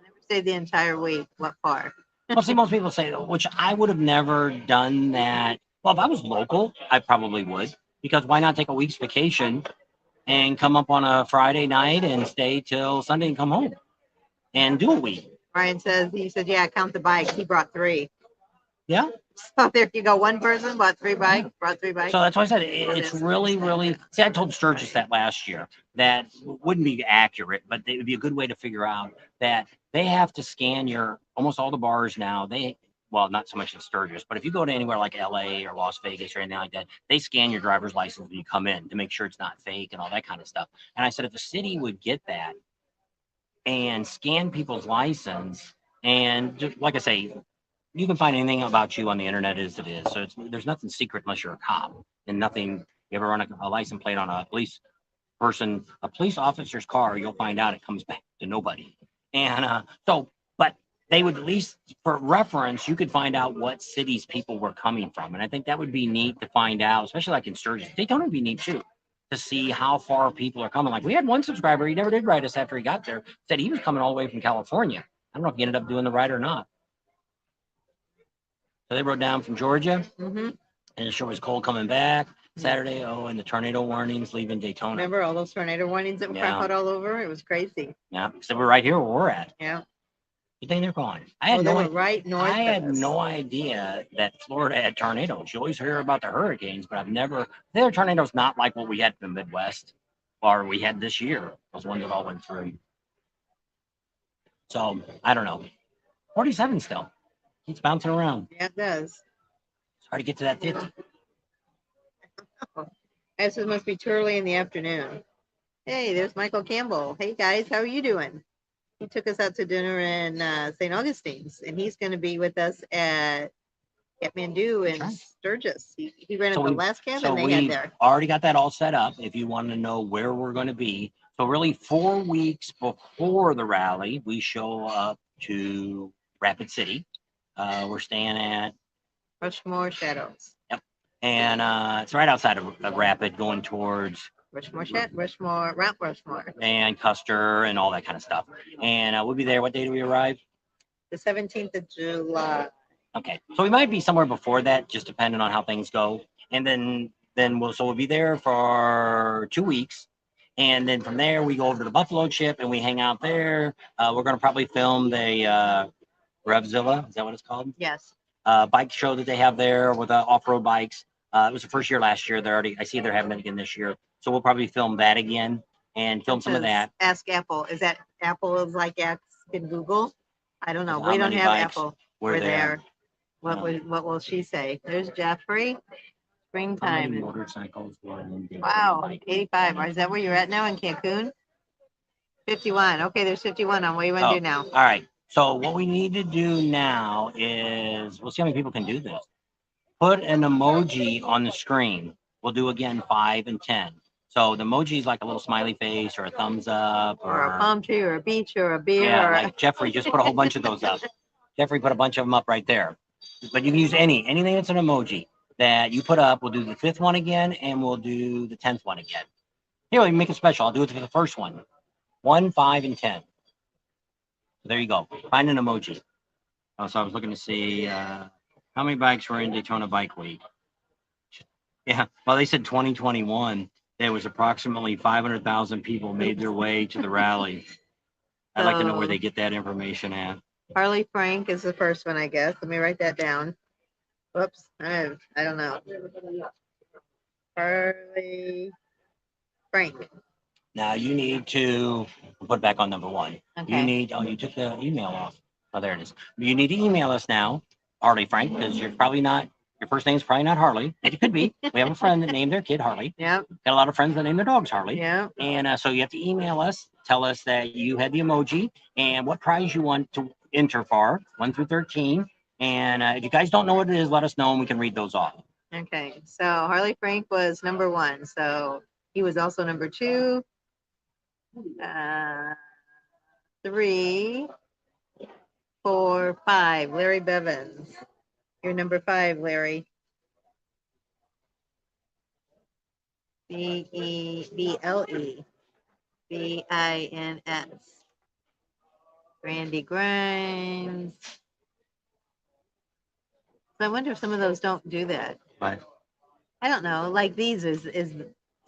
Never stayed the entire week. What far?
Well, see, most people say, which I would have never done that. Well, if I was local, I probably would, because why not take a week's vacation and come up on a Friday night and stay till Sunday and come home and do a week?
Ryan says, he said, yeah, count the bikes. He brought 3.
Yeah.
So there you go. One person brought 3 bikes, brought 3 bikes.
So that's why I said it's really, really. See, I told Sturgis that last year. That wouldn't be accurate, but it would be a good way to figure out that they have to scan your almost all the bars now. Well, not so much in Sturgis, but if you go to anywhere like LA or Las Vegas or anything like that, they scan your driver's license when you come in to make sure it's not fake and all that kind of stuff. And I said, if the city would get that and scan people's license, and just, like I say, you can find anything about you on the internet as it is. So there's nothing secret unless you're a cop, and nothing. You ever run a license plate on a police officer's car, you'll find out it comes back to nobody. And but they would, at least for reference, you could find out what cities people were coming from. And I think that would be neat to find out, especially like in Sturgis. Daytona would be neat too, to see how far people are coming. Like we had one subscriber, he never did write us after he got there, said he was coming all the way from California. I don't know if he ended up doing the ride or not. So they rode down from Georgia, and it sure was cold coming back Saturday. Oh, and the tornado warnings leaving Daytona.
Remember all those tornado warnings that were crap out all over? It was crazy.
Yeah, because we're right here where we're at.
Yeah.
You think they're going?
They were right north.
I had no idea that Florida had tornadoes. You always hear about the hurricanes, but I've never. Their tornadoes not like what we had in the Midwest, or we had this year. Those ones that all went through. So I don't know. 47 still. Keeps bouncing around.
Yeah, it does.
It's hard to get to that 50.
This must be too early in the afternoon. Hey, there's Michael Campbell. Hey guys, how are you doing? He took us out to dinner in St. Augustine's, and he's going to be with us at Kathmandu and Sturgis. He rented the last cabin they had there.
Already got that all set up. If you want to know where we're going to be, so really 4 weeks before the rally, we show up to Rapid City. We're staying at
Rushmore Shadows.
Yep, and it's right outside of Rapid, going towards
Mount Rushmore,
and Custer and all that kind of stuff. And we'll be there. What day do we arrive?
The 17th of July.
Okay, so we might be somewhere before that, just depending on how things go. And then we'll be there for 2 weeks. And then from there, we go over to the Buffalo Chip and we hang out there. We're going to probably film the Revzilla. Is that what it's called?
Yes.
Bike show that they have there with off-road bikes. It was the first year last year. I see they're having it again this year. So we'll probably film that again and film some of that.
Ask Apple. Is that Apple is like Ask in Google? I don't know. We don't have Apple. We're there. What will she say? There's Jeffrey. Springtime.
Motorcycles.
Wow, 85. Is that where you're at now in Cancun? 51. Okay, there's 51 on. What do you want to do now?
All right. So what we need to do now is, we'll see how many people can do this. Put an emoji on the screen. We'll do again 5 and 10. So the emoji is like a little smiley face or a thumbs up
or a palm tree or a beach or a beer.
Yeah, like Jeffrey just put a whole bunch of those up. Jeffrey put a bunch of them up right there. But you can use anything that's an emoji that you put up. We'll do the 5th one again, and we'll do the 10th one again. Here, we make it special. I'll do it for the first one. 1, 5, and 10. There you go. Find an emoji. Oh, so I was looking to see how many bikes were in Daytona Bike Week. Yeah, well, they said 2021. There was approximately 500,000 people made their way to the rally. I'd like to know where they get that information at.
Harley Frank is the first one, I guess. Let me write that down. Whoops, I don't know. Harley Frank.
Now you need to put back on number 1.
Okay.
You need, you took the email off. Oh, there it is. You need to email us now, Harley Frank, because you're probably not Your first name's probably not Harley. It could be. We have a friend that named their kid Harley.
Yep.
Got a lot of friends that name their dogs Harley.
Yep.
And so you have to email us, tell us that you had the emoji and what prize you want to enter for, 1 through 13. And if you guys don't know what it is, let us know and we can read those off.
Okay. So Harley Frank was number 1. So he was also number 2. 3, 4, 5. Larry Bevins. You're number 5, Larry. BEBLE. BINS. Randy Grimes. So I wonder if some of those don't do that.
But
I don't know. Like these is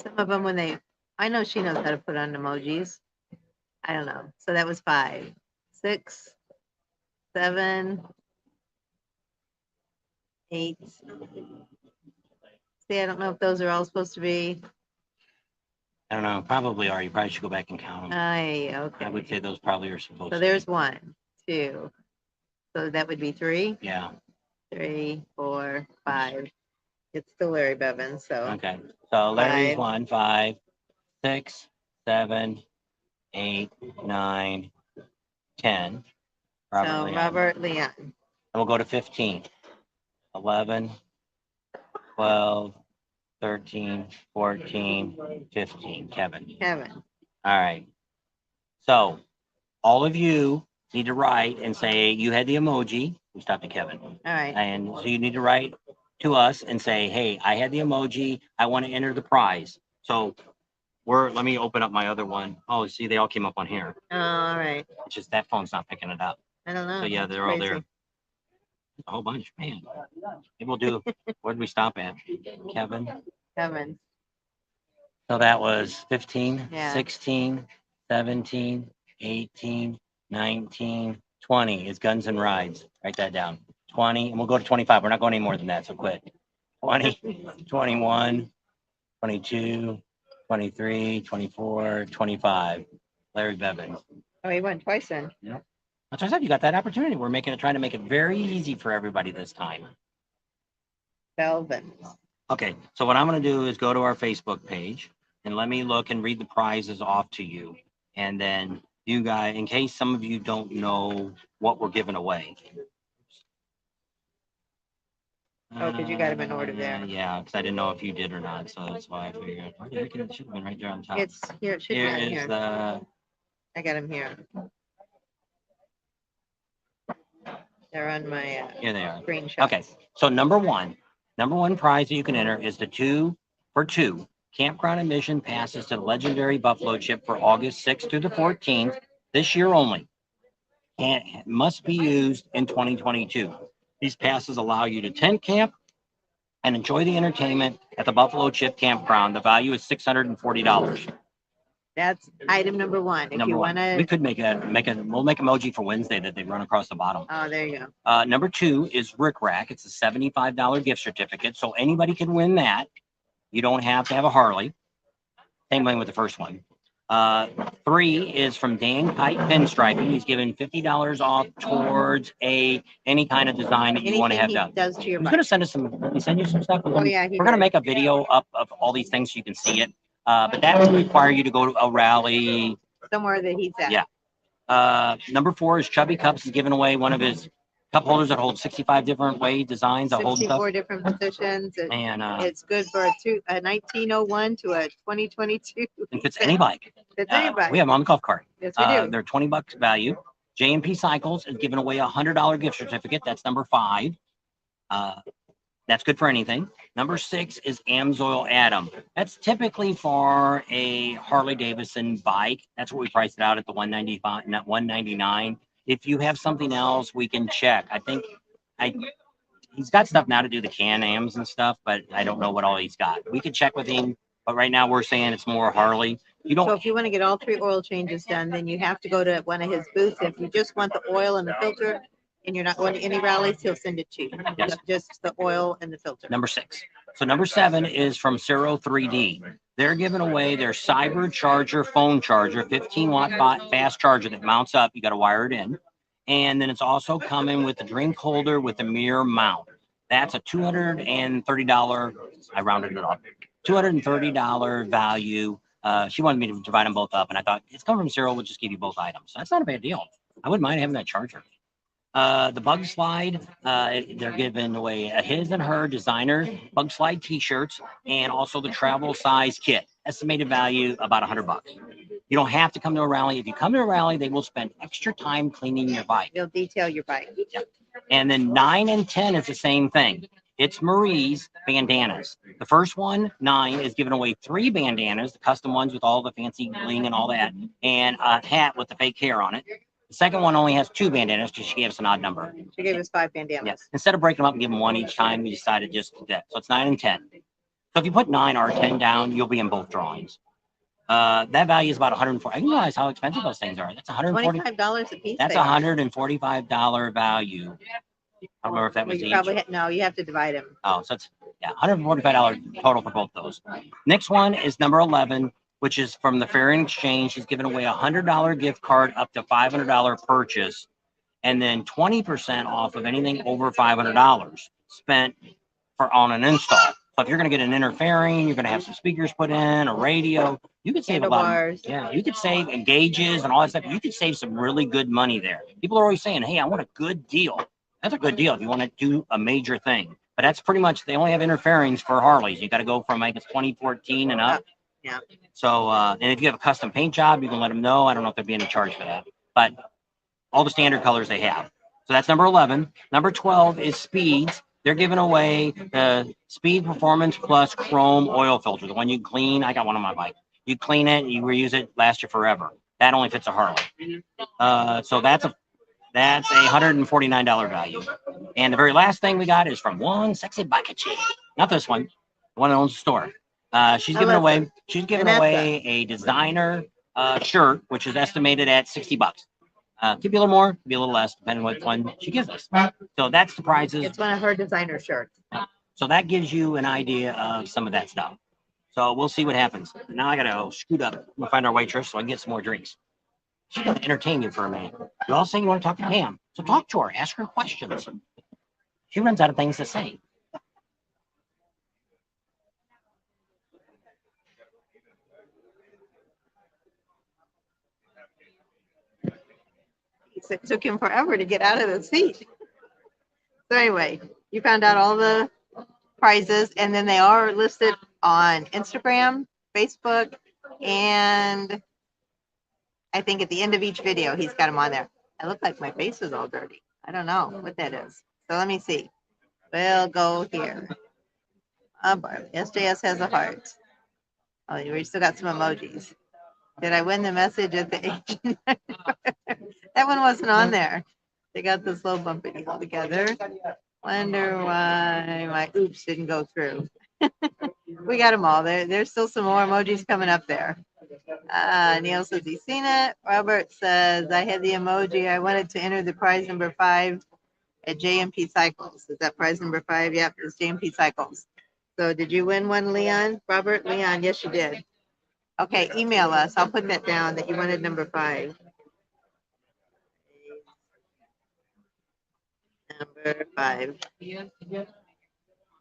some of them when they. I know she knows how to put on emojis. I don't know. So that was 5, 6, 7, 8. See, I don't know if those are all supposed to be.
I don't know. Probably are. You probably should go back and count them.
Okay.
I would say those probably are supposed
So
to
there's
be.
1, 2. So that would be 3.
Yeah.
3, 4, 5. It's still Larry Bevins. So
Okay. So Larry's
5.
1, 5, 6, 7, 8, 9, 10.
So
Leon.
Robert Leon.
And we'll go to 15. 11, 12, 13, 14, 15. Kevin.
Kevin.
All right. So all of you need to write and say you had the emoji. We stopped at Kevin.
All right.
And so you need to write to us and say, hey, I had the emoji. I want to enter the prize. So let me open up my other one. Oh, see, they all came up on here.
All right.
It's just that phone's not picking it up.
I don't know.
So yeah,
That's
they're all
crazy.
there. A whole bunch, man. Maybe we'll do, what did we stop at? Kevin.
Kevin.
So that was 15,
Yeah.
16, 17, 18, 19, 20 is Guns and Rides. Write that down. 20, and we'll go to 25. We're not going any more than that, so quit. 20, 21, 22, 23, 24, 25. Larry Bevins.
Oh, he went twice then.
That's what I said. You got that opportunity. We're trying to make it very easy for everybody this time.
Belvin.
Okay, so what I'm going to do is go to our Facebook page and let me look and read the prizes off to you. And then you guys, in case some of you don't know what we're giving away.
Oh, because you got him in order there.
Yeah, because I didn't know if you did or not. So that's why I figured. Where the heck it should have been right there on top.
It's here. It should be
Here
on
is
here.
the.
I got him here. They're on my
Here they are.
screenshot.
Okay, so number one prize that you can enter is the 2 for 2 Campground Admission passes to the legendary Buffalo Chip for August 6th through the 14th, this year only. And it must be used in 2022. These passes allow you to tent camp and enjoy the entertainment at the Buffalo Chip Campground. The value is $640.
That's item number 1. If
Number
you
one.
want to.
We could we'll make emoji for Wednesday that they run across the bottom.
Oh, there you go.
Number 2 is RICKRAK. It's a $75 gift certificate, so anybody can win that. You don't have to have a Harley. Same thing with the first one. 3 is from Dan Kite Pinstriping. He's giving $50 off towards any kind of design that you want to have
Anything he
done.
does to your
He's
bike.
going to send us some. Did he send you some stuff?
Oh, yeah.
We're going to make a video up of all these things so you can see it. But that would require you to go to a rally.
Somewhere that he's at.
Yeah. Number 4 is Chubby Cups. He's giving away one of his cup holders that holds 65 different way designs of holding stuff.
64 different positions.
And
It's good for a 1901 to a 2022.
it fits any bike.
Fits any bike.
We have them on the golf cart.
Yes, we do.
They're $20 value. J&P Cycles is giving away a $100 gift certificate. That's number 5. That's good for anything. Number 6 is Amsoil Atom. That's typically for a Harley Davidson bike. That's what we priced it out at the $195, not $199. If you have something else, we can check. I think he's got stuff now to do the Can-Ams and stuff, but I don't know what all he's got. We could check with him, but right now we're saying it's more Harley. You
So
don't.
if you want to get all 3 oil changes done, then you have to go to one of his booths. If you just want the oil and the filter and you're not going to any rallies, he'll send it to you.
Yes.
Just the oil and the filter.
Number 6. So number 7 is from Cero 3D. They're giving away their Cyber Charger phone charger, 15-watt fast charger that mounts up. You got to wire it in. And then it's also coming with the drink holder with the mirror mount. That's a $230. I rounded it up. $230 value. She wanted me to divide them both up, and I thought it's coming from Cyril. We'll just give you both items. That's not a bad deal. I wouldn't mind having that charger. The bug slide, they're giving away a his and her designer bug slide t-shirts and also the travel size kit. Estimated value about $100. You don't have to come to a rally. If you come to a rally, they will spend extra time cleaning your bike.
They'll detail your bike.
Yep. And then 9 and 10 is the same thing. It's Marie's bandanas. The first one, 9, is giving away 3 bandanas, the custom ones with all the fancy bling and all that, and a hat with the fake hair on it. The second one only has 2 bandanas because she gave us an odd number.
She gave us 5 bandanas.
Yes. Instead of breaking them up and giving one each time, we decided just to do that. So it's 9 and 10. So if you put 9 or 10 down, you'll be in both drawings. That value is about $140. I didn't realize how expensive those things are. That's $140.
$25 a piece.
That's
they are.
$145 value. I don't remember if that
Well,
was
you
each.
probably no, you have to divide them.
Oh, so it's $145 total for both those. Next one is number 11, which is from the Fair and Exchange. He's giving away a $100 gift card up to $500 purchase, and then 20% off of anything over $500 spent on an install. So if you're going to get an interfering, you're going to have some speakers put in, a radio, you could save a lot. Yeah, you could save gauges and all that stuff. You could save some really good money there. People are always saying, hey, I want a good deal. That's a good deal if you want to do a major thing. But that's pretty much, they only have interferings for Harleys. You got to go from, I guess, 2014 and up.
Yeah.
So, and if you have a custom paint job, you can let them know. I don't know if there'd be any charge for that, but all the standard colors they have. So that's number 11. Number 12 is Speeds. They're giving away the Speed Performance Plus Chrome Oil Filter, the one you clean. I got one on my bike. You clean it, you reuse it, lasts you forever. That only fits a Harley. So that's a $149 value. And the very last thing we got is from One Sexy Bike Chick. Not this one, the one that owns the store. She's giving away a designer shirt, which is estimated at $60. Could be a little more, could be a little less, depending on which one she gives us. So that's the prizes.
It's one of her designer shirts.
So that gives you an idea of some of that stuff. So we'll see what happens. Now I gotta scoot up and find our waitress so I can get some more drinks. She's gonna entertain you for a minute. You all saying you want to talk to Pam, so talk to her, ask her questions. She runs out of things to say.
It took him forever to get out of the seat. So anyway, you found out all the prizes, and then they are listed on Instagram, Facebook, and I think at the end of each video, he's got them on there. I look like my face is all dirty. I don't know what that is. So let me see. We'll go here. SJS has a heart. Oh, we still got some emojis. Did I win the message at the age? That one wasn't on there. They got this little bumpy all together. Wonder why my oops didn't go through. We got them all. There's still some more emojis coming up there. Neil says he's seen it. Robert says, I had the emoji. I wanted to enter the prize number 5 at JMP Cycles. Is that prize number 5? Yep, it's JMP Cycles. So did you win one, Leon? Robert, Leon, yes, you did. Okay, email us. I'll put that down that you wanted number 5. Number 5.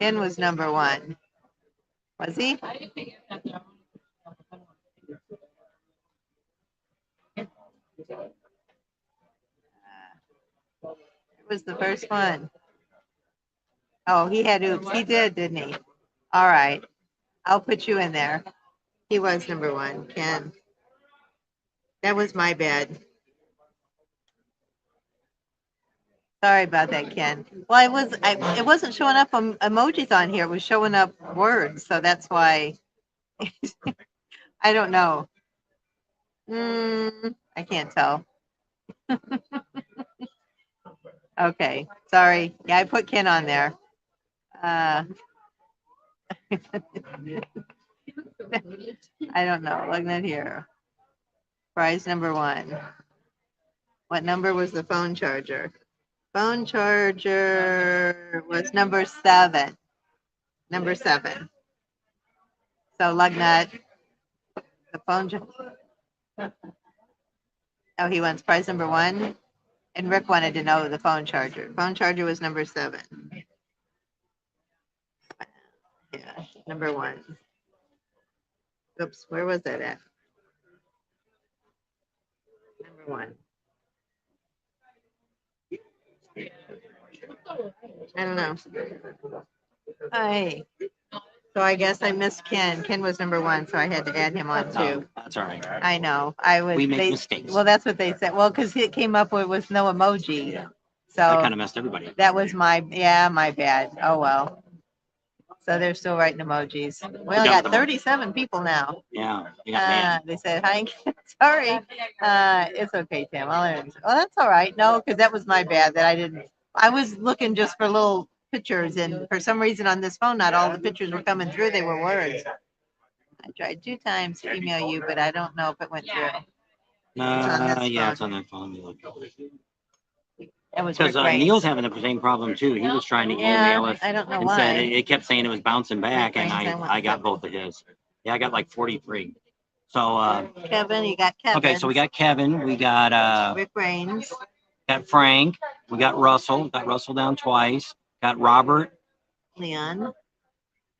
Ken was number 1. Was he? It was the first one. Oh, he had oops. He did, didn't he? All right. I'll put you in there. He was number 1, Ken. That was my bad. Sorry about that, Ken. Well, it wasn't showing up emojis on here. It was showing up words, so that's why. I don't know. I can't tell. Okay, sorry. Yeah, I put Ken on there. I don't know. Looking at here. Prize number 1. What number was the phone charger? Phone charger was number 7. Number 7. So Lugnut, the phone charger. Oh, he wants prize number 1. And Rick wanted to know the phone charger. Phone charger was number 7. Yeah, number 1. Oops, where was that at? Number 1. I don't know. Hi. So I guess I missed Ken. Ken was number 1, so I had to add him on
Oh,
too.
that's all right.
I know. I was.
We make
they,
mistakes.
Well, that's what they said. Well, because it came up with no emoji.
Yeah.
So
That kind of messed everybody up.
that was my bad. Oh well. So they're still writing emojis. We only got 37 people now.
Yeah, you got mad.
They said hi. Sorry. It's okay, Tim. Well, that's all right. No, because that was my bad that I didn't. I was looking just for little pictures, and for some reason on this phone, not all the pictures were coming through. They were words. I tried 2 times to email you, but I don't know if it went through.
Yeah, it's on that phone.
It was
Because
Rick Raines.
Neil's having the same problem too. He was trying to
Yeah,
email us
I don't know
and
why.
said it kept saying it was bouncing back,
Rick
and
Raines, I want
I got
Kevin.
both of his. Yeah, I got like 43. So
Kevin, you got Kevin.
okay, so we got Kevin, we got
Rick Raines.
got Frank, we got Russell down twice, got Robert,
Leon.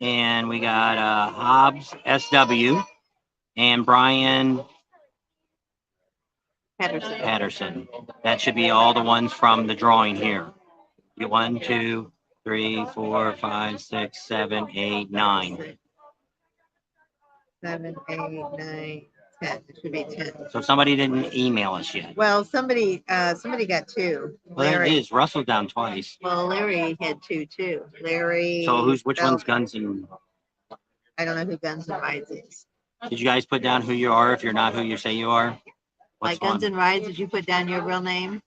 and we got Hobbs SW and Brian Patterson. That should be all the ones from the drawing here. You get 1, 2, 3, 4, 5, 6, 7, 8, 9.
7, 8, 9, 10. It should be 10.
So somebody didn't email us yet.
Well, somebody got 2.
Well, there it is. Russell down twice.
Well, Larry had 2 too. Larry.
So which one's Guns and?
I don't know who Guns and Rides is.
Did you guys put down who you are if you're not who you say you are? What's
Like Guns and Rides, did you put down your real name?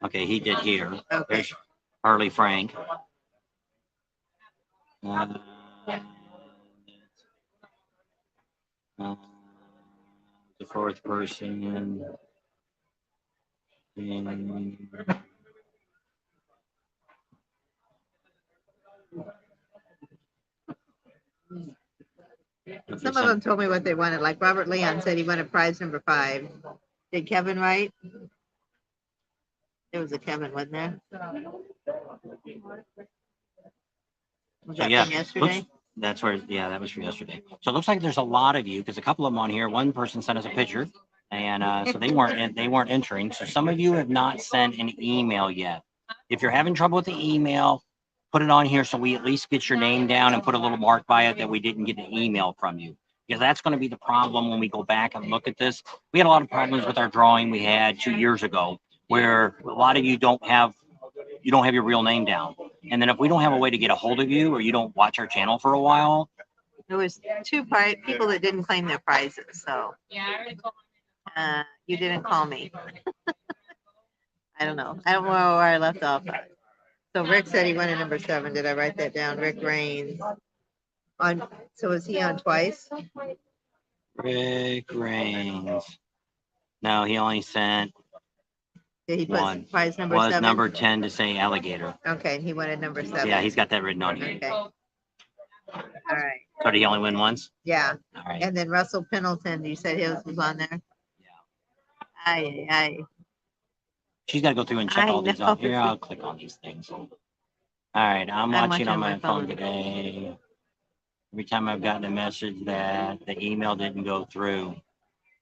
Okay, he did here.
Okay.
There's Harley Frank. The 4th person. And
Some of them told me what they wanted. Like Robert Leon said he wanted prize number 5. Did Kevin write? There was a Kevin, wasn't there? Was that from yesterday?
That's where, yeah, that was from yesterday. So it looks like there's a lot of you because a couple of them on here. One person sent us a picture, and so they weren't entering. So some of you have not sent an email yet. If you're having trouble with the email, put it on here so we at least get your name down and put a little mark by it that we didn't get an email from you. Because that's going to be the problem when we go back and look at this. We had a lot of problems with our drawing we had 2 years ago, where a lot of you don't have your real name down. And then if we don't have a way to get a hold of you, or you don't watch our channel for a while.
There was 2 people that didn't claim their prizes, so. You didn't call me. I don't know. I don't know where I left off. So Rick said he wanted number 7. Did I write that down? Rick Raines. So was he on twice?
Rick Raines. No, he only sent
Did he put
one.
prize number
Was
7?
number 10 to say alligator.
Okay, he wanted number 7.
Yeah, he's got that written on here.
Okay. All right.
So did he only win once?
Yeah.
All right.
And then Russell Pendleton, you said his was on there?
Yeah.
Aye.
She's got to go through and check
I
all these
know.
out. Here, I'll click on these things. All right, I'm watching on my phone today. Every time I've gotten a message that the email didn't go through.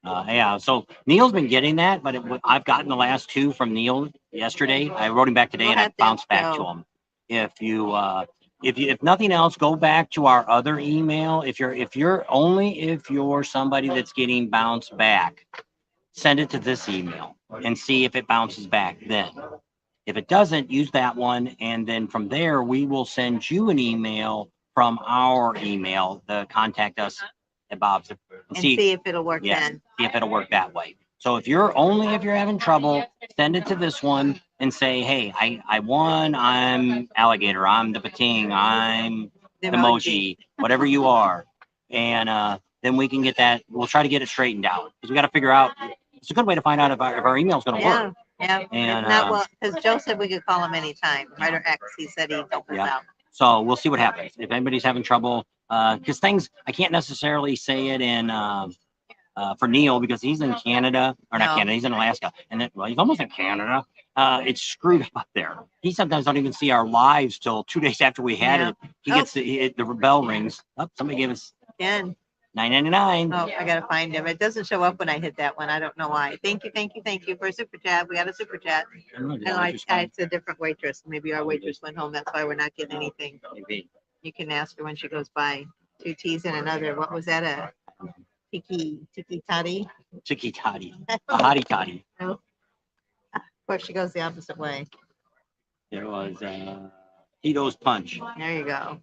Yeah, so Neil's been getting that, but I've gotten the last 2 from Neil yesterday. I wrote him back today, and I bounced back to him. If nothing else, go back to our other email. If you're somebody that's getting bounced back, send it to this email and see if it bounces back then. If it doesn't, use that one, and then from there we will send you an email from our email, the contact us at Bob's, and
see if it'll work then.
See if it'll work that way. So if you're having trouble, send it to this one and say, hey, I won, I'm alligator, I'm the pating, I'm the emoji, whatever you are. And then we can get that, we'll try to get it straightened out. Because we got to figure out, it's a good way to find out if our email is going to work.
Yeah.
And
because Joe said we could call him anytime. Right, or X, he said he'd help us out.
So we'll see what happens. If anybody's having trouble, because things, I can't necessarily say it in for Neil because he's in Canada, or not Canada, he's in Alaska. And then, well, he's almost in Canada. it's screwed up there. He sometimes don't even see our lives till 2 days after we had
Yeah.
it. He gets the bell rings. Oh, somebody gave us
Again.
$9.99.
Oh, I gotta find him. It doesn't show up when I hit that one. I don't know why. Thank you for a super chat. We got a super chat.
I don't know, did
I
that
like,
waitress come?
it's a different waitress. Maybe our waitress went home. That's why we're not getting anything.
Maybe.
You can ask her when she goes by. 2 T's and another. What was that? A tiki toddy?
Tiki toddy. A hottie toddy.
No. Of course, she goes the opposite way.
There was Tito's Punch.
There you go.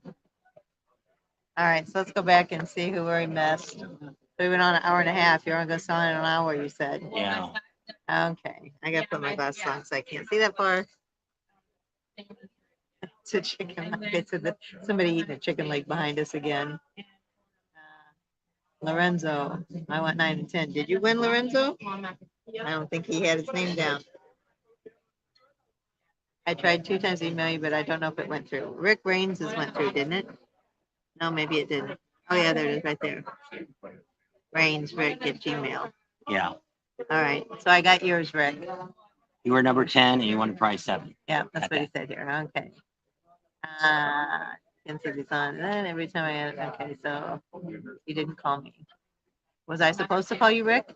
All right, so let's go back and see who we missed. So we went on an hour and a half. You're only going to sign in an hour, you said.
Yeah.
Okay, I got to put my glasses on so I can't see that far. It's a chicken. Okay, so somebody eating a chicken leg behind us again. Lorenzo, I went 9 and 10. Did you win, Lorenzo? I don't think he had his name down. I tried 2 times to email you, but I don't know if it went through. Rick Rains went through, didn't it? No, maybe it didn't. Oh yeah, there it is right there. Rains Rick at Gmail.
Yeah.
All right, so I got yours, Rick.
You were number 10 and you wanted prize 7.
Yeah, that's what he said here. Okay. Can see this on. Then every time I had, okay, so you didn't call me. Was I supposed to call you, Rick?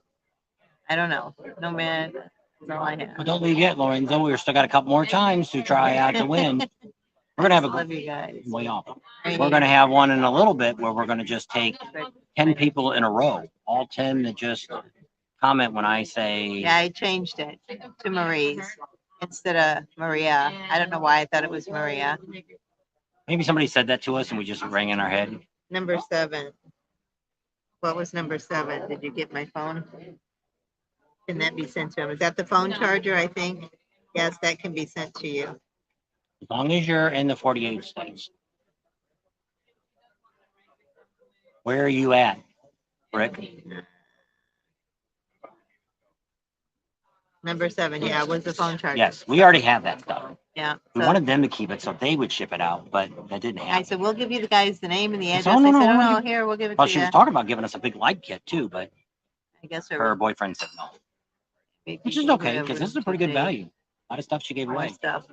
I don't know. No, man. That's all I have.
Well, don't leave yet, Lorenzo. We've still got a couple more times to try out to win. We're gonna have
love you guys.
Way off. We're gonna have one in a little bit where we're gonna just take 10 people in a row, all 10 that just comment when I say.
Yeah, I changed it to Marie's instead of Maria. I don't know why I thought it was Maria.
Maybe somebody said that to us and we just rang in our head.
Number 7. What was number 7? Did you get my phone? Can that be sent to him? Is that the phone charger, I think? Yes, that can be sent to you.
As long as you're in the 48 states. Where are you at, Rick?
Number 7, yeah, was the phone charger.
Yes, we already have that stuff.
Yeah.
We
so-
wanted them to keep it so they would ship it out, but that didn't
I
happen.
said, we'll give you the guys the name and the
I
address.
said, oh, no,
They said,
no,
oh,
no,
no, here, we'll give it
Well,
to
she
you.
was talking about giving us a big light kit too, but
I guess
her boyfriend said no. Which is okay, because this is a pretty good value. A lot of stuff she gave away.
Stuff.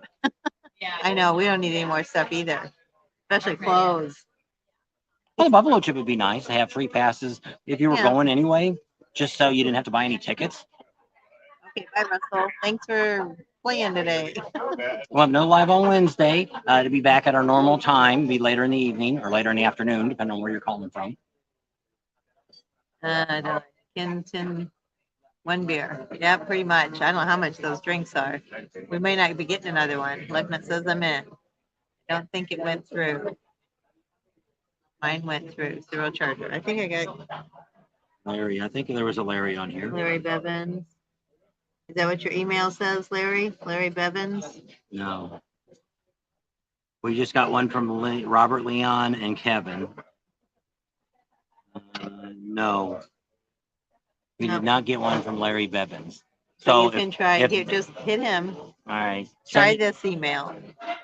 I know, we don't need any more stuff either, especially clothes.
Well, the Buffalo Chip would be nice to have free passes if you were
Yeah.
going anyway, just so you didn't have to buy any tickets.
Okay, bye, Russell. Thanks for playing today.
We'll have no live on Wednesday. To be back at our normal time, be later in the evening or later in the afternoon, depending on where you're calling from.
Kenton, 1 beer. Yeah, pretty much. I don't know how much those drinks are. We may not be getting another one. Lebanon says I'm in. Don't think it went through. Mine went through. 0 charger. I think I got
Larry, I think there was a Larry on here.
Larry Bevins. Is that what your email says, Larry? Larry Bevins?
No. We just got one from Robert Leon and Kevin. No. We did not get one from Larry Bevins.
So
So
you can try, here, just hit him.
all right.
Try this email.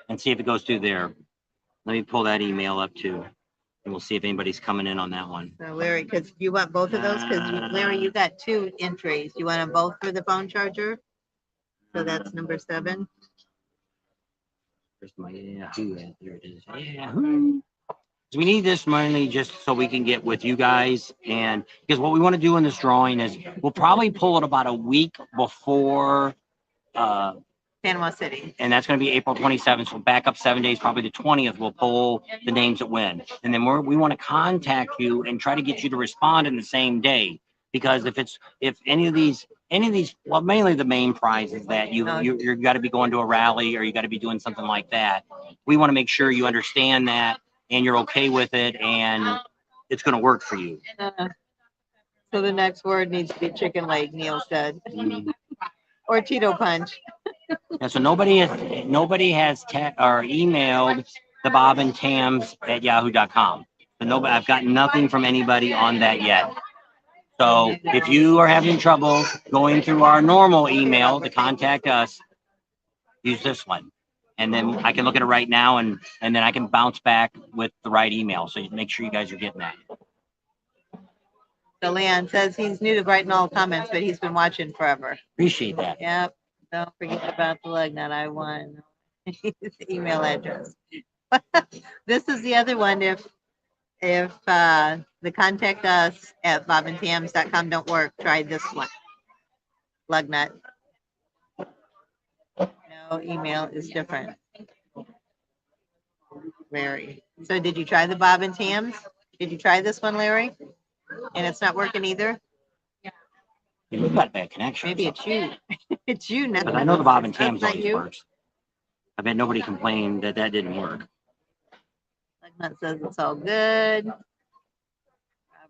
And see if it goes through there. Let me pull that email up too. And we'll see if anybody's coming in on that one.
So Larry, because you want both of those? Because Larry, you got 2 entries. You want them both for the phone charger? So that's number 7.
Where's my Yahoo at? There it is. Yahoo. So we need this money just so we can get with you guys. And because what we want to do in this drawing is we'll probably pull it about a week before
Panama City.
and that's going to be April 27th. So back up 7 days, probably the 20th, we'll pull the names that win. And then we want to contact you and try to get you to respond in the same day. Because if any of these, well, mainly the main prize is that you got to be going to a rally or you got to be doing something like that. We want to make sure you understand that and you're okay with it and it's going to work for you.
So the next word needs to be chicken leg, Neil said. Or Tito punch.
And so nobody has or emailed the Bob and Tams at yahoo.com. So I've got nothing from anybody on that yet. So if you are having trouble going through our normal email to contact us, use this one. And then I can look at it right now and then I can bounce back with the right email. So you make sure you guys are getting that.
So Leon says he's new to writing all comments, but he's been watching forever.
Appreciate that.
Yep. Don't forget about the lug nut. I won. Email address. This is the other one. If the contact us at bobandtams.com don't work, try this one. Lug nut. No, email is different. Larry. So did you try the Bob and Tams? Did you try this one, Larry? And it's not working either?
We've got bad connection.
Maybe it's you. It's you now.
But I know the Bob and
That's
Tams
not
always
you.
works. I bet nobody complained that that didn't work.
Lug nut says it's all good.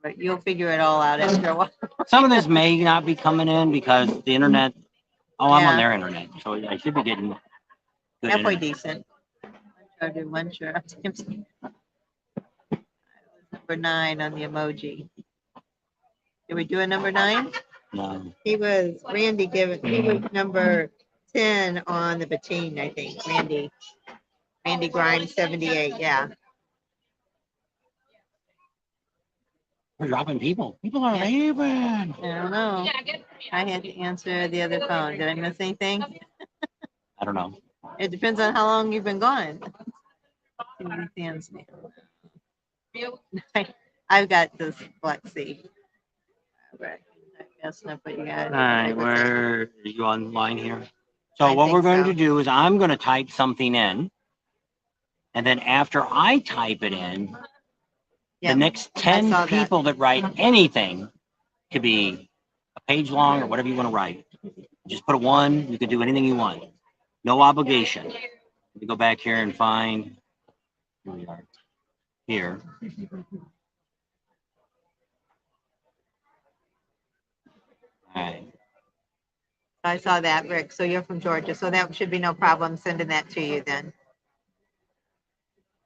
But you'll figure it all out after a while.
Some of this may not be coming in because the internet. Oh, I'm on
Yeah.
their internet, so I should be getting good
Halfway
internet.
decent. One sure. Number 9 on the emoji. Did we do a number 9?
No.
He was number 10 on the Bettine, I think. Randy Grimes 78, yeah.
We're dropping people. People are leaving.
I don't know. I had to answer the other phone. Did I miss anything?
I don't know.
It depends on how long you've been gone. I've got this Flexi. I guess that's what you got.
All right, where are you online here? So
I
what we're
think
going
so.
to do is I'm going to type something in. And then after I type it in,
Yeah,
the next
I
10
saw that.
people that write anything could be a page long or whatever you want to write. Just put a 1. You can do anything you want. No obligation. Let me go back here and find. Here we are. Here. All right.
I saw that, Rick. So you're from Georgia. So that should be no problem sending that to you then.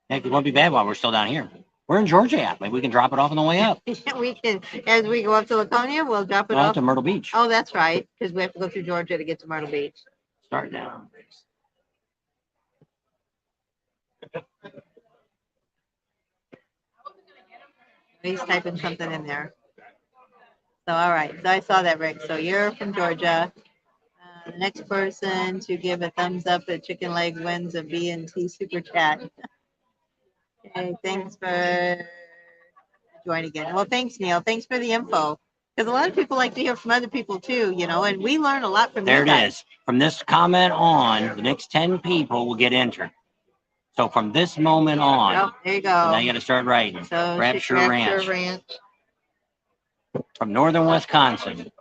Heck, it won't be bad while we're still down here. We're in Georgia yet. Maybe we can drop it off on the way up.
We can, as we go up to Laconia, we'll drop it
No,
off.
to Myrtle Beach.
Oh, that's right, because we have to go through Georgia to get to Myrtle Beach.
Start now.
He's typing something in there. So, all right. So I saw that, Rick. So you're from Georgia. The next person to give a thumbs up at Chicken Leg wins a B&T Super Chat. Okay, thanks for joining again. Well, thanks, Neil. Thanks for the info. Because a lot of people like to hear from other people too, you know, and we learn a lot from
There
you
it
guys.
is. From this comment on, the next 10 people will get entered. So from this moment on,
Oh, there you go.
now you got to start writing.
So
Rapture Ranch.
Ranch.
From northern Wisconsin.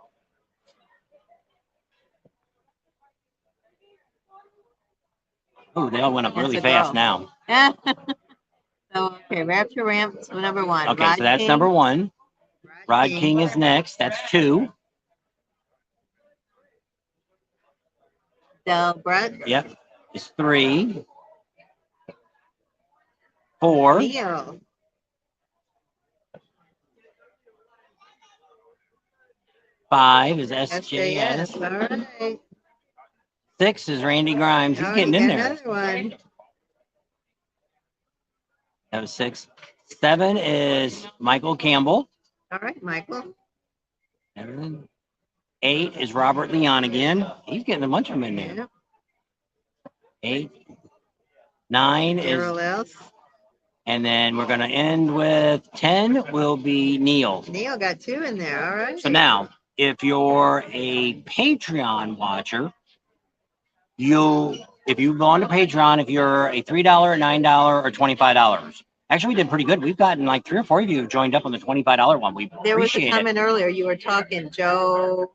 Oh, they all went up really
That's a
fast
girl.
now.
So, okay, Rapture Ramp, so number 1.
Okay,
Rod
so that's
King.
number 1. Rod King is next. That's 2.
Del Brett.
Yep. It's 3. 4.
Neil.
5 is
SJS.
SJS.
All right.
6 is Randy Grimes. He's
Oh,
getting
you
in
got
there.
Another one.
That was 6. 7 is Michael Campbell.
All right, Michael.
8 is Robert Leon again. He's getting a bunch of them in there.
Yep.
8. 9
Daryl
is,
else.
and then we're going to end with 10 will be Neil.
Neil got 2 in there. All right.
So now, if you're a Patreon watcher, if you go on to Patreon, if you're a $3, $9, or $25, actually we did pretty good. We've gotten like 3 or 4 of you joined up on the $25 one. We
There was a
appreciate it.
comment earlier. You were talking, Joe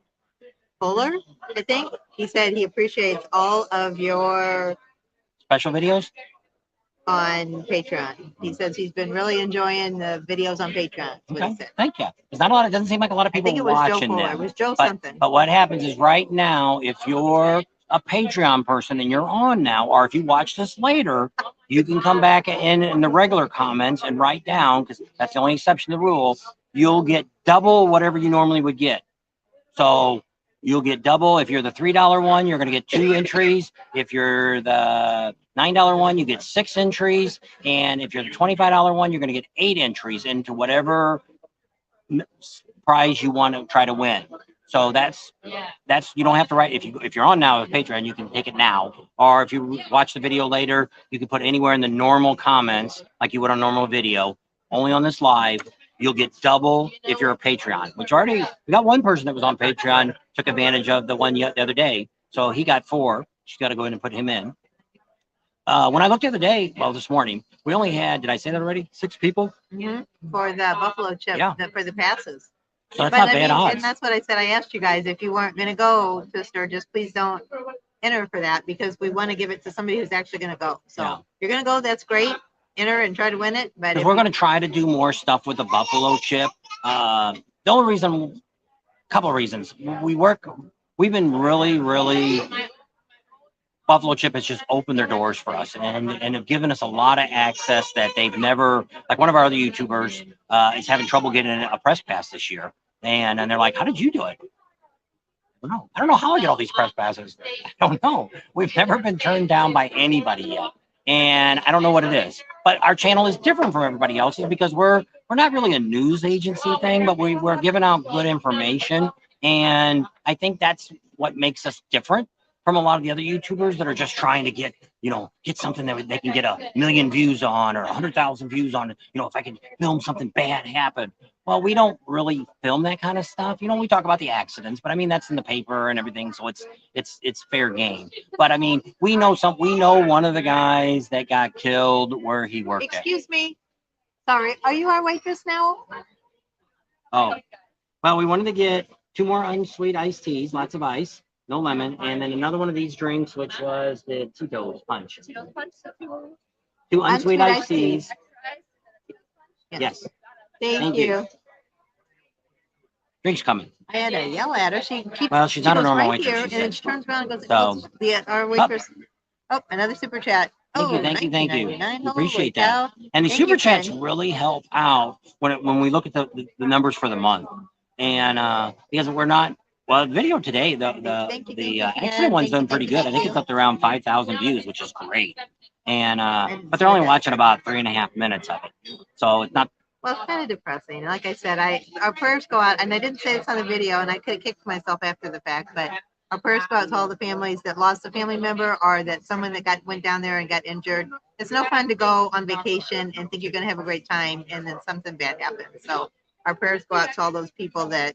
Fuller, I think. He said he appreciates all of your
Special videos.
on Patreon. He says he's been really enjoying the videos on Patreon. That's what he
Okay,
said.
thank you. There's not a lot. It doesn't seem like a lot of
I
people
think it was Joe
watching
Fuller.
them.
It was Joe
But-
something.
But what happens is right now, if you're a Patreon person and you're on now, or if you watch this later, you can come back in the regular comments and write down, because that's the only exception to the rule. You'll get double whatever you normally would get. So you'll get double. If you're the $3 one, you're going to get 2 entries. If you're the $9 one, you get 6 entries. And if you're the $25 one, you're going to get 8 entries into whatever prize you want to try to win. So that's you don't have to write if you're on now with Patreon, you can take it now, or if you watch the video later, you can put anywhere in the normal comments like you would on normal video. Only on this live, you'll get double if you're a Patreon. Which already we got one person that was on Patreon, took advantage of the one the other day, so he got 4. She's got to go ahead and put him in. When I looked the other day, well, this morning, we only had, did I say that already? 6 people?
For the Buffalo Chip, for the passes.
So that's not bad odds.
And that's what I said. I asked you guys, if you weren't going to go to Sturgis, please don't enter for that, because we want to give it to somebody who's actually going to go. So if you're going to go, that's great. Enter and try to win it. But
we're going to try to do more stuff with the Buffalo Chip. The only reason, couple of reasons. We've been really Buffalo Chip has just opened their doors for us and have given us a lot of access that they've never, like one of our other YouTubers is having trouble getting a press pass this year. And they're like, how did you do it? I don't know how I get all these press passes. I don't know. We've never been turned down by anybody yet. And I don't know what it is. But our channel is different from everybody else's because we're not really a news agency thing, but we're giving out good information. And I think that's what makes us different from a lot of the other YouTubers that are just trying to get something that they can get 1 million views on or 100,000 views on. If I can film something bad happen. Well, we don't really film that kind of stuff. We talk about the accidents, but I mean, that's in the paper and everything. So it's fair game. But I mean, we know one of the guys that got killed where he worked.
Excuse me. Sorry. Are you our waitress now?
Oh, well, we wanted to get 2 more unsweet iced teas, lots of ice. No lemon, and then another one of these drinks, which was the Tito's Punch. 2 unsweet iced teas. Yes.
Thank you.
Drink's coming.
I had to yell at her. She keeps.
Well, she's not a normal waitress.
Here, and then she turns around and goes.
So,
Our waitress. Oh, another super chat.
Thank you. Appreciate that. And the super chats really help out when we look at the numbers for the month, and because we're not. Well, the video today, the accident one's done pretty good. I think it's up to around 5,000 views, which is great. And but they're only watching about 3.5 minutes of it, so it's not.
Well, it's kind of depressing. Like I said, our prayers go out, and I didn't say this on the video, and I could have kicked myself after the fact, but our prayers go out to all the families that lost a family member or that someone that went down there and got injured. It's no fun to go on vacation and think you're going to have a great time, and then something bad happens. So our prayers go out to all those people that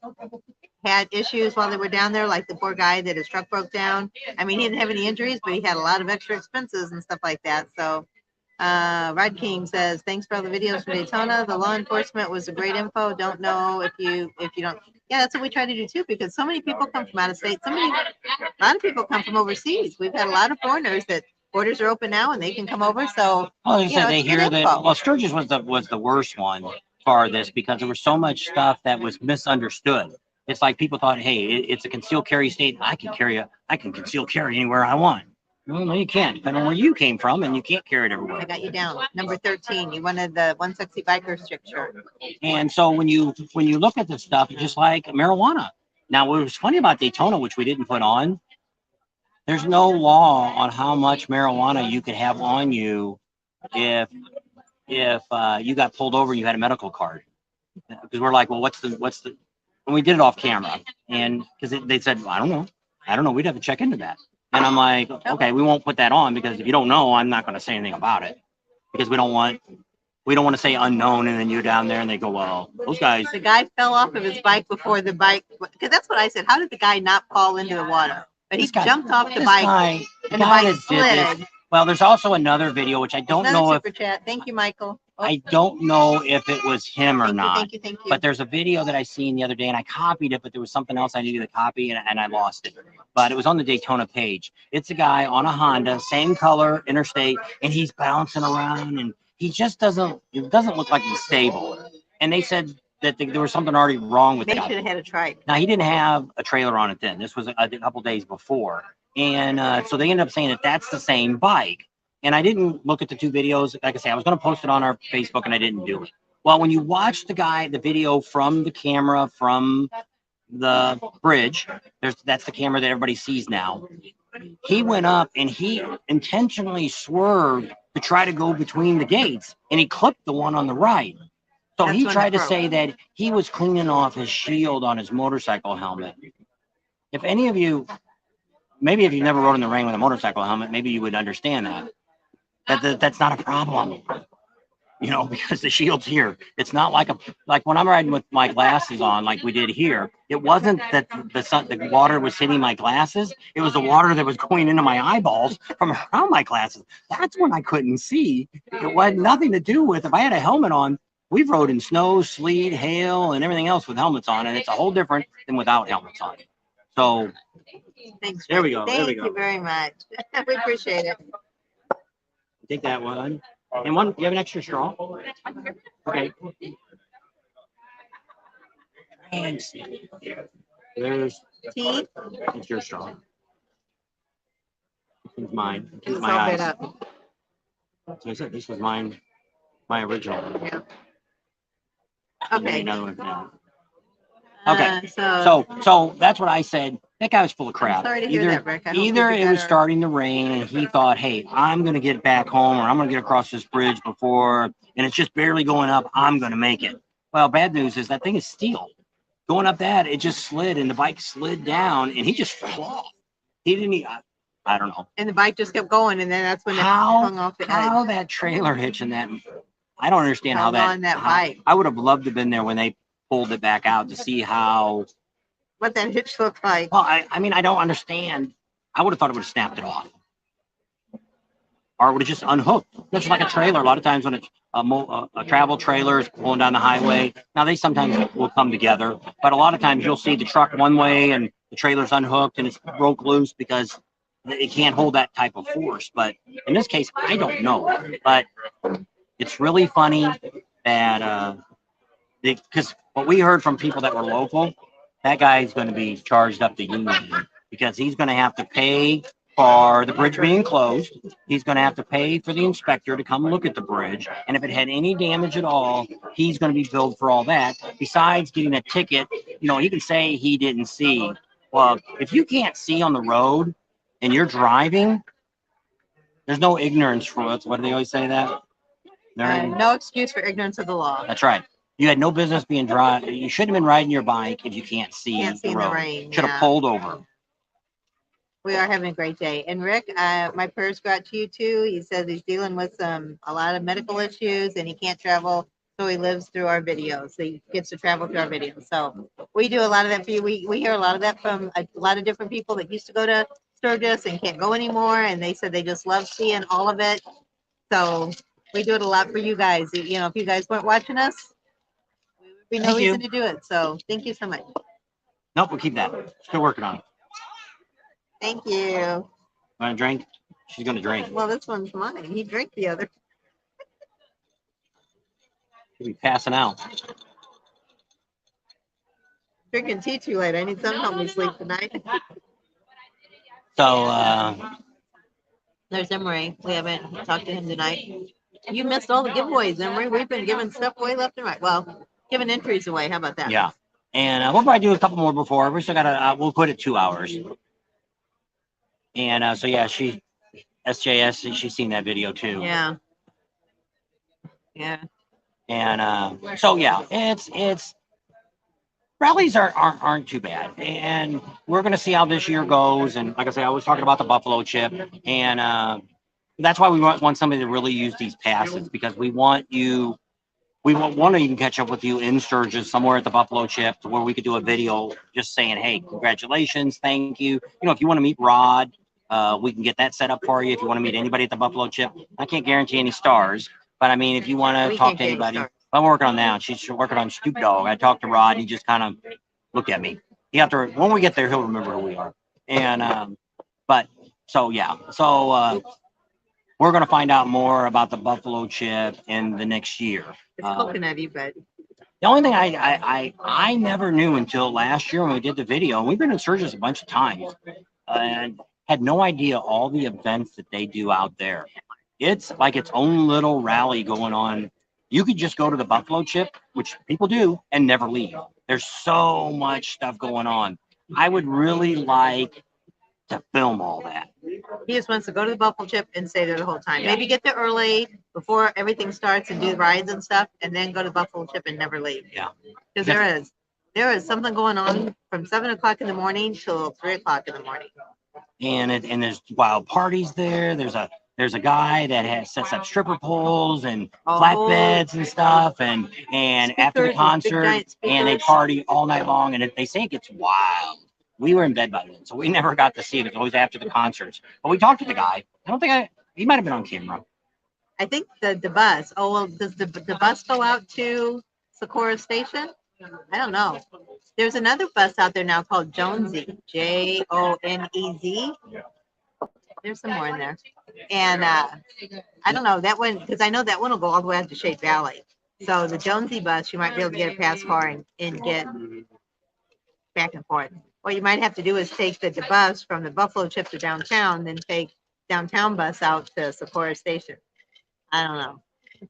had issues while they were down there, like the poor guy that his truck broke down. I mean, he didn't have any injuries, but he had a lot of extra expenses and stuff like that. So Rod King says, thanks for all the videos from Daytona. The law enforcement was a great info. Don't know if you don't. Yeah, that's what we try to do too, because so many people come from out of state. A lot of people come from overseas. We've had a lot of foreigners that borders are open now and they can come over. So
they hear that. Well, Sturgis was the worst one for this because there was so much stuff that was misunderstood. It's like people thought, hey, it's a concealed carry state. I can conceal carry anywhere I want. Well, no, you can't. Depending on where you came from, and you can't carry it everywhere.
I got you down. Number 13. You wanted the One Sexy Biker shirt.
And so when you look at this stuff, it's just like marijuana. Now, what was funny about Daytona, which we didn't put on, there's no law on how much marijuana you could have on you if you got pulled over and you had a medical card. Because we're like, well, what's the and we did it off camera, and because they said, well, I don't know, we'd have to check into that. And I'm like, okay, we won't put that on because if you don't know, I'm not going to say anything about it because we don't want to say unknown and then you're down there and they go, well, those guys.
The guy fell off of his bike before the bike, because that's what I said. How did the guy not fall into the water? But he jumped off the bike and the bike slid.
Well, there's also another video, which I don't know if.
Super chat. Thank you, Michael.
I don't know if it was him or not.
Thank you.
But there's a video that I seen the other day and I copied it, but there was something else I needed to copy and I lost it. But it was on the Daytona page. It's a guy on a Honda, same color, interstate, and he's bouncing around and he just doesn't look like he's stable. And they said that there was something already wrong with it.
They should have had a trike.
Now, he didn't have a trailer on it then. This was a couple days before. And so they ended up saying that that's the same bike. And I didn't look at the 2 videos. Like I say, I was going to post it on our Facebook and I didn't do it. Well, when you watch the video from the camera from the bridge, that's the camera that everybody sees now. He went up and he intentionally swerved to try to go between the gates and he clipped the one on the right. So he tried to say that he was cleaning off his shield on his motorcycle helmet. if any of you, maybe if you never rode in the rain with a motorcycle helmet, maybe you would understand that's not a problem. You know, because the shield's here. It's not like when I'm riding with my glasses on, like we did here. It wasn't that the water was hitting my glasses. It was the water that was going into my eyeballs from around my glasses. That's when I couldn't see. It had nothing to do with if I had a helmet on. We've rode in snow, sleet, hail, and everything else with helmets on, and it's a whole different than without helmets on. So
Thanks.
there we go.
Thank
There we go.
you very much. We appreciate it.
Take that one. And one, you have an extra straw? Okay. Thanks. There's
Tea.
it's your straw. This is mine. This
It's
is my
all
eyes.
bit up.
So I said this was mine, my original.
Yeah.
And then
Okay.
another one now. Okay.
So
So that's what I said. That guy was full of crap.
sorry to hear that, Rick. I hope
Either
you do
it was
better.
starting to rain and he thought, hey, I'm going to get back home or I'm going to get across this bridge before, and it's just barely going up. I'm going to make it. Well, bad news is that thing is steel. Going up that, it just slid and the bike slid down and he just fell off. He didn't, I don't know.
and the bike just kept going, and then that's when it
How,
hung off the
how
edge.
that trailer hitch and that, I don't understand how
Hung
that,
on that
how-
bike.
I would have loved to have been there when they pulled it back out to see how.
What that hitch looked like.
Well, I mean, I don't understand. I would have thought it would have snapped it off. Or it would have just unhooked. Just like a trailer. A lot of times when it's a travel trailer is pulling down the highway. Now, they sometimes will come together. But a lot of times you'll see the truck one way and the trailer's unhooked and it's broke loose because it can't hold that type of force. But in this case, I don't know. But it's really funny that because what we heard from people that were local, that guy's going to be charged up to union because he's going to have to pay for the bridge being closed. He's going to have to pay for the inspector to come look at the bridge. And if it had any damage at all, he's going to be billed for all that. Besides getting a ticket, you know, he can say he didn't see. Well, if you can't see on the road and you're driving, there's no ignorance for it. What do they always say that?
No excuse for ignorance of the law.
That's right. You had no business being driving. You shouldn't have been riding your bike if you can't see
Can't see
the
in the
road.
rain.
Should have
Yeah.
pulled over.
We are having a great day. And Rick, my prayers go out to you too. He says he's dealing with a lot of medical issues and he can't travel. So he lives through our videos. So he gets to travel through our videos. So we do a lot of that for you. We hear a lot of that from a lot of different people that used to go to Sturgis and can't go anymore. And they said they just love seeing all of it. So we do it a lot for you guys. You know, if you guys weren't watching us, we would be no
Thank you.
reason to do it. So thank you so much.
Nope, we'll keep that. Still working on it.
Thank you.
Want to drink? She's going to drink.
Well, this one's mine. He drank the other.
She'll be passing out.
Drinking tea too late. I need some to help me sleep tonight.
So,
There's Emery. We haven't talked to him tonight. You missed all the giveaways, Emery. We've been giving stuff away left and right. Well, giving entries away. How about that?
yeah. And we'll probably do a couple more before. We still got to, we'll put it 2 hours. And so, yeah, SJS, she's seen that video too.
Yeah. Yeah.
And so, yeah, it's rallies aren't too bad. And we're going to see how this year goes. And like I say, I was talking about the Buffalo Chip. And that's why we want somebody to really use these passes, because we want you, we want to even catch up with you in Sturgis somewhere at the Buffalo Chip to where we could do a video just saying, hey, congratulations, thank you. You know, if you want to meet Rod, we can get that set up for you. If you want to meet anybody at the Buffalo Chip, I can't guarantee any stars, but I mean, if you want to
We
talk
can't
to
get any
anybody,
stars.
I'm working on that. She's working on Stoop Dog. I talked to Rod. He just kind of looked at me. You have to, when we get there, he'll remember who we are. And, but so, yeah, so, we're going to find out more about the Buffalo Chip in the next year.
It's coconutty, but
The only thing I never knew until last year when we did the video, and we've been in Sturgis a bunch of times, and had no idea all the events that they do out there. It's like its own little rally going on. You could just go to the Buffalo Chip, which people do, and never leave. There's so much stuff going on. I would really like to film all that.
he just wants to go to the Buffalo Chip and stay there the whole time.
Yeah.
Maybe get there early before everything starts and do the rides and stuff, and then go to Buffalo Chip and never leave.
Yeah.
Because there is There is something going on from 7 o'clock in the morning till 3 o'clock in the morning.
And there's wild parties there. There's a guy that sets up stripper poles and
Oh.
flatbeds and stuff, and after the
Speakers with big
concert,
giant
and they
speakers.
party all night long, and they say it gets wild. We were in bed by then, so we never got to see it. It was always after the concerts. But we talked to the guy. I don't think he might have been on camera.
I think the bus. Oh well, does the bus go out to Socorro Station? I don't know. There's another bus out there now called Jonesy, Jonez. There's some more in there, and I don't know that one because I know that one will go all the way up to Shade Valley. So the Jonesy bus, you might be able to get a pass for and get back and forth. What you might have to do is take the bus from the Buffalo Chip to downtown, then take downtown bus out to Socorro Station. I don't know.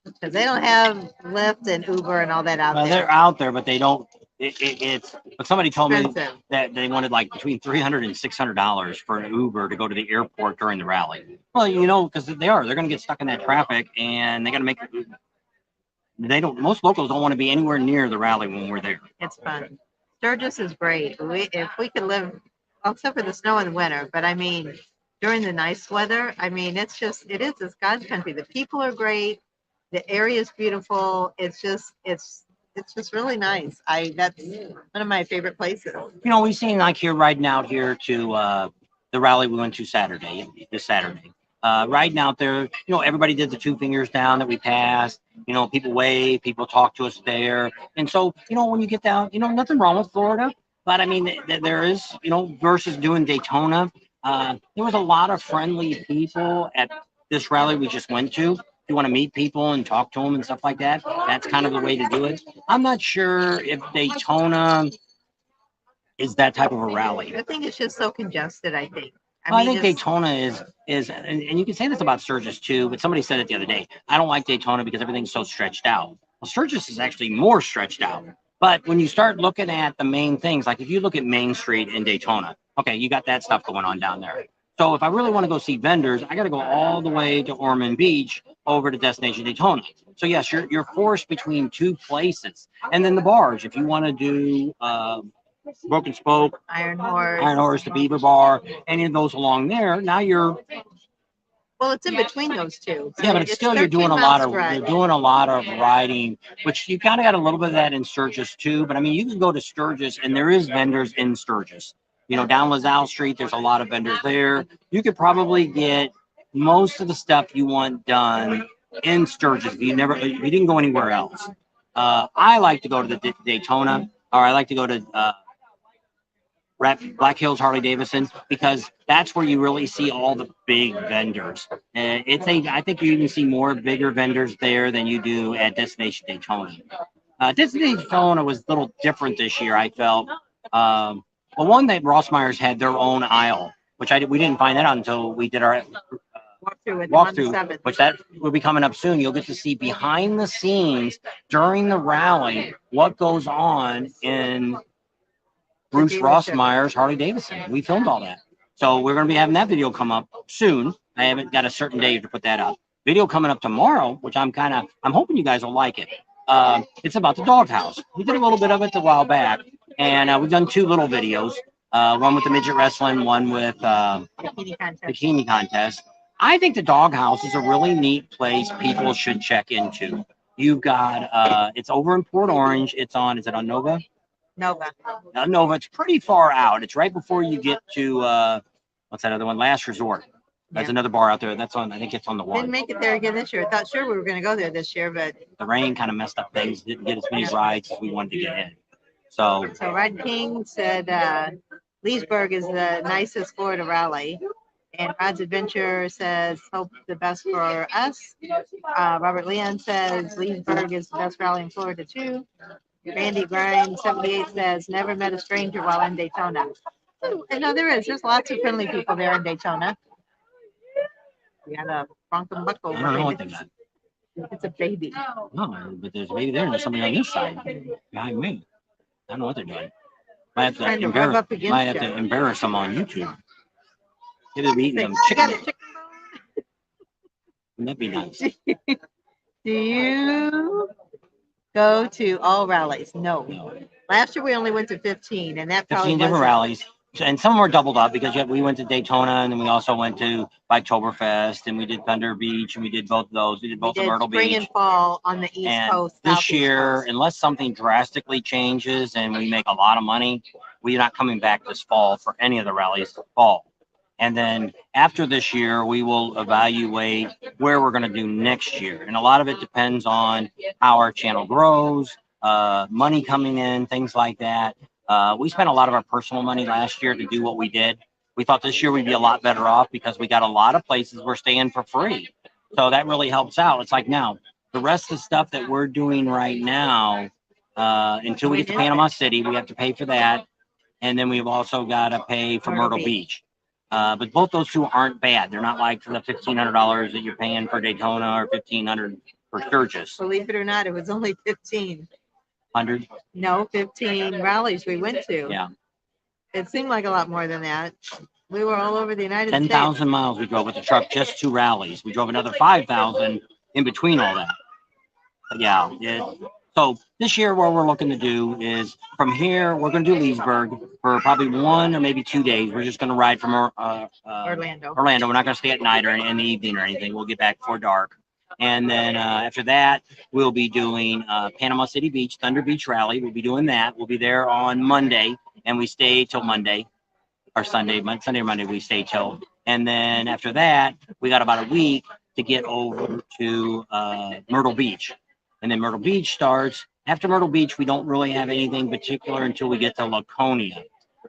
Because they don't have Lyft and Uber and all that out
Well,
there.
they're out there, but they don't. It's. But somebody told me
Expensive.
that they wanted like between $300 and $600 for an Uber to go to the airport during the rally. Well, you know, because they're going to get stuck in that traffic, and they got to make. They don't. Most locals don't want to be anywhere near the rally when we're there.
It's fun. Sturgis is great. If we could live, well, except for the snow in the winter, but I mean, during the nice weather, I mean, it's God's country. The people are great. The area is beautiful. It's just really nice. That's one of my favorite places.
You know, we've seen like here riding out here to the rally we went to this Saturday. Riding out there, you know, everybody did the 2 fingers down that we passed. You know, people wave, people talk to us there. And so, you know, when you get down, you know, nothing wrong with Florida. But I mean, there is, you know, versus doing Daytona, there was a lot of friendly people at this rally we just went to. If you want to meet people and talk to them and stuff like that, that's kind of the way to do it. I'm not sure if Daytona is that type of a rally.
I think it's just so congested, I think.
I think Daytona is, and you can say this about Sturgis too, but somebody said it the other day. I don't like Daytona because everything's so stretched out. Well, Sturgis is actually more stretched out. But when you start looking at the main things, like if you look at Main Street in Daytona, okay, you got that stuff going on down there. So if I really want to go see vendors, I got to go all the way to Ormond Beach over to Destination Daytona. So yes, you're forced between 2 places, and then the bars. If you want to do Broken Spoke,
Iron Horse,
the Beaver Bar, any of those along there, now you're.
Well, it's in between those two.
Yeah, but it's still you're doing a lot of riding, which you kind of got a little bit of that in Sturgis too. But I mean, you can go to Sturgis and there is vendors in Sturgis. You know, down LaSalle Street, there's a lot of vendors there. You could probably get most of the stuff you want done in Sturgis. If you didn't go anywhere else. I like to go to the Daytona, or I like to go to Black Hills Harley Davidson, because that's where you really see all the big vendors. I think you even see more bigger vendors there than you do at Destination Daytona. Destination Daytona was a little different this year, I felt. Well, one that Rossmeyer's had their own aisle, which we didn't find that out until we did our walkthrough, which that will be coming up soon. You'll get to see behind the scenes during the rally what goes on in Bruce Rossmeyer's Harley Davidson. We filmed all that. So we're going to be having that video come up soon. I haven't got a certain day to put that up. Video coming up tomorrow, which I'm hoping you guys will like it. It's about the doghouse. We did a little bit of it a while back, and we've done 2 little videos. One with the midget wrestling, one with the bikini contest. I think the doghouse is a really neat place people should check into. You've got, it's over in Port Orange. Is it on Nova?
Nova.
Nova. It's pretty far out. It's right before you get to, what's that other one? Last Resort. There's another bar out there. I think it's on the 1.
Didn't make it there again this year. I thought sure we were going to go there this year, but
the rain kind of messed up things. Didn't get as many rides as we wanted to get in. So
Rod King said Leesburg is the nicest Florida rally. And Rod's Adventure says, hope the best for us. Robert Leon says, Leesburg is the best rally in Florida, too. Randy Grind, 78, says, never met a stranger while in Daytona. And no, there's lots of friendly people there in Daytona. We got a Bronco Buckle.
I don't know what they got.
It's a baby.
No, but there's a baby there and there's somebody on this side behind me. I don't know what they're doing. Might have to embarrass them on YouTube. They've been eating them chicken. Wouldn't that be nice?
Do you go to all rallies? No. Last year we only went to 15, and that probably
15 different
wasn't-
rallies. And some were doubled up because we went to Daytona and then we also went to Biketoberfest and we did Thunder Beach and we did both of those. We did both
we
of
did
Myrtle
spring
Beach.
and fall on the East
And
Coast.
this
Southeast
year,
Coast.
unless something drastically changes and we make a lot of money, we're not coming back this fall for any of the rallies fall. And then after this year, we will evaluate where we're going to do next year. And a lot of it depends on how our channel grows, money coming in, things like that. We spent a lot of our personal money last year to do what we did. We thought this year we'd be a lot better off because we got a lot of places we're staying for free. So that really helps out. It's like now, the rest of the stuff that we're doing right now, until we get to Panama City, we have to pay for that. And then we've also got to pay for Myrtle Beach. But both those two aren't bad. They're not like the $1,500 that you're paying for Daytona or $1,500 for Sturgis.
Believe it or not, it was only 15.
100?
No, 15 rallies we went to.
Yeah.
It seemed like a lot more than that. We were all over the United States.
10,000 miles we drove with the truck, just 2 rallies. We drove another 5,000 in between all that. But yeah. So this year, what we're looking to do is from here, we're going to do Leesburg for probably 1 or maybe 2 days. We're just going to ride from
Orlando.
We're not going to stay at night or in the evening or anything. We'll get back before dark. And then after that, we'll be doing Panama City Beach, Thunder Beach Rally. We'll be doing that. We'll be there on Monday, and we stay till Monday or Sunday. Sunday or Monday, we stay till. And then after that, we got about a week to get over to Myrtle Beach. And then Myrtle Beach starts. After Myrtle Beach, we don't really have anything particular until we get to Laconia.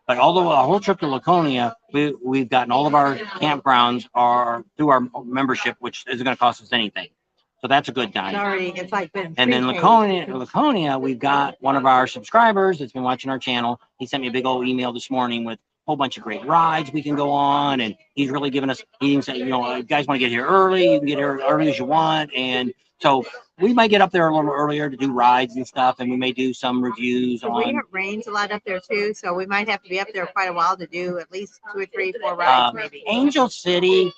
But although a whole trip to Laconia, we've gotten all of our campgrounds are through our membership, which isn't going to cost us anything. So that's a good time.
It's like been
And then Laconia, we've got one of our subscribers that's been watching our channel. He sent me a big old email this morning with a whole bunch of great rides we can go on. And he's really giving us, he said, you know, you guys want to get here early, you can get here early as you want. And so we might get up there a little earlier to do rides and stuff, and we may do some reviews on.
It rains a lot up there too, so we might have to be up there quite a while to do at least 2 or 3, 4 rides maybe.
Angel City,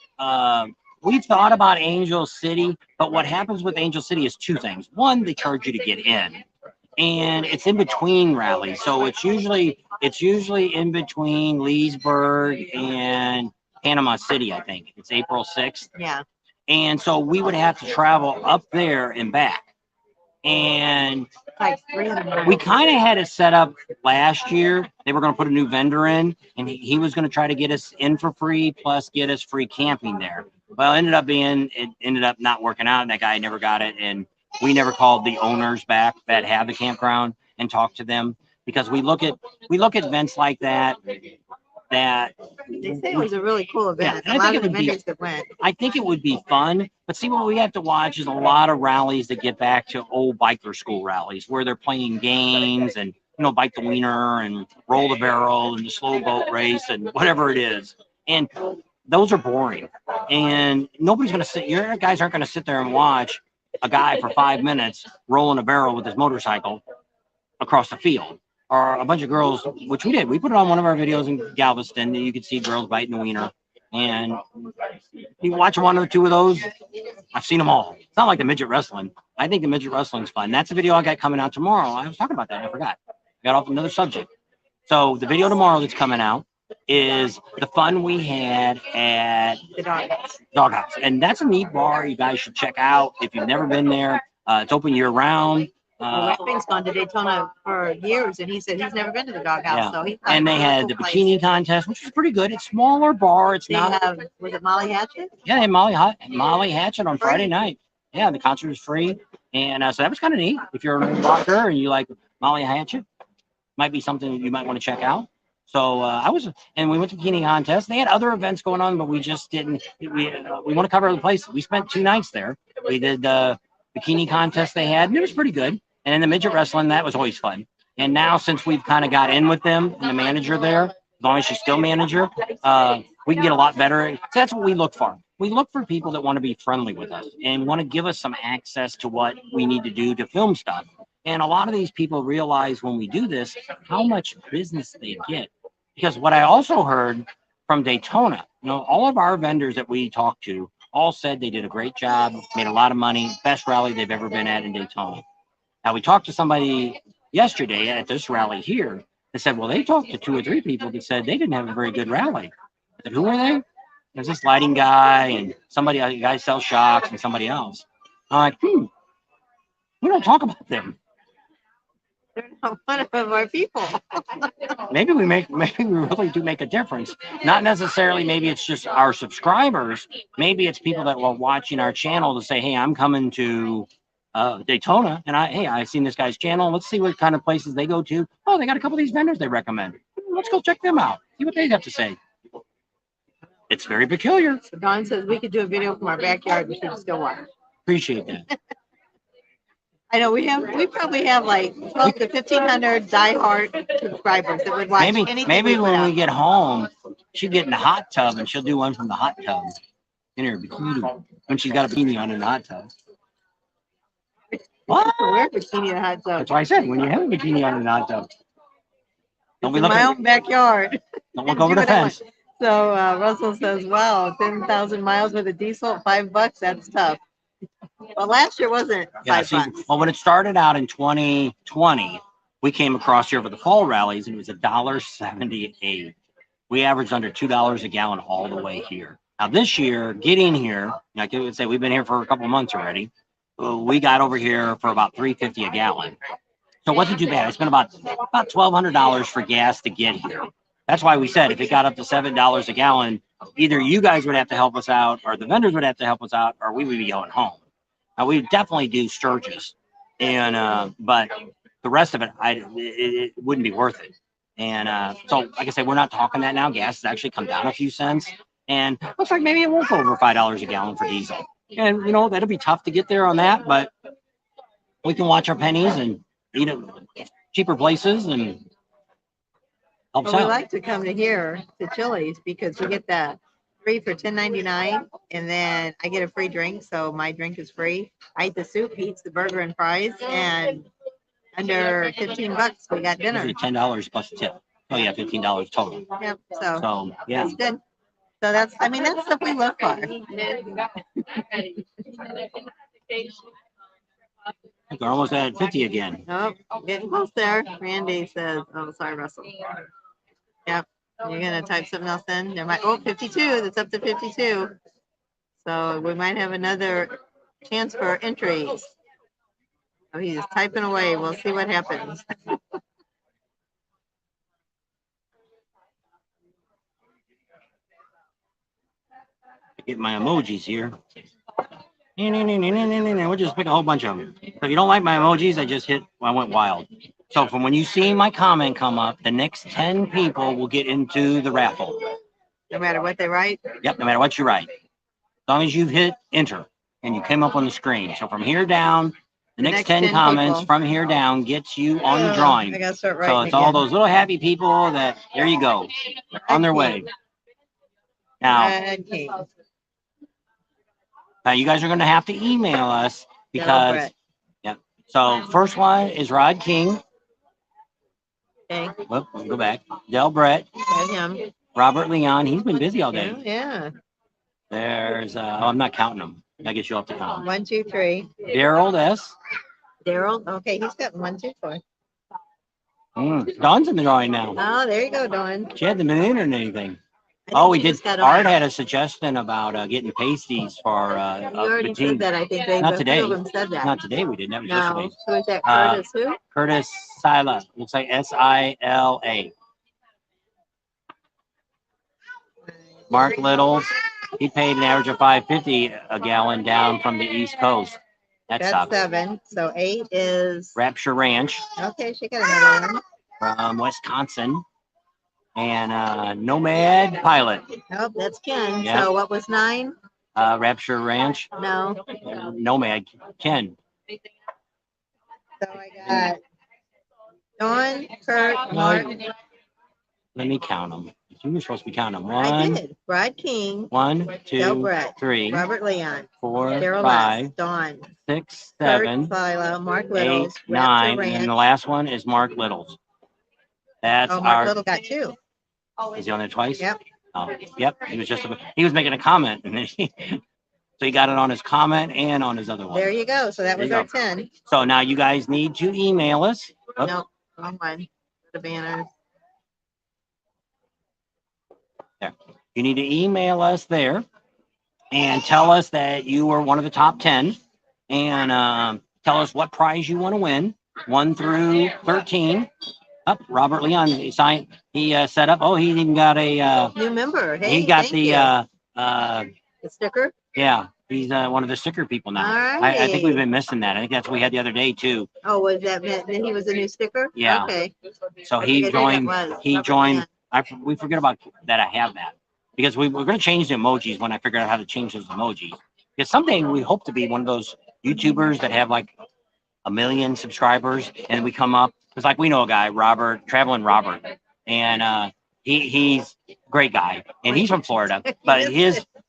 we've thought about Angel City, but what happens with Angel City is 2 things. One, they charge you to get in, and it's in between rallies, so it's usually in between Leesburg and Panama City. I think it's April 6th.
Yeah.
And so we would have to travel up there and back. And
Like 300 miles.
we kind of had it set up last year. They were going to put a new vendor in, and he was going to try to get us in for free, plus get us free camping there. Well, it ended up not working out, and that guy never got it. And we never called the owners back that have the campground and talked to them, because we look at events like that.
They say it was a really cool event.
Yeah,
A lot of the vendors that went.
I think it would be fun, but see, what we have to watch is a lot of rallies that get back to old biker school rallies where they're playing games and, you know, bite the wiener and roll the barrel and the slow boat race and whatever it is. And those are boring. And nobody's going to sit, your guys aren't going to sit there and watch a guy for 5 minutes rolling a barrel with his motorcycle across the field. Or a bunch of girls, which we did. We put it on one of our videos in Galveston. You could see girls biting the wiener. And you watch 1 or 2 of those, I've seen them all. It's not like the midget wrestling. I think the midget wrestling's fun. That's a video I got coming out tomorrow. I was talking about that. I forgot. I got off another subject. So the video tomorrow that's coming out is the fun we had at
The
Doghouse. And that's a neat bar you guys should check out if you've never been there. It's open year round.
Pink's gone to Daytona for years, and he said he's never been to the Doghouse.
Yeah.
So he
And they had the bikini contest, which was pretty good. It's smaller bar. It's
They
not.
have, was it Molly Hatchet?
Yeah, they had Molly Hatchet on Friday night. Yeah, the concert was free, and so that was kind of neat. If you're a rocker and you like Molly Hatchet, might be something you might want to check out. So and we went to bikini contest. They had other events going on, but we just didn't. We want to cover the place. We spent 2 nights there. We did the bikini contest they had, and it was pretty good. And then the midget wrestling, that was always fun. And now, since we've kind of got in with them and the manager there, as long as she's still manager, we can get a lot better. So that's what we look for. We look for people that want to be friendly with us and want to give us some access to what we need to do to film stuff. And a lot of these people realize when we do this, how much business they get. Because what I also heard from Daytona, you know, all of our vendors that we talked to all said they did a great job, made a lot of money, best rally they've ever been at in Daytona. Now, we talked to somebody yesterday at this rally here. They said, well, they talked to 2 or 3 people that said they didn't have a very good rally. I said, who are they? There's this lighting guy and somebody, a guy sells shocks and somebody else. I'm like, we don't talk about them.
They're not one of our people.
Maybe we really do make a difference. Not necessarily, maybe it's just our subscribers. Maybe it's people that were watching our channel to say, hey, I'm coming to Daytona, and I seen this guy's channel. Let's see what kind of places they go to. Oh, they got a couple of these vendors they recommend. Let's go check them out. See what they have to say. It's very peculiar.
So Dawn says we could do a video from our backyard and she'd still watch.
Appreciate that.
I know we probably have like 12 to 1,500 diehard subscribers that would watch anything.
Maybe
we
when
put
we
out.
get home, she'll get in the hot tub and she'll do one from the hot tub in her bikini when she's got a bikini on in the hot tub. What?
We're bikini in the hot tub.
That's why I said when you have a bikini on in the hot tub, don't be
In my
looking.
own backyard.
Don't look over the fence.
So Russell says, wow, 10,000 miles with a diesel at $5. That's tough. Well, last year wasn't
Yeah,
$5.
well, when it started out in 2020, we came across here for the fall rallies and it was $1.78. We averaged under $2 a gallon all the way here. Now this year, getting here, like I would say, we've been here for a couple months already. We got over here for about $3.50 a gallon. So it wasn't too bad. I spent about $1,200 for gas to get here. That's why we said if it got up to $7 a gallon, either you guys would have to help us out, or the vendors would have to help us out, or we would be going home. Now we definitely do Sturgis, and but the rest of it, it wouldn't be worth it. And so, like I said, we're not talking that now. Gas has actually come down a few cents, and looks like maybe it won't go over $5 a gallon for diesel. And you know that'll be tough to get there on that, but we can watch our pennies and eat at cheaper places and helps
Well, we
out.
like to come to here to Chili's because we get that free for $10.99, and then I get a free drink, so my drink is free. I eat the soup, he eats the burger and fries, and under $15 we got dinner.
Usually $10 plus a tip. Oh yeah, $15 total.
Yep. So
So yeah,
that's good. So that's stuff we look for.
we're almost at 50 again.
Oh, getting close there. Randy says, oh, sorry, Russell. Yep. You're going to type something else in? There might, 52. That's up to 52. So we might have another chance for entries. Oh, he's typing away. We'll see what happens.
Get my emojis here. We'll just pick a whole bunch of them. So if you don't like my emojis, I went wild. So from when you see my comment come up, the next 10 people will get into the raffle.
No matter what they write?
Yep, no matter what you write. As long as you've hit enter and you came up on the screen. So from here down, the next 10 comments
people.
from here down gets you on the drawing.
I gotta start writing
So it's all those little happy people that, there you go, on their way. Now,
Red King.
Now you guys are going to have to email us because,
Brett.
yeah. So first one is Rod King.
Okay.
Whoop, go back. Del Brett.
Got him.
Robert Leon. He's been busy all
Yeah,
day.
yeah.
There's, I'm not counting them. I guess you'll have to count them.
1, 2, 3.
Daryl S.
Daryl. Okay, he's got 1, 2, 4.
Dawn's in the drawing now.
Oh, there you go, Dawn.
She hasn't been in or anything.
I think
Oh, we
he
did.
just got
Art
on.
had a suggestion about getting pasties for
You already
the team.
said that. I think they
Not
a few
today.
of them said that.
Not today. We didn't. That was
No.
yesterday.
Who is that? Curtis who?
Curtis Sila. Looks like Sila. Mark Littles. He paid an average of $5.50 a gallon down from the East Coast. That
That's
sucks.
7. So 8 is.
Rapture Ranch
Okay, she got another one.
from Wisconsin. And Nomad Pilot.
Oh, that's Ken.
Yeah.
So what was 9?
Rapture Ranch.
No.
Nomad. Ken.
So I got Dawn, Kurt, Mark.
Let me count them. You were supposed to be counting them.
I
1,
did. Brad King,
1,
Del
2,
Brett,
3,
Robert Leon,
4,
Daryl
5,
Les, Dawn,
6,
Kurt,
7,
Philo, Mark
8,
Littles,
9,
Raptor
and then
Ranch.
the last one is Mark Littles. That's
Oh, Mark
our.
Little got 2.
Is he on there twice?
Yep.
Oh, yep. He was making a comment, and then So he got it on his comment and on his other one.
There you go. So that
There
was
you
our
go.
10.
So now you guys need to email us. Oh,
No, wrong one. The banners.
there. You need to email us there and tell us that you were one of the top 10 and tell us what prize you want to win, 1 through 13. Up, Robert Leon, he signed, he set up. Oh, he even got a,
New member. Hey,
he got
thank
the,
you.
the
Sticker.
yeah, he's one of the sticker people now.
All
I think we've
right.
been missing that. I think that's what we had the other day too.
Oh, was that meant that he was a new sticker?
Yeah.
Okay.
So
I
he
forget who that
joined,
was.
he
Robert
joined,
Leon.
we forget about that I have that. Because we're going to change the emojis when I figure out how to change those emojis. Because someday we hope to be one of those YouTubers that have like 1 million subscribers and we come up. Because like we know a guy, Robert, Traveling Robert. And he's a great guy. And he's from Florida. But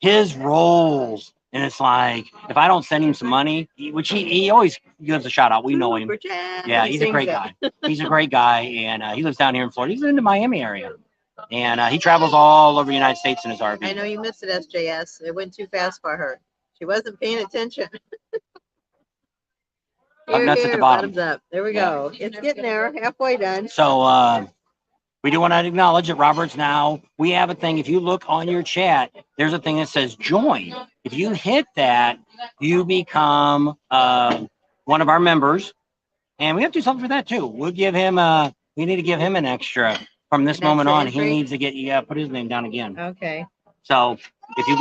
his rolls, and it's like, if I don't send him some money, which he always gives a shout out. We know him.
Super chat.
Yeah,
He
he's a
sings
great
it.
guy. He's a great guy, and he lives down here in Florida. He's in the Miami area, and he travels all over the United States in his RV.
I know you missed it, SJS. It went too fast for her. She wasn't paying attention.
Up nuts at the bottom.
Bottoms up. There we go. It's getting there. Halfway done.
So we do want to acknowledge that Robert's now. We have a thing. If you look on your chat, there's a thing that says join. If you hit that, you become one of our members, and we have to do something for that too. We'll give him. We need to give him an extra from this
An
moment
extra
on. He
entry?
needs to get. Yeah, put his name down again.
Okay.
So if you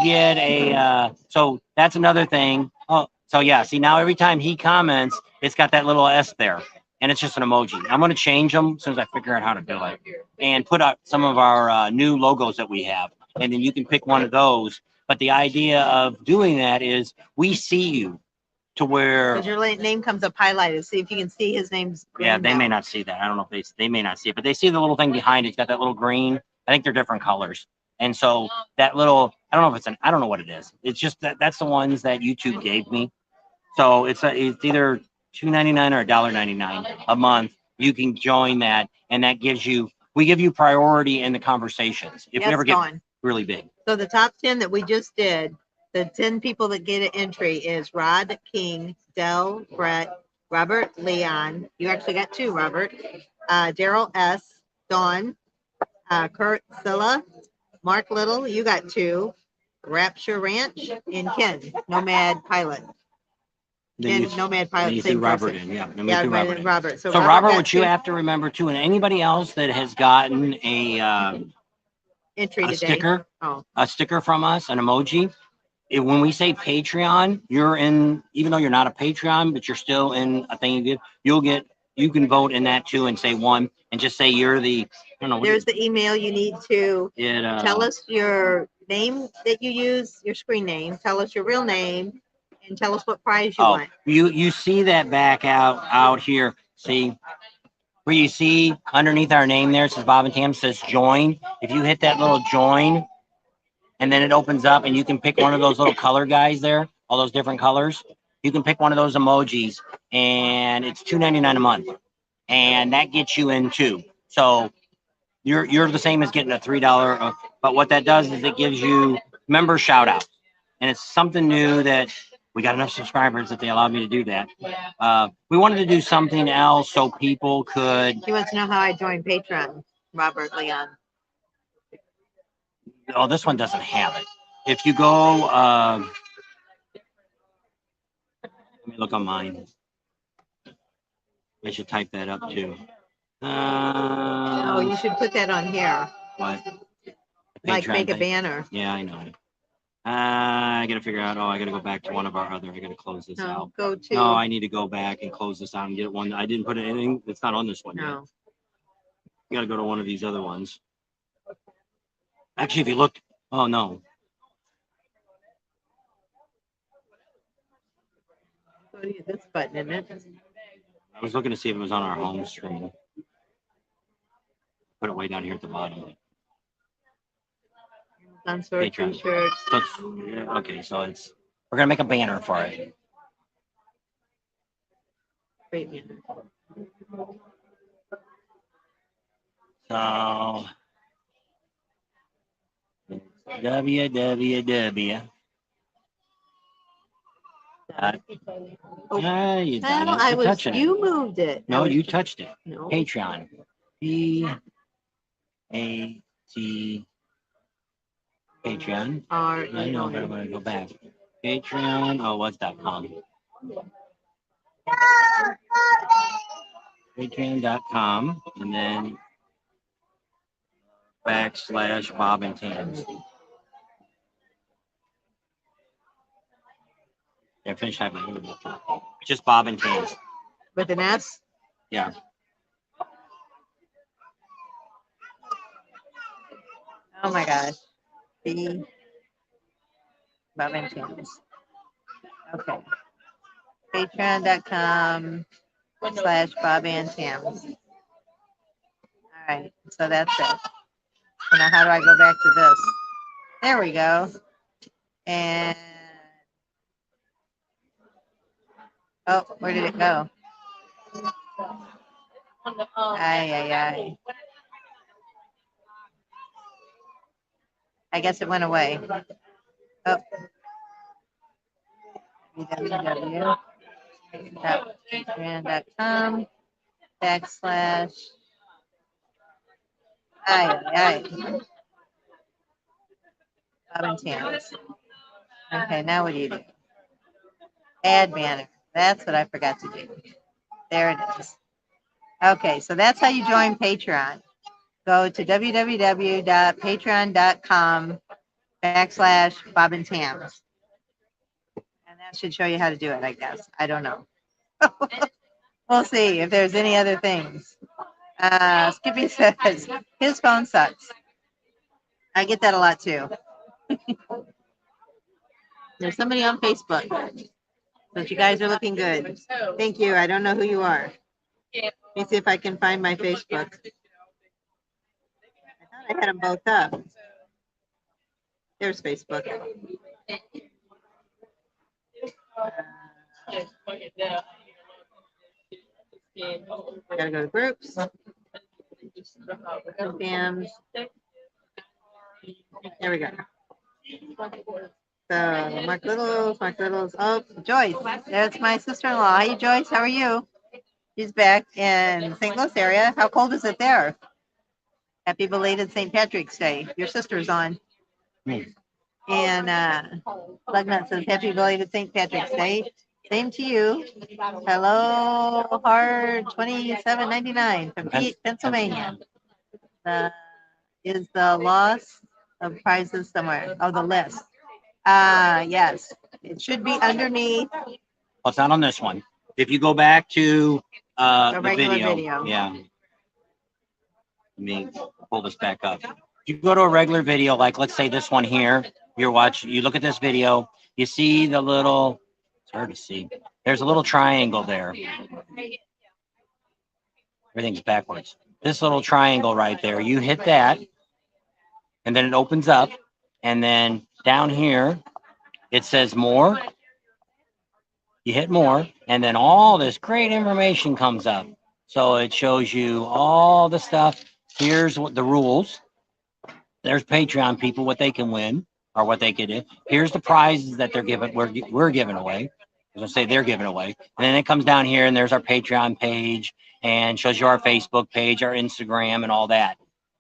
get a, so that's another thing. Oh, so yeah, see now every time he comments, it's got that little S there and it's just an emoji. I'm going to change them as soon as I figure out how to do it and put out some of our new logos that we have. And then you can pick one of those. But the idea of doing that is we see you to where,
Because your name comes up highlighted. See if you can see his name's green.
yeah, they
now.
may not see that. I don't know if they may not see it, but they see the little thing behind it. It's got that little green. I think they're different colors. And so that little, I don't know if it's I don't know what it is. It's just that's the ones that YouTube gave me. So it's either $2.99 or $1.99 a month. You can join that, and that gives you, we give you priority in the conversations. If
Yes,
we ever get
Dawn.
really big.
So the top 10 that we just did, the 10 people that get an entry is Rod King, Dell, Brett, Robert Leon. You actually got 2, Robert. Daryl S, Dawn, Kurt Silla, Mark Little, you got 2. Rapture Ranch, and Ken, Nomad Pilot.
Then
Ken, Nomad
then
Pilot,
you threw
same
Robert
person.
in. Yeah. Then we
Yeah,
threw
right,
Robert in.
Robert. So
So Robert,
got
what you
2
have to remember too, and anybody else that has gotten
entry
a
today. Oh,
sticker from us, an emoji. When we say Patreon, you're in, even though you're not a Patreon, but you're still in a thing you can vote in that too and say 1 and just say you're the, I don't know.
there's the email you need to tell us your name that you use, your screen name, tell us your real name, and tell us what prize you want.
You see that back out here. See where you see underneath our name there, it says Bob and Tam, says join. If you hit that little join, and then it opens up and you can pick one of those little color guys there, all those different colors. You can pick one of those emojis and it's $2.99 a month. And that gets you in too. So you're the same as getting a $3. But what that does is it gives you member shout out. And it's something new that we got enough subscribers that they allowed me to do that. We wanted to do something else so people could.
He wants to know how I joined Patreon, Robert Leon.
Oh, this one doesn't have it. If you go, let me look on mine. I should type that up too.
Oh, you should put that on here.
What?
Like
Patreon
make a
thing.
banner.
Yeah, I know. I gotta figure out. Oh, I gotta go back to one of our other. I gotta close this
No,
out.
go to.
No, I need to go back and close this out and get one. I didn't put anything. It's not on this one yet.
No.
You gotta go to one of these other ones. Actually, if you look, oh no.
Go to this button, isn't it?
I was looking to see if it was on our home screen. Put it way down here at the bottom.
On store
Patreon.
t-shirts.
So okay, so we're gonna make a banner for it.
Great banner.
So www.
Oh,
You
well,
done it.
I
You're
was,
touching it.
you moved it. I
No,
was-
you touched it.
No.
Patreon. P-A-T. Patreon. I know, but I'm going to go back. Patreon. Oh, what's .com? Patreon.com. And then / Bob and Tams. Yeah, finish having just Bob and Tams.
With an S?
Yeah.
Oh my gosh. B. Bob and Tams. Okay. Patreon.com / Bob and Tams. All right. So that's it. So now how do I go back to this? There we go. And oh, where did it go? Ay. I guess it went away. Oh. www.patreon.com / Ay. Bob and Tams. Okay, now what do you do? Add banner. That's what I forgot to do. There it is. Okay, so that's how you join Patreon. Go to www.patreon.com / Bob and Tams. And that should show you how to do it, I guess. I don't know. We'll see if there's any other things. Skippy says his phone sucks. I get that a lot too. There's somebody on Facebook, but you guys are looking good. Thank you. I don't know who you are. Let me see if I can find my Facebook. I thought I had them both up. There's Facebook. I gotta go to groups. Bams. There we go. So Mark Littles. Oh, Joyce. That's my sister-in-law. Hey, Joyce. How are you? She's back in St. Louis area. How cold is it there? Happy belated St. Patrick's Day. Your sister's on. And Lugnut says happy belated St. Patrick's Day. Same to you. Hello, hard 27.99 from Pennsylvania. Is the loss of prizes somewhere? Oh, the list. Yes, it should be underneath.
Well, it's not on this one. If you go back to the
regular
video,
video.
yeah. Let me pull this back up. If you go to a regular video, like let's say this one here, you're watching, you look at this video, you see the little, it's hard to see. There's a little triangle there. Everything's backwards. This little triangle right there, you hit that, and then it opens up, and then down here, it says more. You hit more, and then all this great information comes up. So it shows you all the stuff. Here's what the rules. There's Patreon people, what they can win or what they could do. Here's the prizes that they're giving. We're giving away. I was gonna say they're giving away. And then it comes down here, and there's our Patreon page, and shows you our Facebook page, our Instagram, and all that.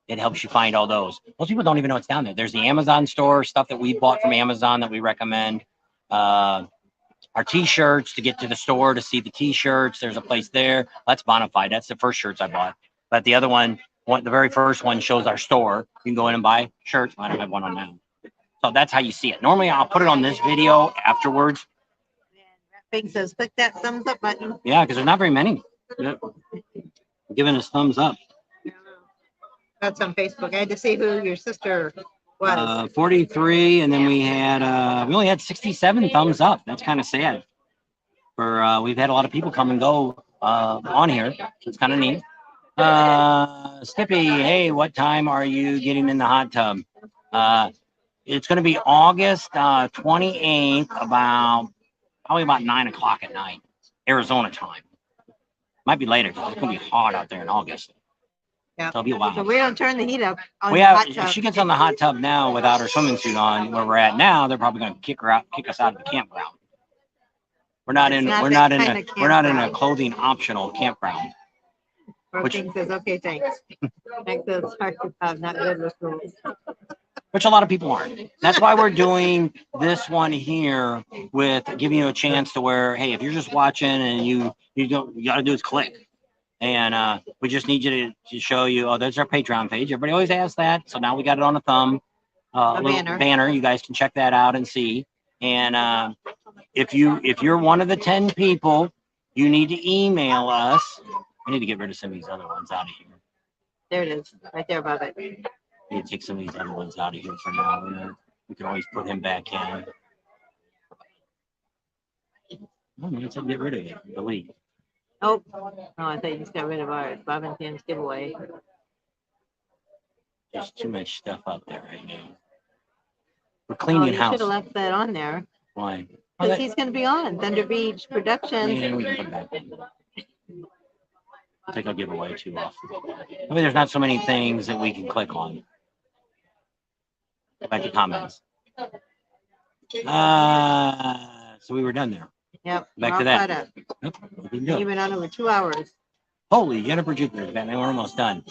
It helps you find all those. Most people don't even know it's down there. There's the Amazon store, stuff that we bought from Amazon that we recommend. Our T-shirts to get to the store to see the T-shirts. There's a place there. That's Bonafide. That's the first shirts I bought. But the other one, the very first one shows our store. You can go in and buy shirts. I don't have one on now. So that's how you see it. Normally, I'll put it on this video afterwards.
Big says click that thumbs up button.
Yeah, because there's not very many. Yep. Giving us thumbs up.
That's on Facebook. I had to see who your sister was.
43, and then we only had 67 thumbs up. That's kind of sad. We've had a lot of people come and go on here. It's kind of neat. Skippy, hey, what time are you getting in the hot tub? It's going to be August 28th, probably about 9 o'clock at night, Arizona time. Might be later because it's going to be hot out there in August.
Yeah.
So it'll be a while.
So we don't turn the heat up on
We
the
have,
hot
if
tub.
she gets on the hot tub now without her swimming suit on, where we're at now, they're probably going to kick us out of the campground. We're not
It's
in,
not
we're
that
not in
kind
a,
of
we're not in a
campground.
clothing optional campground,
Or
which-
King says, okay, thanks. Like those not good with rules.
which a lot of people aren't. That's why we're doing this one here with giving you a chance to where, hey, if you're just watching and you got to do is click. And we just need you to show you, oh, there's our Patreon page. Everybody always asks that. So now we got it on a thumb,
A
little
banner.
banner. You guys can check that out and see. And if you're one of the 10 people, you need to email us. I need to get rid of some of these other ones out of here.
There it is, right there above it.
I need to take some of these other ones out of here for now. We can always put him back in. Oh, man, it's get rid of it. Delete.
Oh, I thought you just got rid of ours. Bob and Tim's giveaway.
There's too much stuff up there right now. We're
Oh,
cleaning
you
house.
should have left that on there.
Why?
Because he's going to be on Thunder Beach Productions.
Yeah, we can put it back in. I think I'll give away too often. I mean, there's not so many things that we can click on. Go back to comments. So we were done there.
Yep.
Back
we're
to
all
that.
caught up.
Yep, we can do it.
You've been on over 2 hours.
Holy Jennifer Jupiter, Batman, we're almost done.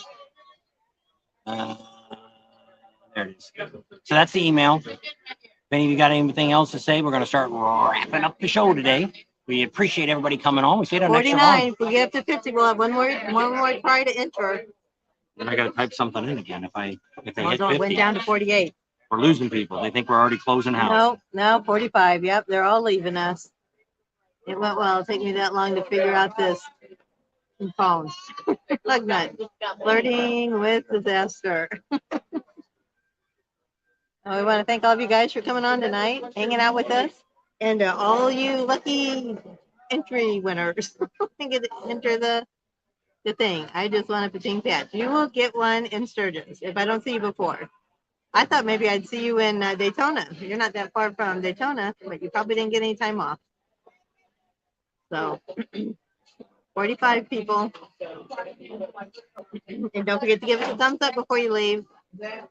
There it is. So that's the email. If any of you got anything else to say, we're going to start wrapping up the show today. We appreciate everybody coming on. We stayed on extra
49.
long.
If we get up to 50, we'll have one more try to enter.
Then I got to type something in again. If they hit
Well, it went
50,
down to 48.
we're losing people. They think we're already closing house.
No, 45. Yep, they're all leaving us. It went well. It'll take me that long to figure out this phone. Lug nut. Flirting with disaster. We want to thank all of you guys for coming on tonight, hanging out with us, and all you lucky entry winners. Enter the thing. I just want a pating patch. You will get one in Sturgis if I don't see you before. I thought maybe I'd see you in Daytona. You're not that far from Daytona, but you probably didn't get any time off. So, 45 people. And don't forget to give us a thumbs up before you leave. That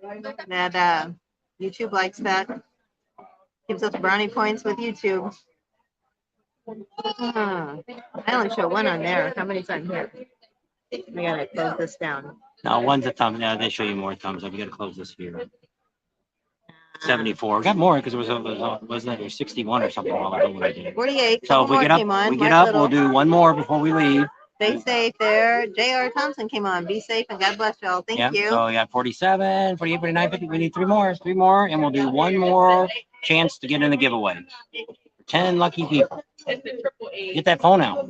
YouTube likes that. Gives us brownie points with YouTube. I only show one on there. How many's on here? We gotta close this down.
No, one's a thumb. No, they show you more thumbs up. You got to close this here. 74. We got more because it wasn't it 61 or something while ago when I did it.
48.
So if we get up, we'll do one more before we leave.
Stay safe there. J.R. Thompson came on. Be safe and God bless y'all. Thank you.
So we got 47, 48, 49, 50. We need three more, and we'll do one more chance to get in the giveaway. 10 lucky people. Get that phone out.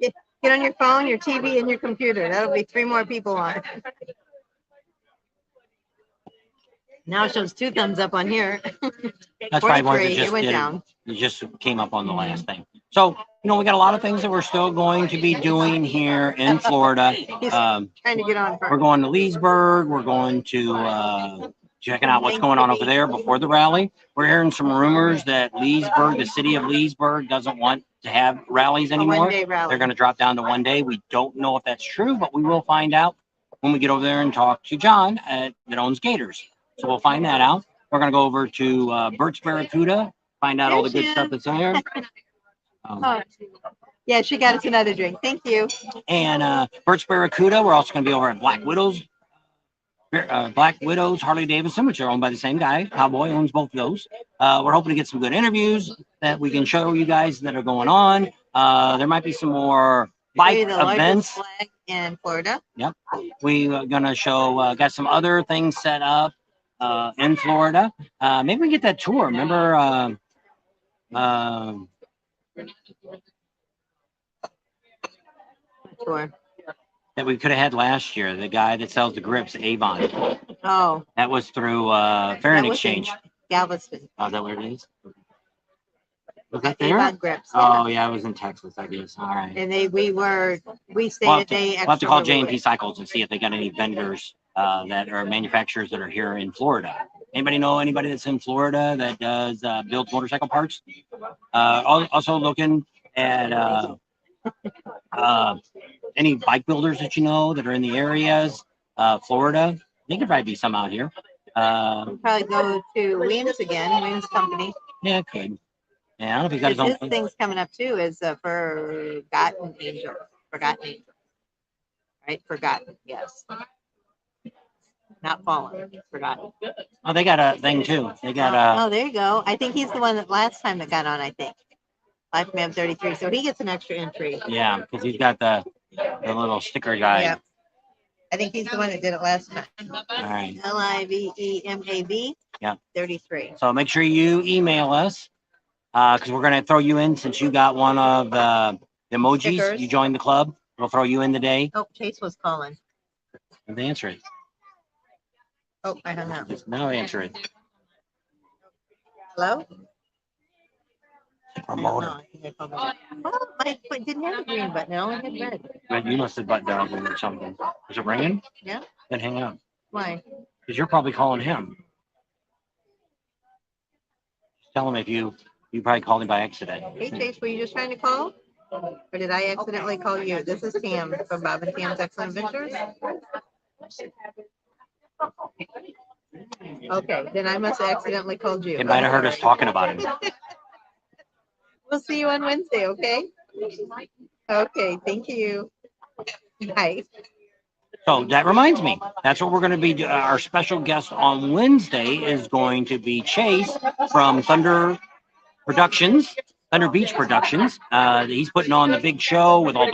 Get on your phone, your TV, and your computer. That'll be 3 more people on. Now it shows 2 thumbs up on here.
That's probably why you
43, it went down.
You just came up on the last thing. So, we got a lot of things that we're still going to be doing here in Florida.
Trying to get on
We're
first.
going to Leesburg. We're going to checking out what's going on over there before the rally. We're hearing some rumors that Leesburg, the city of Leesburg, doesn't want to have rallies anymore.
One-day rally.
They're going to drop down to one day. We don't know if that's true, but we will find out when we get over there and talk to John that owns Gators. So we'll find that out. We're going to go over to Bert's Barracuda, find out all the good stuff that's in there.
Yeah, she got us another drink. Thank you.
And Bert's Barracuda, we're also going to be over at Black Widows Harley Davidson, which are owned by the same guy. Cowboy owns both of those. We're hoping to get some good interviews that we can show you guys that are going on. There might be some more bike events.
Flag in Florida.
Yep. We're going to show, got some other things set up in Florida. Maybe we get that tour. Remember,
Tour.
that we could have had last year, the guy that sells the grips, Avon.
Oh,
That was through Fair and Exchange.
Galveston.
Oh, is that where it is? Was that there?
Avon grips.
Oh, yeah, I was in Texas, I guess. All right.
And we stayed
We'll
a day
have to call
extra
J&P Cycles and see if they got any vendors that are manufacturers that are here in Florida. Anybody know anybody that's in Florida that does builds motorcycle parts? Also looking at any bike builders that you know that are in the areas. Florida, there could probably be some out here.
We'll probably go to Williams again, Williams Company.
Yeah, it could. Yeah, I don't know if he's got his
His
own.
thing's coming up too is Forgotten Angel. Forgotten Angel. Right? Forgotten. Yes. Not fallen. Forgotten.
Oh, they got a thing too. They got a.
Oh, there you go. I think he's the one that last time that got on, I think. Life Man 33. So he gets an extra entry.
Yeah, because he's got the little sticker guy.
Yep. I think he's the one that did it last time.
All right.
LIVEMAB.
Yeah.
33.
So make sure you email us because we're gonna throw you in since you got one of the emojis.
Stickers.
You joined the club. We'll throw you in today.
Oh, Chase was calling.
And answer it.
Oh, I hung up.
No, answer it.
Hello?
Promote
No, I think I called back. Oh, my it didn't have a green button. It only had red.
But you must have buttoned down or something. Is it ringing?
Yeah.
Then hang up.
Why?
Because you're probably calling him. Tell him if you probably called him by accident.
Hey, Chase, were you just trying to call? Or did I accidentally call you? This is Tam from Bob and Tam's Excellent Adventures. Okay, then I must have accidentally called you.
It might have heard us talking about him.
We'll see you on Wednesday, okay? Okay, thank you. Bye.
So that reminds me, that's what we're going to be. Our special guest on Wednesday is going to be Chase from Thunder Beach Productions. He's putting on the big show with all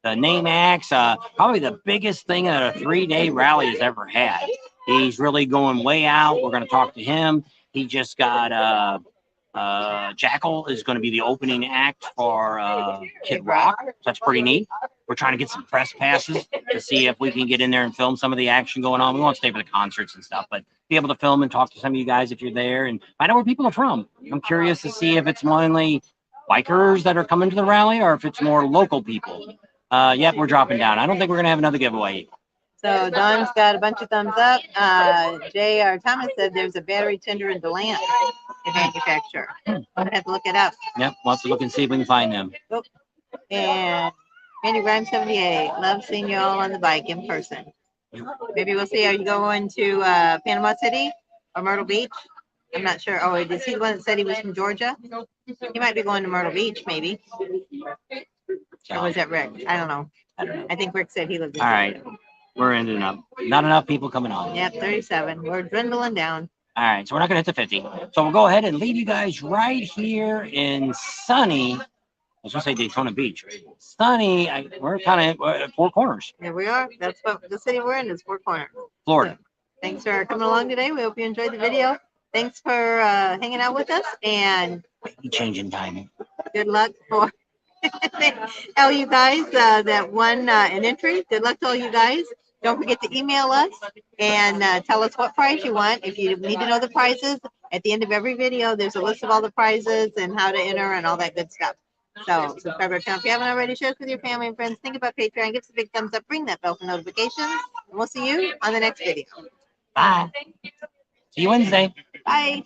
the name acts. Probably the biggest thing that a 3-day rally has ever had. He's really going way out. We're going to talk to him. He just got Jackal is going to be the opening act for Kid Rock. So that's pretty neat. We're trying to get some press passes to see if we can get in there and film some of the action going on. We won't stay for the concerts and stuff, but be able to film and talk to some of you guys if you're there and find out where people are from. I'm curious to see if it's mainly bikers that are coming to the rally or if it's more local people. Yep, we're dropping down. I don't think we're going to have another giveaway.
So Don's got a bunch of thumbs up. J.R. Thomas said there's a battery tender in DeLand they manufacture. I'm going to have to look it up.
Yep, we'll have to look and see if we can find them.
Oh. And Randy Grimes 78. Love seeing you all on the bike in person. Maybe we'll see. Are you going to Panama City or Myrtle Beach? I'm not sure. Oh, is he the one that said he was from Georgia? He might be going to Myrtle Beach, maybe. Or was that Rick? I don't know. I think Rick said he lived in
All
Georgia.
right. We're ending up. Not enough people coming on.
Yep, 37. We're dwindling down.
All right, so we're not going to hit the 50. So we'll go ahead and leave you guys right here in sunny, I was going to say Daytona Beach. Sunny, we're kind of at Four Corners.
Here we are. That's what the city we're in is Four Corners.
Florida.
So, thanks for coming along today. We hope you enjoyed the video. Thanks for hanging out with us, and
Changing time.
good luck for all you guys that won an entry. Good luck to all you guys. Don't forget to email us and tell us what prize you want. If you need to know the prizes, at the end of every video, there's a list of all the prizes and how to enter and all that good stuff. So subscribe to our channel if you haven't already. Share us with your family and friends. Think about Patreon. Give us a big thumbs up. Ring that bell for notifications. And we'll see you on the next video.
Bye. See you Wednesday.
Bye.